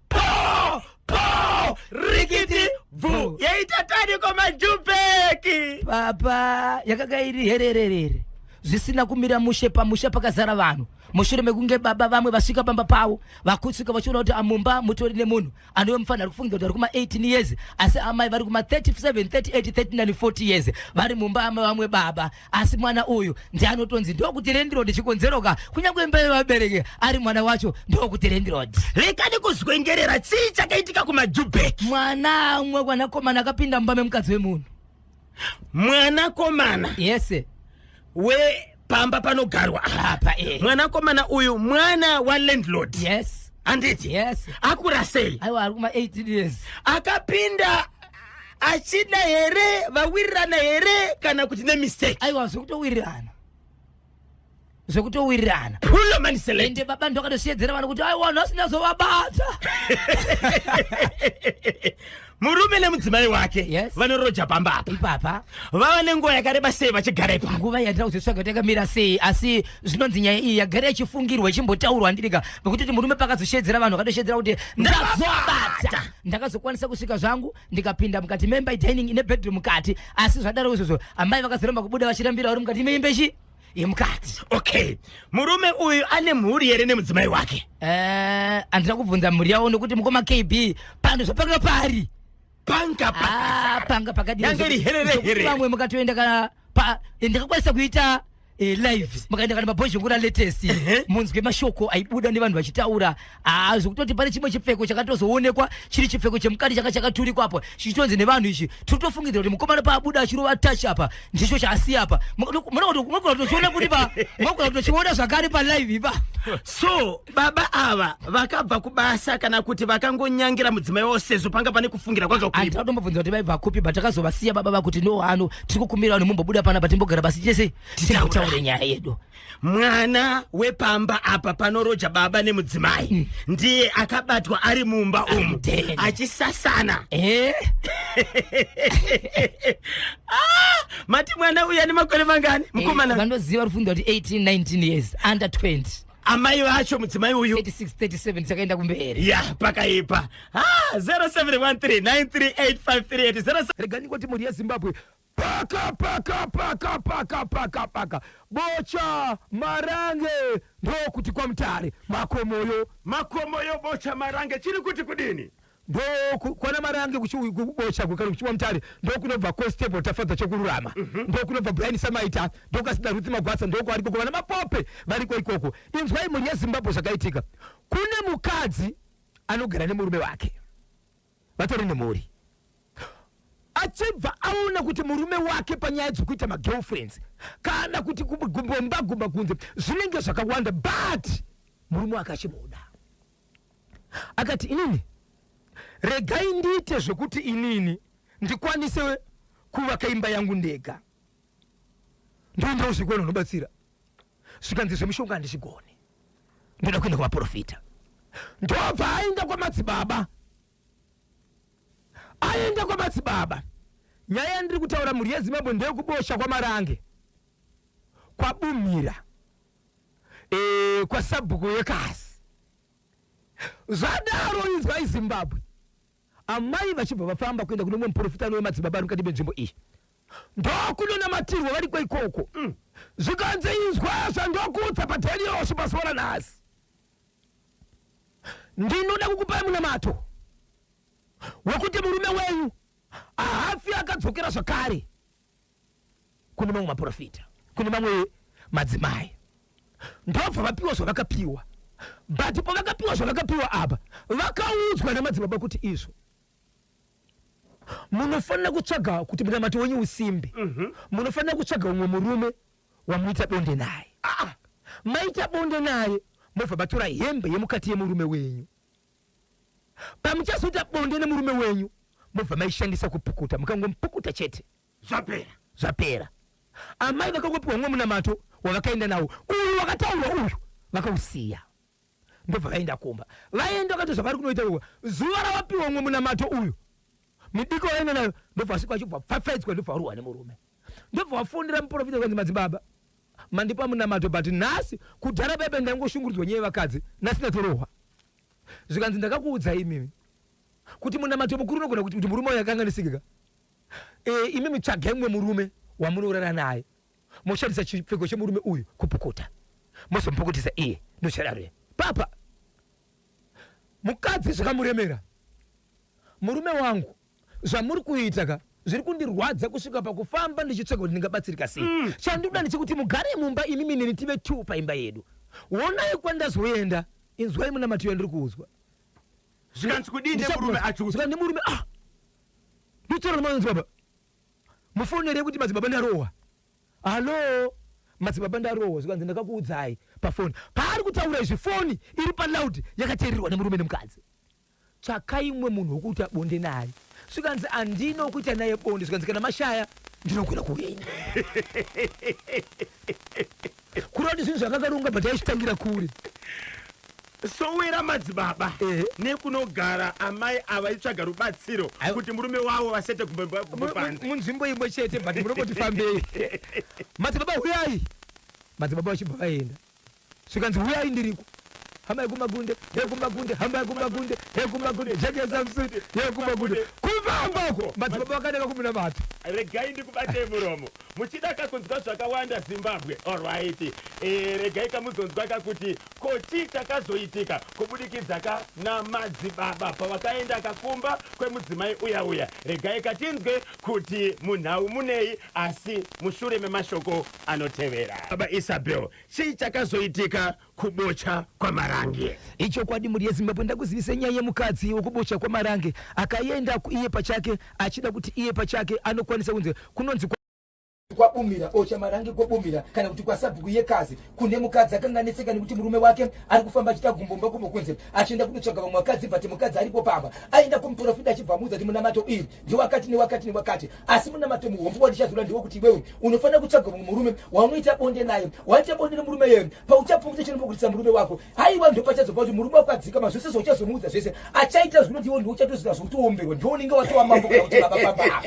rikiti vu yaitatani kwa majubeki. Papa yakagairi hererere zvisina kumira mushe pakazara vanhu mushure mekunge baba vamwe vasvika pamba pavo vakusvika vachiona kuti amumba mutori nemunhu anove mufanira kufungira kuti vari kuma 18 years asi amai vari kuma 37 38 39 40 years vari mumba ama vamwe baba asi mwana uyu ndianotonzi ndokuti rendirodi chikonzeroka kunyange mbele vabereke ari mwana wacho ndokuti rendirodi. Rekani kuzwengerera chii chakaitika kumajubeki. Mwana umwe mwanakomana akapinda mumba memukadzi wemunhu. Mwanakomana yes we pamba panogarwa apa mwanakomana uyu mwana wa landlord. Yes anditi yes akura sei. aiwa ari kuma 18 years akapinda achida here vawirirana here kana kuti ne mistake. aiwa zvekutowirirana pulo manisele ende baba ndokatosiyedzera vanhu kuti aiwa nhasi ndazovabata. murume nemudzimai wake yes vanoroja pamba apa ipapa vava nenguva yakareba sei vachigara ipa nguva yatira kuzotsvaga takamira sei asi zvinonzi nyaya iyi yagara ichifungirwa ichimbotaurwa ndirika nokutoti murume pakazoshedzera vanhu vakatoshedzera kuti ndazobata ndakazokwanisa kusvika zvangu ndikapinda mukati memba dining ine bedroom mukati asi zvadaro izvozvo amai vakazoramba kubuda vachirambira vari mukati meimbeshi yemukati. Okay murume uyu ane mhuri here nemudzimai wake. Andina kubvunza mhuri yavo nokuti mukoma KB pano zvapanga pari panga pakadi yangeri herere vamwe mukatoenda kana ndakakwanisa kuita live makaenda kana mabhozho ngura latest munzwe mashoko aibuda nevanhu vachitaura zvokutoti pane chimwe chipfeko chakatozoonekwa chiri chipfeko chemukati chakaturikwa apo chichitonzi nevanhu izvi tinotofungidzira kuti mukomana paabuda achirova touch apa ndicho chaasiya apa munogona kutochiona kuti munogona kutochiona zvakare palive ipa. So baba ava vakabva kubasa kana kuti vakangonyangira mudzimai wosezvo panga pane kufungira kwazvo kuipa. Andatombobvunza kuti vaibva kupi batakazovasiya baba vakuti no hano tiri kukumbira vanhu mumbobuda pana patimbogara basi chese titaure nyaya yedu. Mwana wepamba apa panoroja baba nemudzimai ndiye akabatwa ari mumba umu achisasana. Mati mwana uya ni makore mangani mukomana? Vandoziva rufundo kuti 18-19 years under 20. Amai vacho mudzimai uyu 36-37 sakaenda kumberi. Ya pakaipa. 0713938538 regani kuti muri yeZimbabwe paka bocha marange ndokuti kwa mtare makomoyo bocha marange chiri kuti kudini ndo kwana marange kubocha kukari kuchiwa mtare ndo kunobva constable tafadza chokururama ndo kunobva Brian Samaita ndo kasida Ruth Magwasa ndo kwariko kwana mapope variko ikoko. Inzwai muri yeZimbabwe zvakaitika. Kune mukadzi anogara nemurume wake vatori nemhuri achibva aona kuti murume wake panyaya dzekuita magirlfriends kana kuti kumbomba kunze zvinenge zvakawanda, but murume wake achimuda akati inini regai ndiite zvokuti inini ndikwanise kuvaka imba yangu ndega ndoenda zvikona unobatsira zvikanzi zvemishonga handizvigone ndoda kuenda kuvaprofita. Ndobva aenda kwamadzibaba nyaya yandiri kutaura muri yeZimbabwe ndeyekubosha kwamarange kwabumira kwasabhuku yekasi zvadaro. Inzwai Zimbabwe amai vachibva vafamba kuenda kune mumwe muprofita wemadzibaba ari mukati menzvimbo iyi ndokunonamatirwa vari kwaikoko zvikanzi inzwa zvandokudza paTelioshi pazuva ranhasi. Ndinoda kukupai munamato wekuti murume wenyu ahafi akadzokera zvakare kune mamwe maprofita kune mamwe madzimai ndobva vapiwa zvavakapiwa, but pavakapiwa zvavakapiwa apa vakaudzwa namadzibaba kuti izvo munofanira kutsvaga kuti munamato wenyu usimbe, munofanira kutsvaga umwe murume wamuita bonde naye. Maita bonde naye mobva matora hembe yemukati yemurume wenyu, pamuchazoita bonde nemurume wenyu mobva maishandisa kupukuta, mukangomupukuta chete zvapera. Amai vakangopiwa umwe munamato wavakaenda nawo, uyu wakataurwa uyu vakausiya, ndobva vaenda kumba. Vaenda vakati zvavari kunoita zuva ravapiwa umwe munamato uyu midiko vaenda nayo ndobva vasvika vachibva pfapfaidzwa ndobva varuwa nemurume, ndobva vafundira muprofita kwanzi madzibaba mandipa munamato, but nhasi kudhara bebe ndangoshungurudzwa nyaya vakadzi nasina torohwa. Zvikanzi ndakakuudzai imimi kuti munamato mukuru unogona kuti murume uyu akanganisikika. Imimi tsvagai mumwe murume wamunorara naye moshandisa chipfeko chemurume uyu kupukuta, mozompukutisa iye ndochadare papa mukadzi zvakamuremera. Murume wangu zvamuri kuita ka zviri kundirwadza kusvika pakufamba ndichitsvaka kuti ndingabatsirika sei. Chandinoda ndechekuti mugare mumba imimi neni tive 2 paimba yedu. Onai kwandazoenda inzwai munamato yandiri kuudzwa. Zvikanzi kudini murume achuta? Zvikanzi murume nditsvara madzibaba mufonere kuti madzibaba ndarowa. Halo madzibaba ndarowa. Zvikanzi ndakakuudzai pafoni. Paari kutaura izvi foni iri paloud yakateererwa nemurume nemukadzi. Tsvakai mumwe munhu wokuita bonde naye. Zvikanzi andino kuita naye bonde. Zvikanzi kana mashaya ndinogona kuenda. Kuroti zvinhu zvakakarunga but aishitangira kure. Sowera madzibaba nekunogara amai avaitsvaga rubatsiro kuti murume wavo vasete kumbanze munzvimbo imwe chete but munongoti fambei. Madzibaba huyai, madzibaba vachibva vaenda. Zvikanzi huyai ndiriko, hambai kumagunde, hambai kumagunde, jageza msuti, kumagunde. kufambako madzibaba akanaka kumuna matu regai ndikubate muromo muchida kakunzwa zvakawanda Zimbabwe. Alright, regai kamuzonzwa kakuti koti kakazoitika kubudikidza namadzibaba pavakaenda kakumba kwemudzimai uya regai katinzwe kuti munhau munei asi mushure memashoko anotevera. Baba Isabel, chii chakazoitika kubocha kwamarange? icho kwadi muri yeZimbabwe ndakuzivisa nyaya yemukadzi wokubocha kwamarange akaenda iye pachake achida kuti iye pachake anokwanisa kunze kunonzi kwabumira ocha marange kwabumira kana kuti kwasabhuku yekazi kune mukadzi akanganetseka nekuti murume wake ari kufamba achita gumbomba kumokunze achienda kunotsvaga vamwe vakadzi bhati mukadzi aripo pamba aenda kumuprofita achibvamudza kuti munamato iri ndiwakati newakati asi munamato muhombo wandichazura ndiwokuti iwewe unofanira kutsvaga vamwe murume waunoita bonde naye waita bonde nemurume yeye pauchapfumisa chinombokurisa murume wako haiwa ndopachazopa kuti murume wako adzikama zvese zvauchazomuudza zvese achaita zvinoti iwo ndiuchatoziva zvokutoomberwa ndiwonenge watowa mambo kana kuti babababa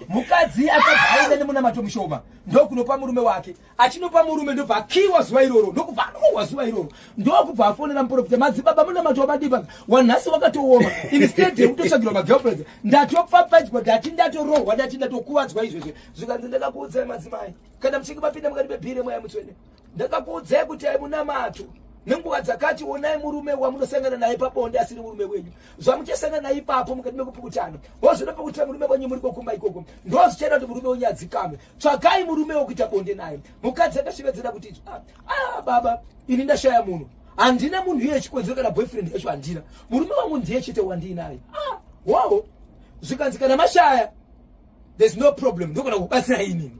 mukadzi aina nemuna matomushoma ndokunopa murume wake achinopa murume ndobva akiwa zuva iroro ndokubva anowa zuva iroro ndokubva afonera muprofita madzibaba muna matova madiba wanhasi wakatooma instead yekutotsvagirwa magirlfriend ndatopfapfadzwa ndati ndatorohwa ndati ndatokuvadzwa izvozvo zvikanzi ndakakuudzai madzimai kana muchinge mapinda mukati mebhire mweya mutsvene ndakakuudzai kuti ai muna mato nenguva dzakati onai murume wamunosangana naye pabonde asiri murume wenyu zvamuchasangana naye ipapo mukati mekupukutana wozoda pekutira murume wenyu muri kokumba ikoko ndozvichaita kuti murume wenyu adzikame tsvagai murume wokuita bonde naye mukadzi akashevedzera kuti baba ini ndashaya munhu handina munhu iye chikonzero kana boyfriend yacho handina murume wangu ndiye chete wandinaye wow zvikanzi kana mashaya there's no problem ndogona kubatsira inini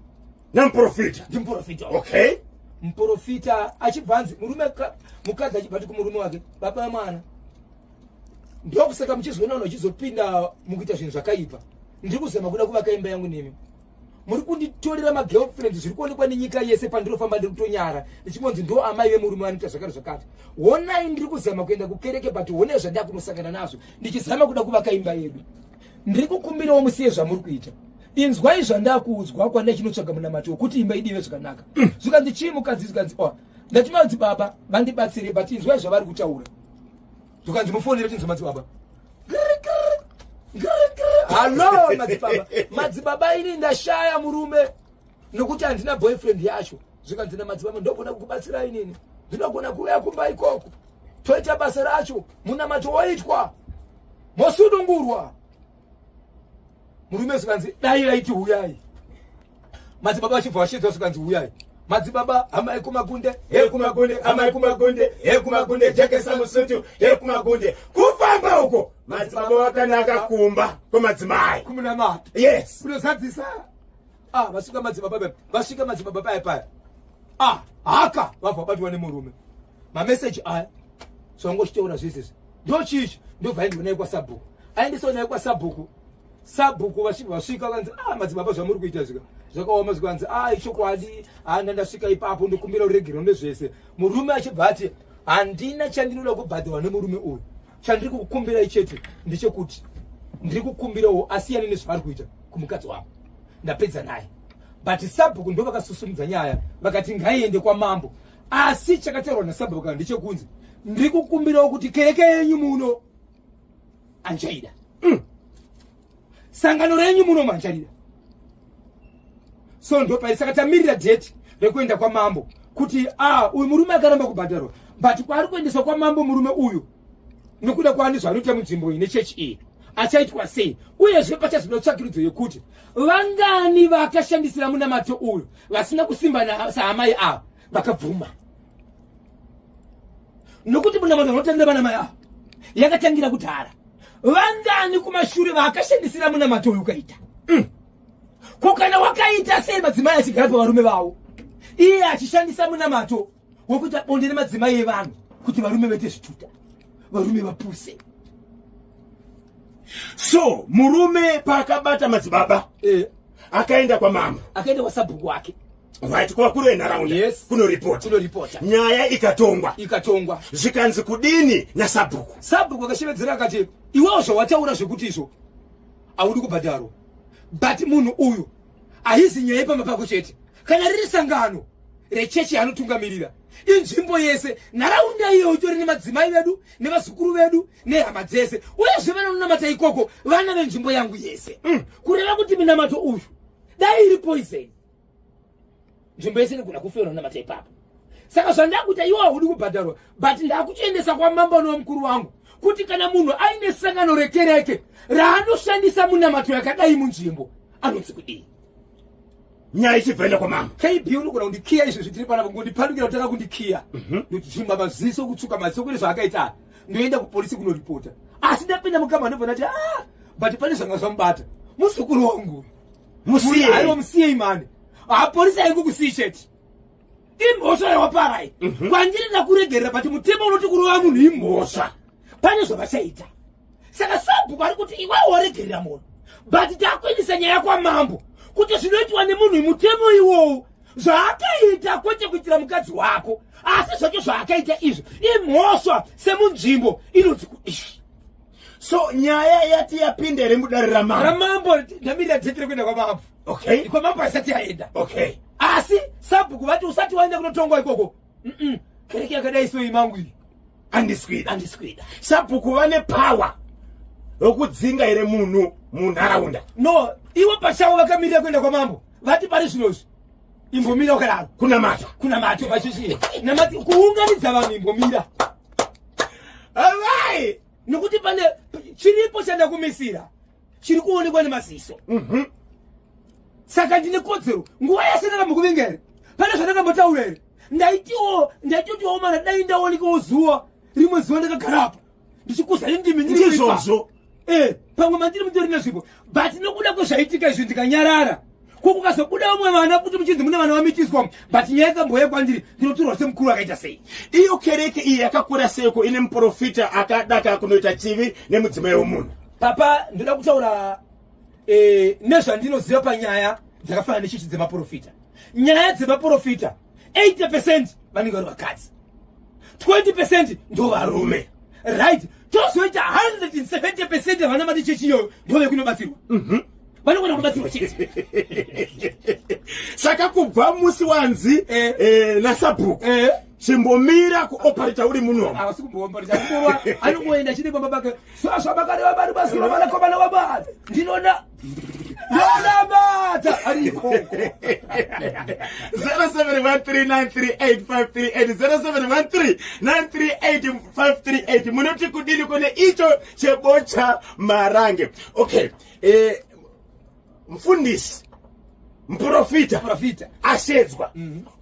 namuprofita ndimuprofita okay muprofita achibvanzi murume mukadzi achibvati kumurume wake baba mwana ndokusaka muchizoona uchizopinda mukuita zvinhu zvakaipa ndiri kuzama kuda kuvaka imba yangu nemi muri kunditorera magirlfriend zviri kuonekwa nenyika yese pandirofamba ndiri kutonyara ndichimonzi ndo amai vemurume vanoita zvakare zvakati honai ndiri kuzama kuenda kukereke but honai zvandava kunosangana nazvo ndichizama kuda kuvaka imba yedu ndiri kukumbirawo musiye zvamuri kuita inzwai zvandakuudzwa kwandachinotsvaga munamato wekuti imba idive zvakanaka zvikanzi chii mukadzi zvikanzi ndati madzibaba vandibatsire but inzwai zvavari kutaura zvikanzi mufonere tinzwa madzibaba halo madzibaba ini ndashaya murume nokuti handina boyfriend yacho zvikanzi namadzibaba ndogona kukubatsira inini ndinogona kuuya kumba ikoko toita basa racho munamato woitwa mosunungurwa murume zvikanzi dai raiti uyai madzibaba achibva vashidza zvikanzi uyai madzibaba amai kumagunde hekumagunde amai kumagunde hekumagunde jekesa musutu hekumagunde kufamba uko madzibaba wakanaka kumba kwemadzimai kumunamato yes kunozadzisa vasvika madzibaba vasvika madzibaba paya haka vabva vabatwa nemurume mameseji aya zvangochitaura zvesezvi ndochichi ndobva aendiwa naye kwasabhuku aendisawo naye kwasabhuku sabhuku vachibva vasvika vanzi madzibaba zvamuri kuita zvika zvakaoma zvikanzi ichokwadi ndandasvika ipapo ndokumbira uregero nezvese murume achibva ati handina chandinoda kubhadharwa nemurume uyu chandiri kukumbirai chete ndechekuti ndiri kukumbirawo asiyane nezvavari kuita kumukadzi wavo ndapedza naye but sabhuku ndo vakasusumudza nyaya vakati ngaiende kwamambo asi chakataurwa nasabhuku ndechekunzi ndiri kukumbirawo kuti kereke yenyu muno anjaida sangano renyu muno manjarira so ndo pai saka tamirira date rekuenda kwamambo kuti uyu murume akaramba kubhadharwa but kwaari kuendeswa kwamambo murume uyu nokuda kwaani zvanoita munzvimbo iyi nechechi iyi achaitwa sei uyezve pachazvino tsvakiridzo yekuti vangani vakashandisira munamato uyu vasina kusimba saamai avo vakabvuma nokuti munamato vanotandira vanamai avo yakatangira kudhara vangani kumashure vakashandisira munamato uyu ukaita kokana wakaita sei madzimai achigara pavarume vavo iye achishandisa munamato wokuita bonde nemadzimai evanhu kuti varume vete zvituta varume vapuse so murume paakabata madzibaba akaenda kwamambo akaenda kwasabhuku wake right kuvakuru venharaunda yes kunoripota nyaya ikatongwa zvikanzi kudini nasabhuku akashevedzera akati iwewo zvawataura zvekuti izvo haudi kubhadharwa but munhu uyu haizi nyaya yepamba pako chete kana riri sangano rechechi yaanotungamirira inzvimbo yese nharaunda iyo utori nemadzimai vedu nevazukuru vedu nehama dzese uyezve vanonamata ikoko vana venzvimbo yangu yese kureva kuti minamato uyu dai iri poison nzvimbo yese inogona kufeura unamata ipapo saka zvandakuita iwo haudi kubhadharwa but ndakuchiendesa kwamamba nomukuru wangu kuti kana munhu aine sangano rekereke raanoshandisa munamato yakadai munzvimbo anonzi kudii nyaya ichibvenda kwamama kb unogona kundikiya izvo zvitiri panapa ngondipandukira kutanga kundikiya ndotichimba maziso kutsuka maziso kune zvaakaita ndoenda kupolisi kunoripota asi ndapinda mukama ndobva ndati but pane zvanga zvamubata muzukuru wangu aiwa musiyei mani polisi aingu kusii chete imhosva yawaparai kwandiri ndakuregerera but mutemo unoti kurova munhu imhosva pane zvavachaita saka sabhuku ari kuti iwe waregerera munhu but takuendesa nyaya kwamambo kuti zvinoitwa nemunhu mutemo iwowo zvaakaita kwete kuitira mukadzi wako asi zvacho zvaakaita izvo imhosva semunzvimbo inonzi kuishi so nyaya yati yapinda remudare ramambo ndamirira dhetire kuenda kwamambo okay kwamambo asati aenda okay asi sabhuku vati usati waenda kunotongwa ikoko kereke yakadai so imangu iyi andiswida sabhuku vane power yokudzinga ire munhu munharaunda no iwo pachavo vakamirira kuenda kwamambo vati pari zvinozvi imbomira wakadaro kuna mato vachichiye namati kuunganidza vanhu imbomira avai nokuti pane chiripo chandakumisira chiri kuonekwa nemaziso saka ndine kodzero nguva yese ndakambokuvinga here pane zvandakambotaura here ndaitotiwo mana dai ndaonekawo zuva rimwe zuva ndakagarapo ndichikuza indimi ndizvozvo pamwe mandiri mutori nezvipo but nokuda kwezvaitika izvo ndikanyarara kokukazobuda vamwe vana kuti muchinzi mune vana vamitiswa but nyaya ikamboya kwandiri ndinotorwa semukuru akaita sei iyo kereke iyi yakakura seiko ine muprofita akadaka kunoita chivi nemudzimai womunhu papa ndoda kutaura nezvandinoziva panyaya dzakafanana nechichi dzemaprofita nyaya dzemaprofita 80% vanenge vari vakadzi 20% ndo varume right tozoita 170% avana mati chechi iyoyo ndove kunobatsirwa vanogona kubatsirwa chete saka kubva musi wanzi nasabhuku chimbomira kuoparita uri munomo asi kumboomparita kumborwa anongoenda chine baba bake zvavakareva vari basiro vanakomana vabata ndinona nonamata ari ikoko 0713838538 munoti kudini kune icho chebocha marange okay mfundisi muprofita ashedzwa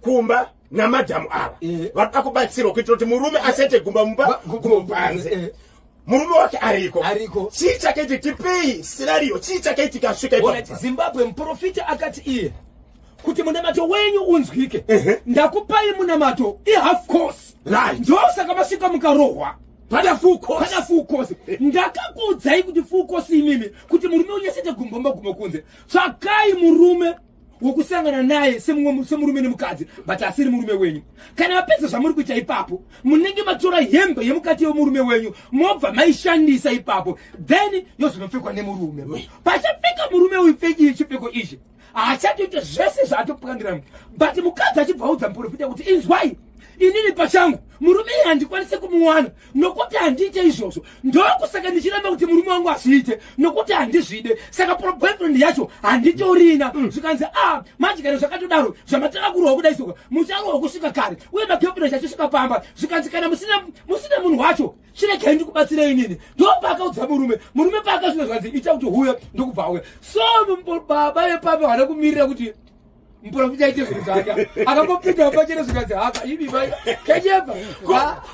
kumba namadhamu ava vada kubatsirwa kuitira kuti murume asete gumba mumba kubanze murume wake ariko chii chakaiti tipei scenario chii chakaitika asvika zimbabwe muprofita akati iye kuti munamato wenyu unzwike ndakupai munamato ihalf course ndosaka masvika mukarohwa pana full course ndakakuudzai kuti full course imimi kuti murume unyasete gumba magumo kunze tsvakai murume wokusangana naye semurume nemukadzi but asiri murume wenyu kana vapedza zvamuri kuita ipapo munenge matora hembe yemukati yemurume wenyu mobva maishandisa ipapo then yozonopfekwa nemurume pachapfeka murume uyu chipfeko ichi haachatoita zvese zvaatopangiramo but mukadzi achibvaudza muprofita kuti inzwai inini pachangu murume iye handikwanise kumuwana nokuti handiite izvozvo ndokusaka ndichiramba kuti murume wangu azviite nokuti handizvide saka boyfriend yacho handitorina zvikanzi majikana zvakatodaro zvamatakakurwa kudaisoka mucharohwa kusvika kare uye magirlfriend achisvika pamba zvikanzi kana musina munhu wacho chiregai ndikubatsirei inini ndopakaudza murume paakazvina zvikanzi ita kuti huyo ndokubva uya so baba vepapa vada kumirira kuti muprofita aite zvinhu zvake akangopinda pachene zvikanzi haka ivi kecheba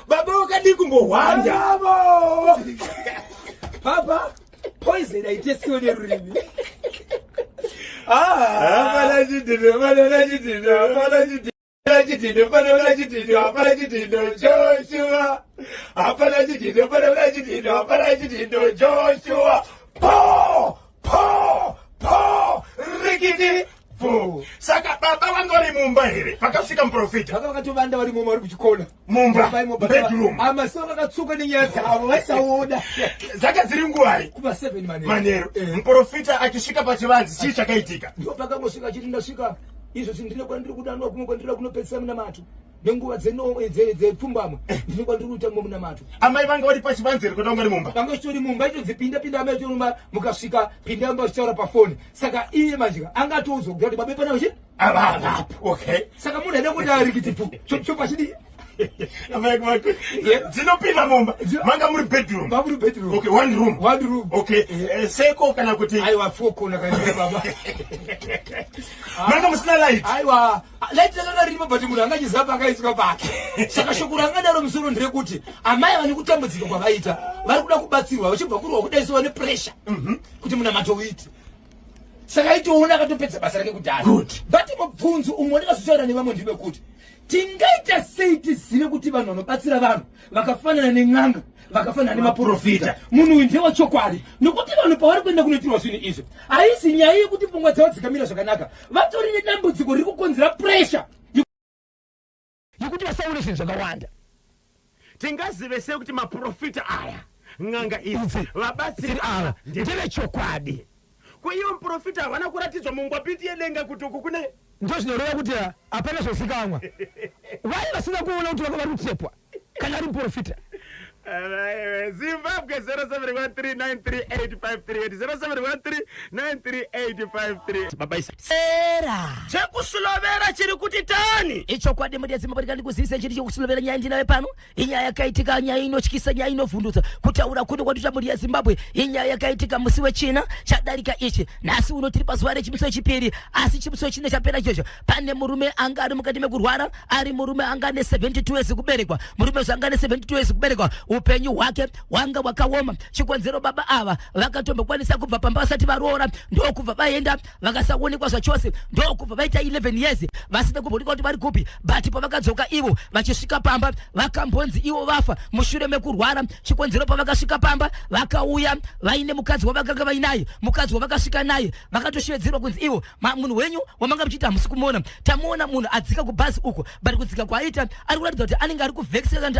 baba wakadi kumbohwanda papa poison aite siwo nerurimi Joshua saka baba vangu vari mumba here pakasvika muprofita vaka vakatovanda vari mumba vari kuchikona mumba bedroom amaso vakatsuka nenyaya dzavo vaisaoda dzaka dziri nguwai kuma 7 manheru muprofita achisvika pachivanzi chii chakaitika ndo pakangosvika chiti ndasvika izvo zvindinekwa ndiri kudanwa kumwe kwandira kunopedzisa munamato nenguva dzepfumbamwe ndinokwa ndiri kuita mumuna mato amai vanga vari pachivanzeri kuti ungari mumba vanga chitori mumba itodzipinda amaitonomba mukasvika pinda amba uchitaura pafoni saka iye manjika angatiudzwa kuti babepana uchi avapo okay saka munhu aida kuti arikitifu chopachidi dzinopinda mumba manga muri bedroom mamuri bedroom okay one room okay seko kana kuti aiwa fokona kana baba manga musina light aiwa light rakanga riripo but munhu angachizapa akaiswa pake saka shoko rangadaro musoro nderekuti amai vane kutambudzika kwavaita vari kuda kubatsirwa vachibva kurwa kudaisiwa nepressure kuti munamato uiti saka itoona akatopedza basa rake kudhara but mubvunzo umwe ndakazotaura nevamwe ndivekuti tingaita sei tizive kuti vanhu vanobatsira vanhu vakafanana nen'anga vakafanana nemaprofita munhu uyu ndewechokwadi nokuti vanhu pavari kuenda kunoitirwa zvinhu izvi haisi nyaya yekuti pfungwa dzavo dzikamira zvakanaka vatori nedambudziko riri kukonzera pressure yekuti vasaone zvinhu zvakawanda tingazive sei kuti maprofita aya n'anga idzi vabatsiri ava ndevechokwadi kuiwo muprofita havana kuratidzwa mungwapiti yedenga kuti uku kune ndo zvinoreva kuti hapana zvozikamwa vai vasina kuona kuti vaka vari kutsepwa kana ari muprofita Zimbabwe 0713938538 0713938538 baba isa era chekusulovera chiri kuti tani ichokwadi mudi yazimbabwe ndikuzivisa chiri chekusulovera nyaya ndinayo pano inyaya yakaitika nyaya inotyisa nyaya inovhundutsa kutaura kuno kwatu chamudi yazimbabwe inyaya yakaitika musi wechina chadarika ichi nhasi uno tiri pazuva rechimusi wechipiri asi chimusi wechina chapera ichocho pane murume anga ari mukati mekurwara ari murume anga ane 72 years kuberekwa murume zvanga ane 72 years kuberekwa upenyu hwake hwanga hwakaoma chikonzero baba ava vakatombokwanisa kubva pamba vasati varoora ndokubva vaenda vakasaonekwa zvachose ndokubva vaita 11 years vasina kumbooneka kuti vari kupi but pavakadzoka ivo vachisvika pamba vakambonzi ivo vafa mushure mekurwara chikonzero pavakasvika pamba vakauya vaine mukadzi wavakanga vainaye mukadzi wavakasvika naye vakatoshevedzerwa kunzi ivo munhu wenyu wamanga muchiita hamusi kumuona tamuona munhu adzika kubhazi uko but kudzika kwaaita ari kuratidza kuti anenge ari kuvhekiseka ndi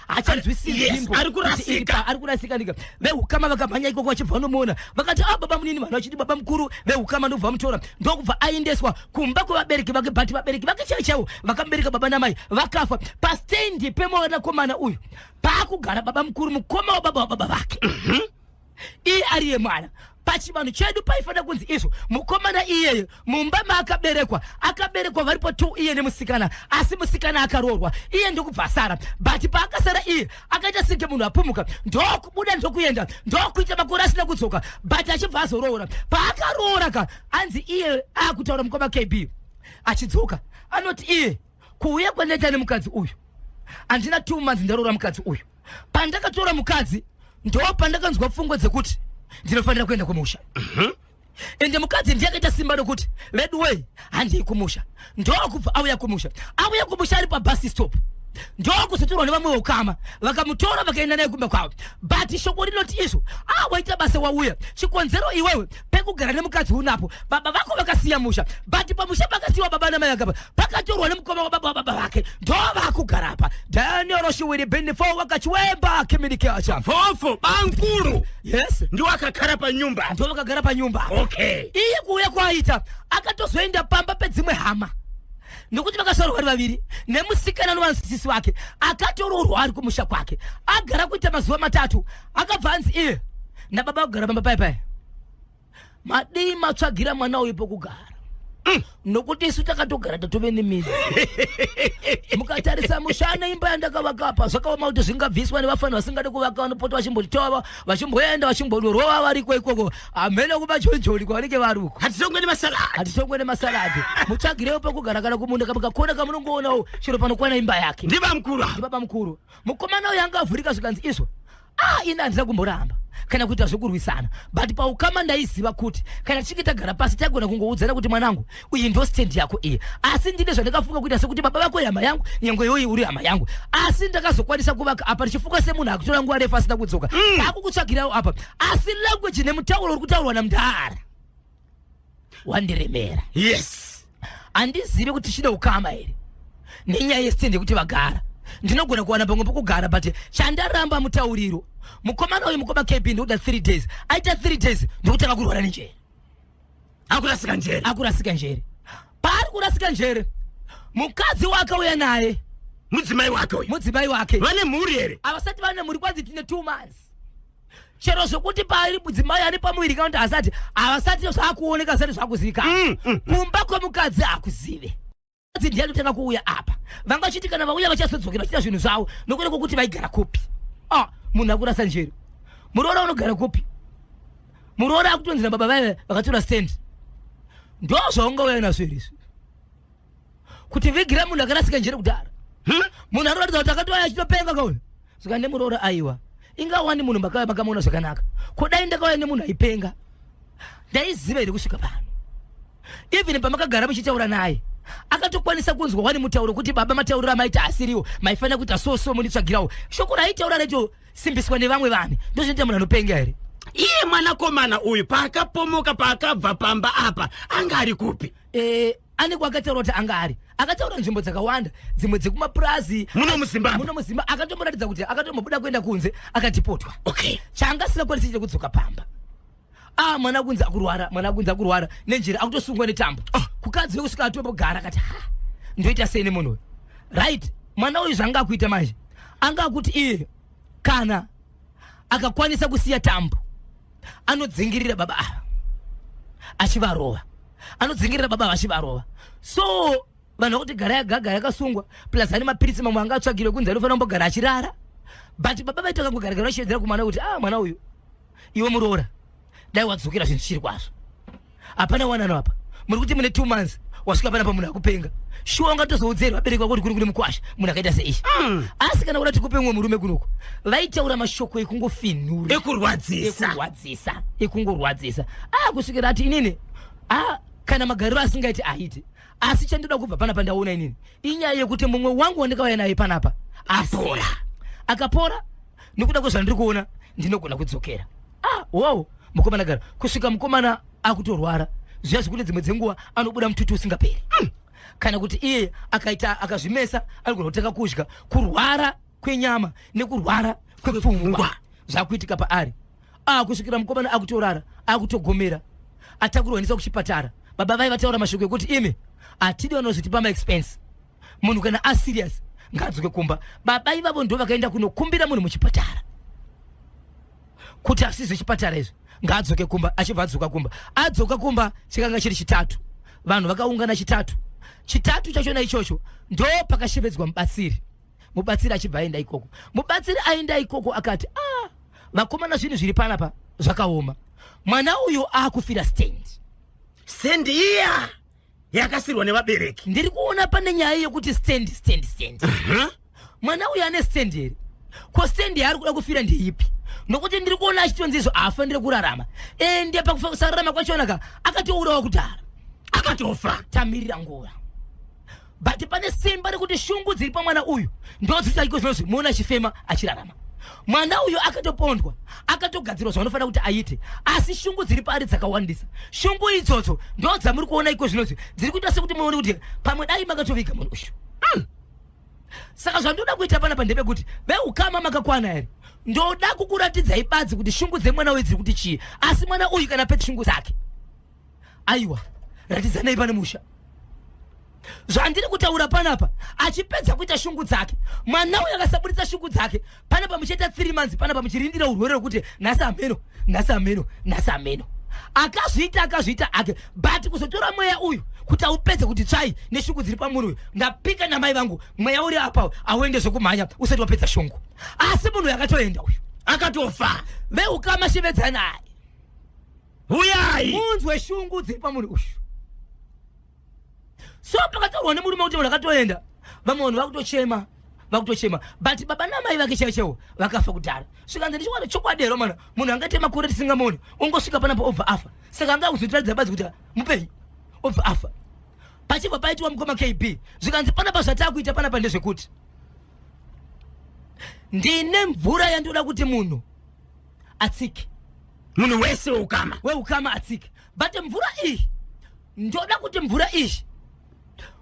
hachanzwisisi ari kurasika nika vehukama vakamhanya ikoko vachibva nomuona vakati baba munini vanhu vachiti baba mukuru vehukama ndobva mutora ndokubva aendeswa kumba kwevabereki vake but vabereki vake chaivo vakamubereka baba namai vakafa pastendi pemwanakomana uyu paakugara baba mukuru mukoma wababa wababa vake iye ariye mwana pachivanhu chedu paifanira kunzi izvo mukomana iyeye mumba maakaberekwa varipo 2 iye nemusikana asi musikana akaroorwa iye ndokubva asara but paakasara iye akaita senge munhu apumuka ndokubuda ndokuenda ndokuita makore asina kudzoka but achibva azoroora paakaroora ka anzi iye akutaura mukoma KB achidzoka anoti iye kuuya kwandaita nemukadzi uyu handina 2 months ndaroora mukadzi uyu pandakatora mukadzi ndopandakanzwa pfungwa dzekuti ndinofanira kuenda kumusha ende mukadzi ndiye akaita simba rokuti redway handii kumusha ndokubva auya kumusha ari pabus stop ndokuzotorwa nevamwe ukama vakamutora vakaenda naye kumba kwavo but shoko rinoti izvo waita basa wauya chikonzero iwewe pekugara nemukadzi unapo baba vako vakasiya musha but pamusha pakasiyiwa baba namai akapa pakatorwa nemukoma wababa wababa vake ndovakugara apa Daniel Shiwiri Benefo wakachiwemba communication fofo bankuru yes ndiwakagara panyumba ndovakagara panyumba okay iye kuuya kwaita akatozoenda pamba pedzimwe hama nokuti vakasarwa vari vaviri nemusikana nomudzidzisi wake akatoroorwa ari kumusha kwake agara kuita mazuva 3 akabva anzi iye nababa kugara pamba paipai madii matsvagira mwana uyu pokugara nokuti isu takatogara tatove nemidzi mukatarisa mushana imba yandakavakapa zvakaoma kuti zvingabviswa nevafani vasingade kuvaka vanopota vachimbotitova vachimboenda vachimbodorova variko ikoko hamene kumajonjoni kwavanenge vari uko hatitongwe nemasaladi mutsvagirewo pekugara kana kumunda kamukakona kamunongoonawo chiro panokwana imba yake ndibaba mukuru mukomana uyu anga avhurika zvikanzi izvo ina handina kumboramba kana kuita zvokurwisana but paukama ndaiziva kuti kana tichinge tagara pasi taigona kungoudzana kuti mwanangu uyu ndo stand yako iye asi ndine zvandakafunga kuita sekuti baba vako hama yangu nyangwe iyoyi uri hama yangu asi ndakazokwanisa kuvaka apa ndichifunga semunhu akutora nguva refu asina kudzoka akukutsvagirawo apa asi language nemutauro uri kutaurwa namudhara wandiremera yes handizive kuti tichida ukama here nenyaya yestand yekuti vagara ndinogona kuwana pamwe pokugara but chandaramba mutauriro mukomana uyu mukoma KB ndokuda 3 days aita 3 days ndokutanga kurwara nenjere akurasika njere paari kurasika njere mukadzi wakauya naye mudzimai wake uyu mudzimai wake vane mhuri here avasati vane mhuri kwanzi tine 2 months chero zvokuti pari mudzimai ane pamuviri kana kuti asati avasati zvakuoneka zati zvakuzivikanwa kumba kwemukadzi akuzive ndiye kutanga kuuya apa vangachiti kana vauya vachazodzokera vachita zvinhu zvavo nokuda kwokuti vaigara kupi munhu akurasa njeri muroora unogara kupi muroora akutonzira baba vaive vakatora stand ndo zvaungauya nazvo izvi kuti vigira munhu akarasika njeri kudhara munhu anoratidza kuti akatoya achitopenga kauya saka nemuroora aiwa ingawani munhu makamuona zvakanaka kodai ndakauya nemunhu aipenga ndaiziva here kusvika pano even pamakagara muchitaura naye akatokwanisa kunzwa wani mutauro kuti baba matauriro amaita asiriwo maifanira kuita so munitsvagirawo shoko raitaura raitosimbiswa nevamwe vanhu ndozvinoita munhu anopenga here iye mwanakomana uyu paakapomoka paakabva pamba apa anga ari kupi ane kwakataura kuti anga ari akataura nzvimbo dzakawanda dzimwe dzekumapurazi muno muzimbabwe akatomboratidza kuti akatombobuda kuenda kunze akatipotwa okay chaangasina kwanisire kudzoka pamba mwana kunzi akurwara nenjira akutosungwa netambo kukadzi wekusvika atombogara akati ndoita sei nemunhu right mwana uyu zvanga akuita manje anga akuti iye kana akakwanisa kusiya tambo anodzingirira baba ava achivarova so vanhu vakuti gara yakasungwa plus ane mapirisi mamwe anga atsvagirwe kunze anofanira kumbogara achirara but baba vaita kangogaragara vachivedzera kumwana kuti mwana uyu iwe muroora dai wadzokera zvinhu chiri kwazvo hapana wanano apa muri kuti mune 2 months wasvika panapa munhu akupenga shuwa ungatozoudzeri vabereki vako kuti kuri mukwasha munhu akaita seishi asi kana kuda tikupe mumwe murume kunoko vaitaura mashoko ekungofinura ekungorwadzisa kusvikira ati inini kana magariro asingaiti aite asi chandoda kubva panapa ndaona inini inyaya yekuti mumwe wangu wandikauya naye panapa apora akapora nekuda kwezvandiri kuona ndinogona kudzokera wow mukomana gara kusvika mukomana akutorwara zviya zvekuti dzimwe dzenguva anobuda mututu usingaperi kana kuti iye akazvimesa anogona kutanga kudya kurwara kwenyama nekurwara kwepfungwa zvakuitika paari kusvikira mukomana akutorara akutogomera atakurwanisa kuchipatara baba vai vataura mashoko ekuti imi atidi vanozotipa maexpense munhu kana aserious ngaadzoke kumba baba ivavo ndo vakaenda kunokumbira munhu muchipatara kuti asize chipatara izvi ngaadzoke kumba achibva adzoka kumba adzoka kumba chikanga chiri 3 vanhu vakaungana 3 chachona ichocho ndo pakashevedzwa mubatsiri achibva aenda ikoko mubatsiri aenda ikoko akati vakomana zvinhu zviri panapa zvakaoma mwana uyu akufira stand iya yakasirwa nevabereki ndiri kuona pane nyaya yekuti stand mwana uyu ane stand here ko stand yaari kuda kufira ndeipi nokuti ndiri kuona achitonzizvo afanire kurarama ende pakusararama kwachonaka akatourawa kudhara akatofa tamirira nguva but pane simba rekuti shungu dziri pamwana uyu ndodzitaiko zvinozvi muona achifema achirarama mwana uyu akatopondwa akatogadzirwa zvanofanira kuti aite asi shungu dziri pari dzakawandisa shungu idzodzo ndo dzamuri kuona iko zvinozvi dziri kuita sekuti muone kuti pamwe dai makatoviga munhu uyu saka zvandoda kuita panapa ndepekuti veukama makakwana here ndoda kukuratidzai badzi kuti shungu dzemwana uyu dziri kuti chii asi mwana uyu kana peti shungu dzake aiwa ratidzanai pane musha zvandiri kutaura panapa achipedza kuita shungu dzake mwana uyu akasaburitsa shungu dzake panapa muchaita 3 months panapa muchirindira urwere rwekuti nhasi ameno akazviita ake but kuzotora mweya uyu kuti aupedze kuti tsvai neshungu dziri pamunhu uyu ndapika namai vangu mweya uri apa auende zvokumhanya usati wapedza shungu asi munhu uyu akatoenda uyu akatofa veukama shevedza naye uyai munzwe shungu dziri pamunhu uyu so pakataurwa nemurume kuti munhu akatoenda vamwe vanhu vakutochema but baba namai vake chaichewo vakafa kudhara svikanzi ndichiwana chokwadero mana munhu angaite makore tisingamoni ungosvika panapa obva afa saka anga kuzotiratidza badzi kuti mupenyu obva afa pachibva paitiwa mukoma KB zvikanzi panapa zvatakuita panapa ndezvekuti ndine mvura yandoda kuti munhu atsike munhu wese weukama atsike but mvura iyi ndoda kuti mvura iyi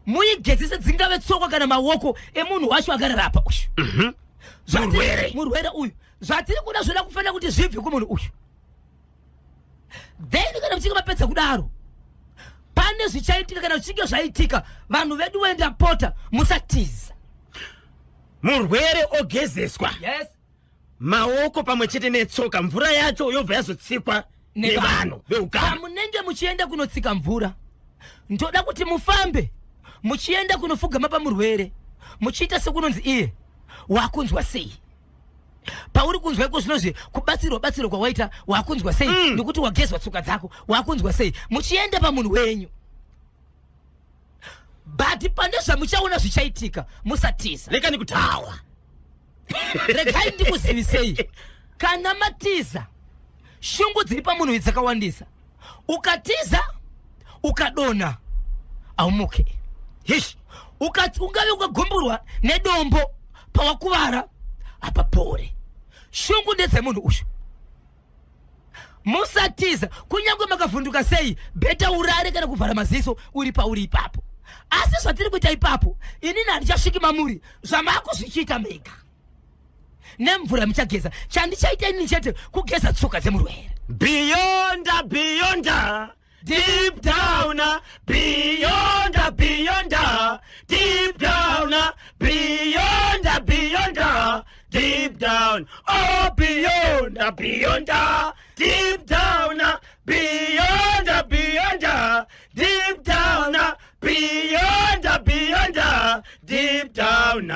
muigezese dzingave tsoko kana maoko emunhu wacho akararapa uyu murwere uyu zvatiri kuda zvoda kufanira kuti zvibve kumunhu uyu then kana muchinge mapedza kudaro pane zvichaitika kana zvichinge zvaitika vanhu vedu wenda pota musatiza murwere ogezeswa yes maoko pamwe chete netsoka mvura yacho yobva yazotsikwa nevanhu veukama. munenge muchienda kunotsika mvura ndoda kuti mufambe muchienda kunofugama pamurwere muchiita sekunonzi iye wakunzwa sei. Pauri kunzwa iko zvinozvi kubatsirwa kwawaita wakunzwa sei nekuti wagezwa tsoka dzako wakunzwa sei muchienda pamunhu wenyu. But pane zvamuchaona zvichaitika musatiza. Lekani kutawa. Regai ndikuzivisei kana matiza shungu dziri pamunhu dzakawandisa ukatiza ukadona aumuke hish ungave ukagumburwa nedombo pawakuvara apapore shungu ndedzemunhu uyu musatiza kunyange makavhunduka sei beta urare kana kuvhara maziso uri pauri ipapo. Asi zvatiri kuita ipapo inini handichasviki mamuri zvamakuzvichiita mega nemvura muchageza chandichaita inini chete kugeza tsoka dzemurwere. Beyond deep down beyond deep down beyond deep down oh beyond deep down beyond deep down beyond deep down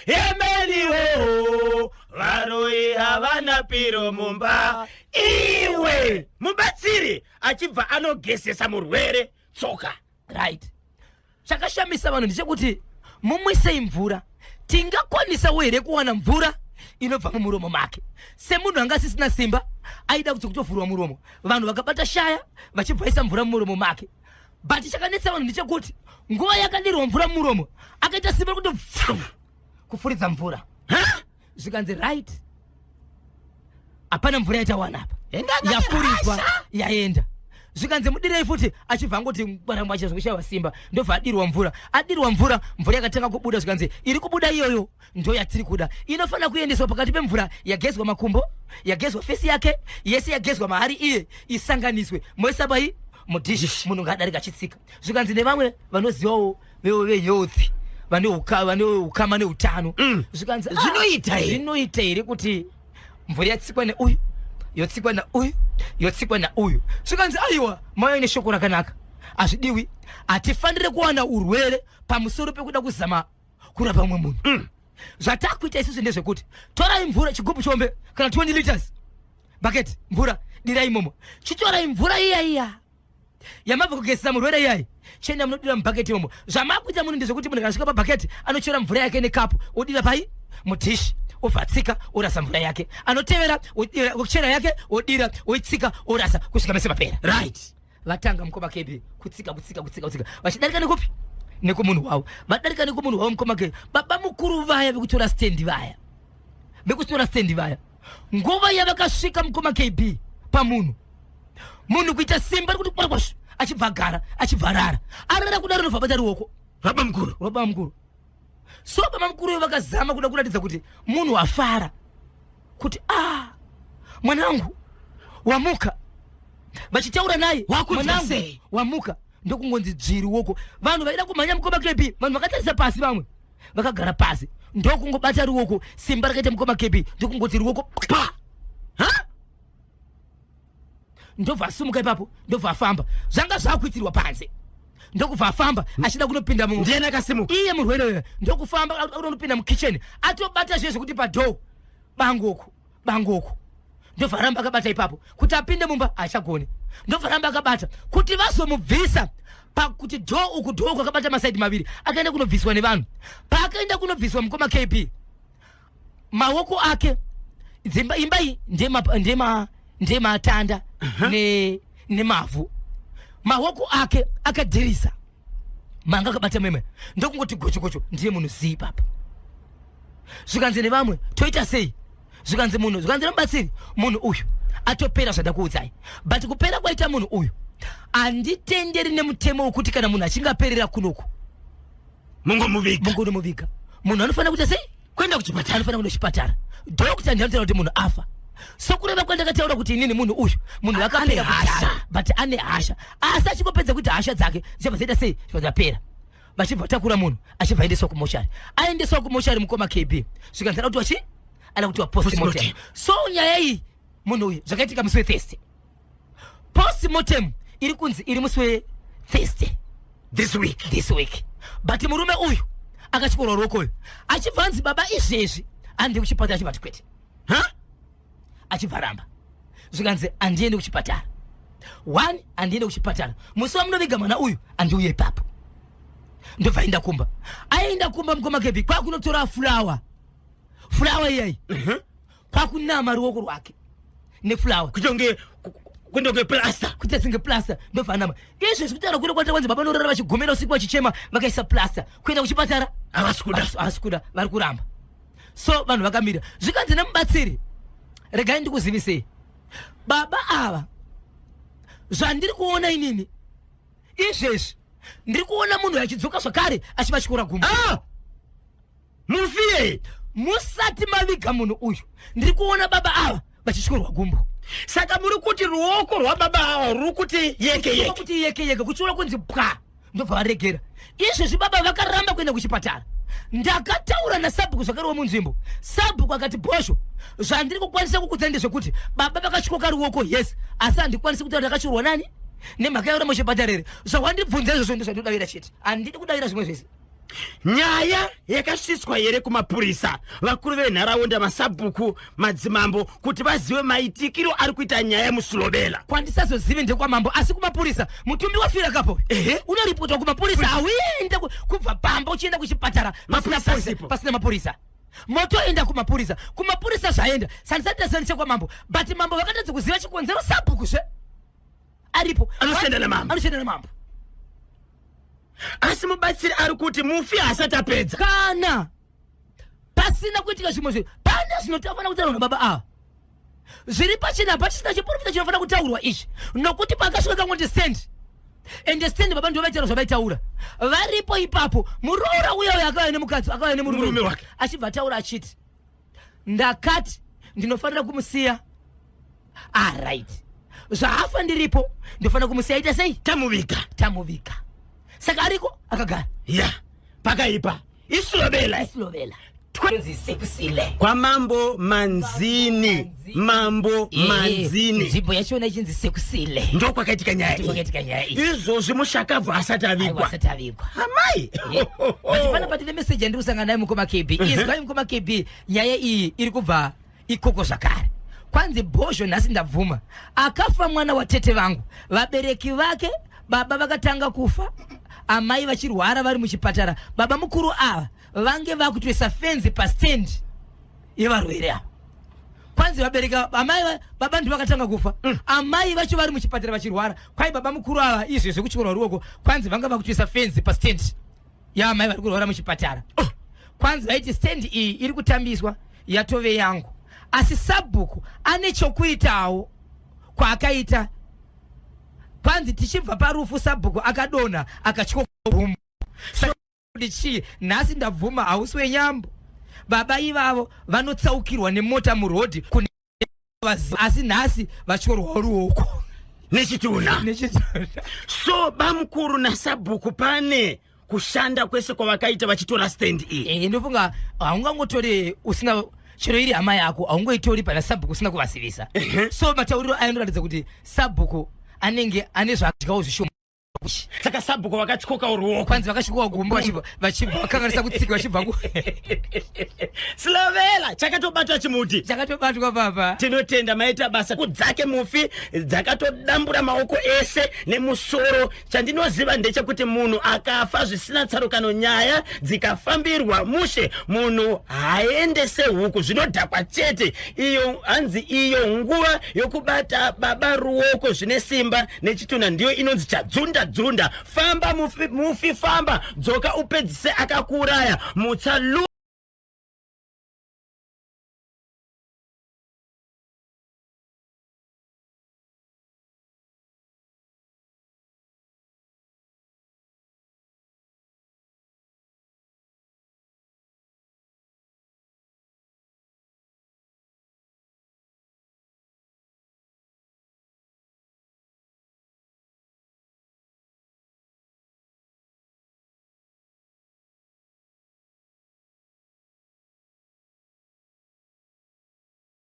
emeliwo varoi havana piro mumba iwe mubatsiri achibva anogesesa murwere tsoka. Right. Chakashamisa vanhu ndechekuti mumwisei mvura tingakwanisa here kuwana mvura inobva mumuromo make semunhu anga asisina simba aida kuti kutovhurwa muromo vanhu vakabata shaya vachibvaisa mvura mumuromo make. But chakanetsa vanhu ndechekuti nguva yakadirwa mvura mumuromo akaita simba kuti kufuridza mvura zvikanzi right hapana mvura yaitawana apa yafuridzwa yaenda zvikanzi mudirei futi achibva angoti mwarambo achazoshayiwa simba ndobva adirwa mvura mvura yakatanga kubuda zvikanzi iri kubuda iyoyo ndo yatiri kuda inofanira kuendeswa pakati pemvura yagezwa makumbo yagezwa fesi yake yese yagezwa mahari iye isanganiswe moisabai mudishi munhu ngadarika achitsika zvikanzi nevamwe vanozivawo vehealth vane ukama neutano zvikanzi zvinoita here kuti mvura yatsikwa neuyu yotsikwa nauyu yotsikwa nauyu zvikanzi aiwa mauya neshoko rakanaka hazvidiwi hatifanire kuwana urwere pamusoro pekuda kuzama kurapa mumwe munhu zvatakuita isusu ndezvekuti torai mvura chigubhu chombe kana 20 liters bucket mvura dirai imomo chitorai mvura iya yamabva kugezesa murwere iyai chenda munodira mubhaketi imomo zvamakuita munhu ndezvekuti munhu akasvika pabhaketi anochera mvura yake nekapu odira pai mudhishi ovhatsika orasa mvura yake anotevera kuchera yake odira oitsika orasa kusvika mese mapera. Right. Vatanga mukoma kebi kutsika vachidarika nekupi nekumunhu wavo vadarika nekumunhu wavo mukoma kebi baba mukuru vaya vekutora stendi vaya nguva yavakasvika mukoma kebi pamunhu kuita simba rikuti kwakwashu achibva agara achibva arara kudaro nobva bata ruoko baba mukuru so baba mukuru vakazama kuda kuratidza kuti munhu afara kuti mwanangu wamuka vachitaura naye mwanangu wamuka ndokungonzi dzviri ruoko vanhu vaida kumhanya mukoma kebi vanhu vakatarisa pasi vamwe vakagara pasi ndokungobata ruoko simba rakaita mukoma kebi ndokungoti ruoko pa ndobva asumuka ipapo ndobva afamba zvanga zvakuitirwa panze ndokubva afamba achida kunopinda ndiye akasimuka iye murwere ndokufamba anopinda mukitchen atobata zvezvo kuti padhoo bangoko ndobva ramba akabata ipapo kuti apinde mumba achagone ndobva ramba akabata kuti vazomubvisa pakuti dhoo uku akabata masaidi maviri akaenda kunobviswa nevanhu paakaenda kunobviswa mukoma KB maoko ake imba iyi ndiye matanda nemavhu maoko ake akadhirisa manga akabata meme ndokungoti gochogocho ndiye munhu zii papa zvikanzi nevamwe toita sei zvikanzi nomubatsiri munhu uyu atopera zvada kuudzai but kupera kwaita munhu uyu handitenderi nemutemo wekuti kana munhu achingaperera kunoku mungomuviga munhu anofanira kuita sei kuenda kuchipatara anofanira kuenda kuchipatara dhokta ndinotaura kuti munhu afa sokureva kwandakataura kuti inini munhu uyu munhu akapera but ane hasha asi achingopedza kuti hasha dzake zvichibva zaita sei zvibva zapera vachibva takura munhu achibva aendeswa kumoshari aendeswa kumoshari mukoma KB zvikanzana kuti wachi ana kuti wa postmortem so nyaya iyi munhu uyu zvakaitika musi weThursday postmortem iri kunzi iri musi weThursday this week but murume uyu akachikorwa ruoko uyu achibva anzi baba izvezvi andi kuchipatara achibva kwete achibva ramba zvikanzi andiende kuchipatara 1 andiende kuchipatara musi wamunoviga mwana uyu andiuye ipapo ndobva aenda kumba mukoma KB kwakunotora fulawa iyayi kwakunama ruoko rwake nefulawa kundonge plaster kuti asinge plaster ndofanama izvo zvikutaura kuri kwata kwanzi baba norara vachigomera usiku vachichema vakaisa plaster kuenda kuchipatara havasikuda vari kuramba so vanhu vakamira zvikanzi nemubatsiri regai ndikuzivisei baba ava zvandiri kuona inini izvezvi ndiri kuona munhu achidzoka zvakare achiva chikora gumbo mufiye musati maviga munhu uyu ndiri kuona baba ava vachityorwa gumbo saka muri kuti ruoko rwababa ava ruri kuti yeke kuchiona kunzi pwa ndobva varegera izvezvi baba vakaramba kuenda kuchipatara ndakataura nasabhuku zvakariwa munzvimbo sabhuku akati bhosho zvandiri kukwanisa kukudza ndezvekuti baba vakatyoka ruoko yes asi handikwanisi kuti ndakachorwa nani nemhaka yaura muchipatara here zvawandibvunza izvozvo ndozvandinodavira chete handidi kudavira zvimwe zvese nyaya yakasvitswa here kumapurisa vakuru venharaunda masabhuku madzimambo kuti vazive maitikiro ari kuita nyaya muSilovela kwandisazozivi ndekwamambo asi kumapurisa mutumbi wafira kapo unoripotwa kumapurisa hauende kubva pamba uchienda kuchipatara pasina mapurisa motoenda kumapurisa zvaenda sandisatidasanise kwamambo but mambo vakatadza kuziva chikonzero sabhuku aripo anoshanda namambo asi mubatsiri ari kuti mufi asati apedza kana pasina kuitika zvimwe zvinhu pane zvinotafana kutaurwa nababa ava zviri pachina pachisina chiprofita chinofana kutaurwa izvi nokuti pakasvika kamwe ende stand baba ndovaitaura zvavaitaura varipo ipapo muroora uya akauya nemukadzi akauya nemurume wake achibva taura achiti ndakati ndinofanira kumusiya right zvaafa ndiripo ndofanira kumusiya ita sei tamuviga saka ariko akagara pakaipa iSilovela kwamambo manzini nzvimbo yachona ichinzi sekusile ndo kwakaitika nyaya izvozvi mushakabvu asati avigwa amai pachipana patine meseji yandiri kusangana naye mukoma KB izwai mukoma KB nyaya iyi iri kubva ikoko zvakare kwanzi bhozho nhasi ndabvuma akafa mwana watete vangu vabereki vake baba vakatanga kufa amai vachirwara vari muchipatara baba mukuru ava vange vakutoisa fenzi pastendi yevarwere ava kwanzi vabereka amai baba ndi vakatanga kufa amai vacho vari muchipatara vachirwara kwai baba mukuru ava izvezvi kuchikorwa ruoko kwanzi vanga vakutoisa fenzi pastendi yaamai vari kurwara muchipatara kwanzi vaiti stendi iyi iri kutambiswa yatove yangu asi sabhuku ane chokuitawo kwaakaita kwanzi tichibva parufu sabhuku akadonha akatyoka rumbo chii nhasi ndabvuma hausi wenyambo baba ivavo vanotsaukirwa nemota murodhi asi nhasi vatyorwa ruoko nechituna so bamukuru nasabhuku pane kushanda kwese kwavakaita vachitora stand iyi ndofunga haungangotori usina chero iri hama yako haungoitori pana sabhuku usina kuvasivisa so matauriro anoratidza kuti sabhuku anenge ane zvadyawo zvishoma saka sabhuku vakatyoka ruoko kwanzi vakatyoka gumbo vachibva vakanganisa kutsika vachibva Silovela chakatobatwa chimuti chakatobatwa papa tinotenda maita basa kudzake mufi dzakatodambura maoko ese nemusoro chandinoziva ndechekuti munhu akafa zvisina tsarukano nyaya dzikafambirwa mushe munhu haendese huku zvinodhakwa chete iyo hanzi iyo nguva yokubata baba ruoko zvine simba nechituna ndiyo inonzi chadzunda famba mufi famba dzoka upedzise akakuuraya mutsa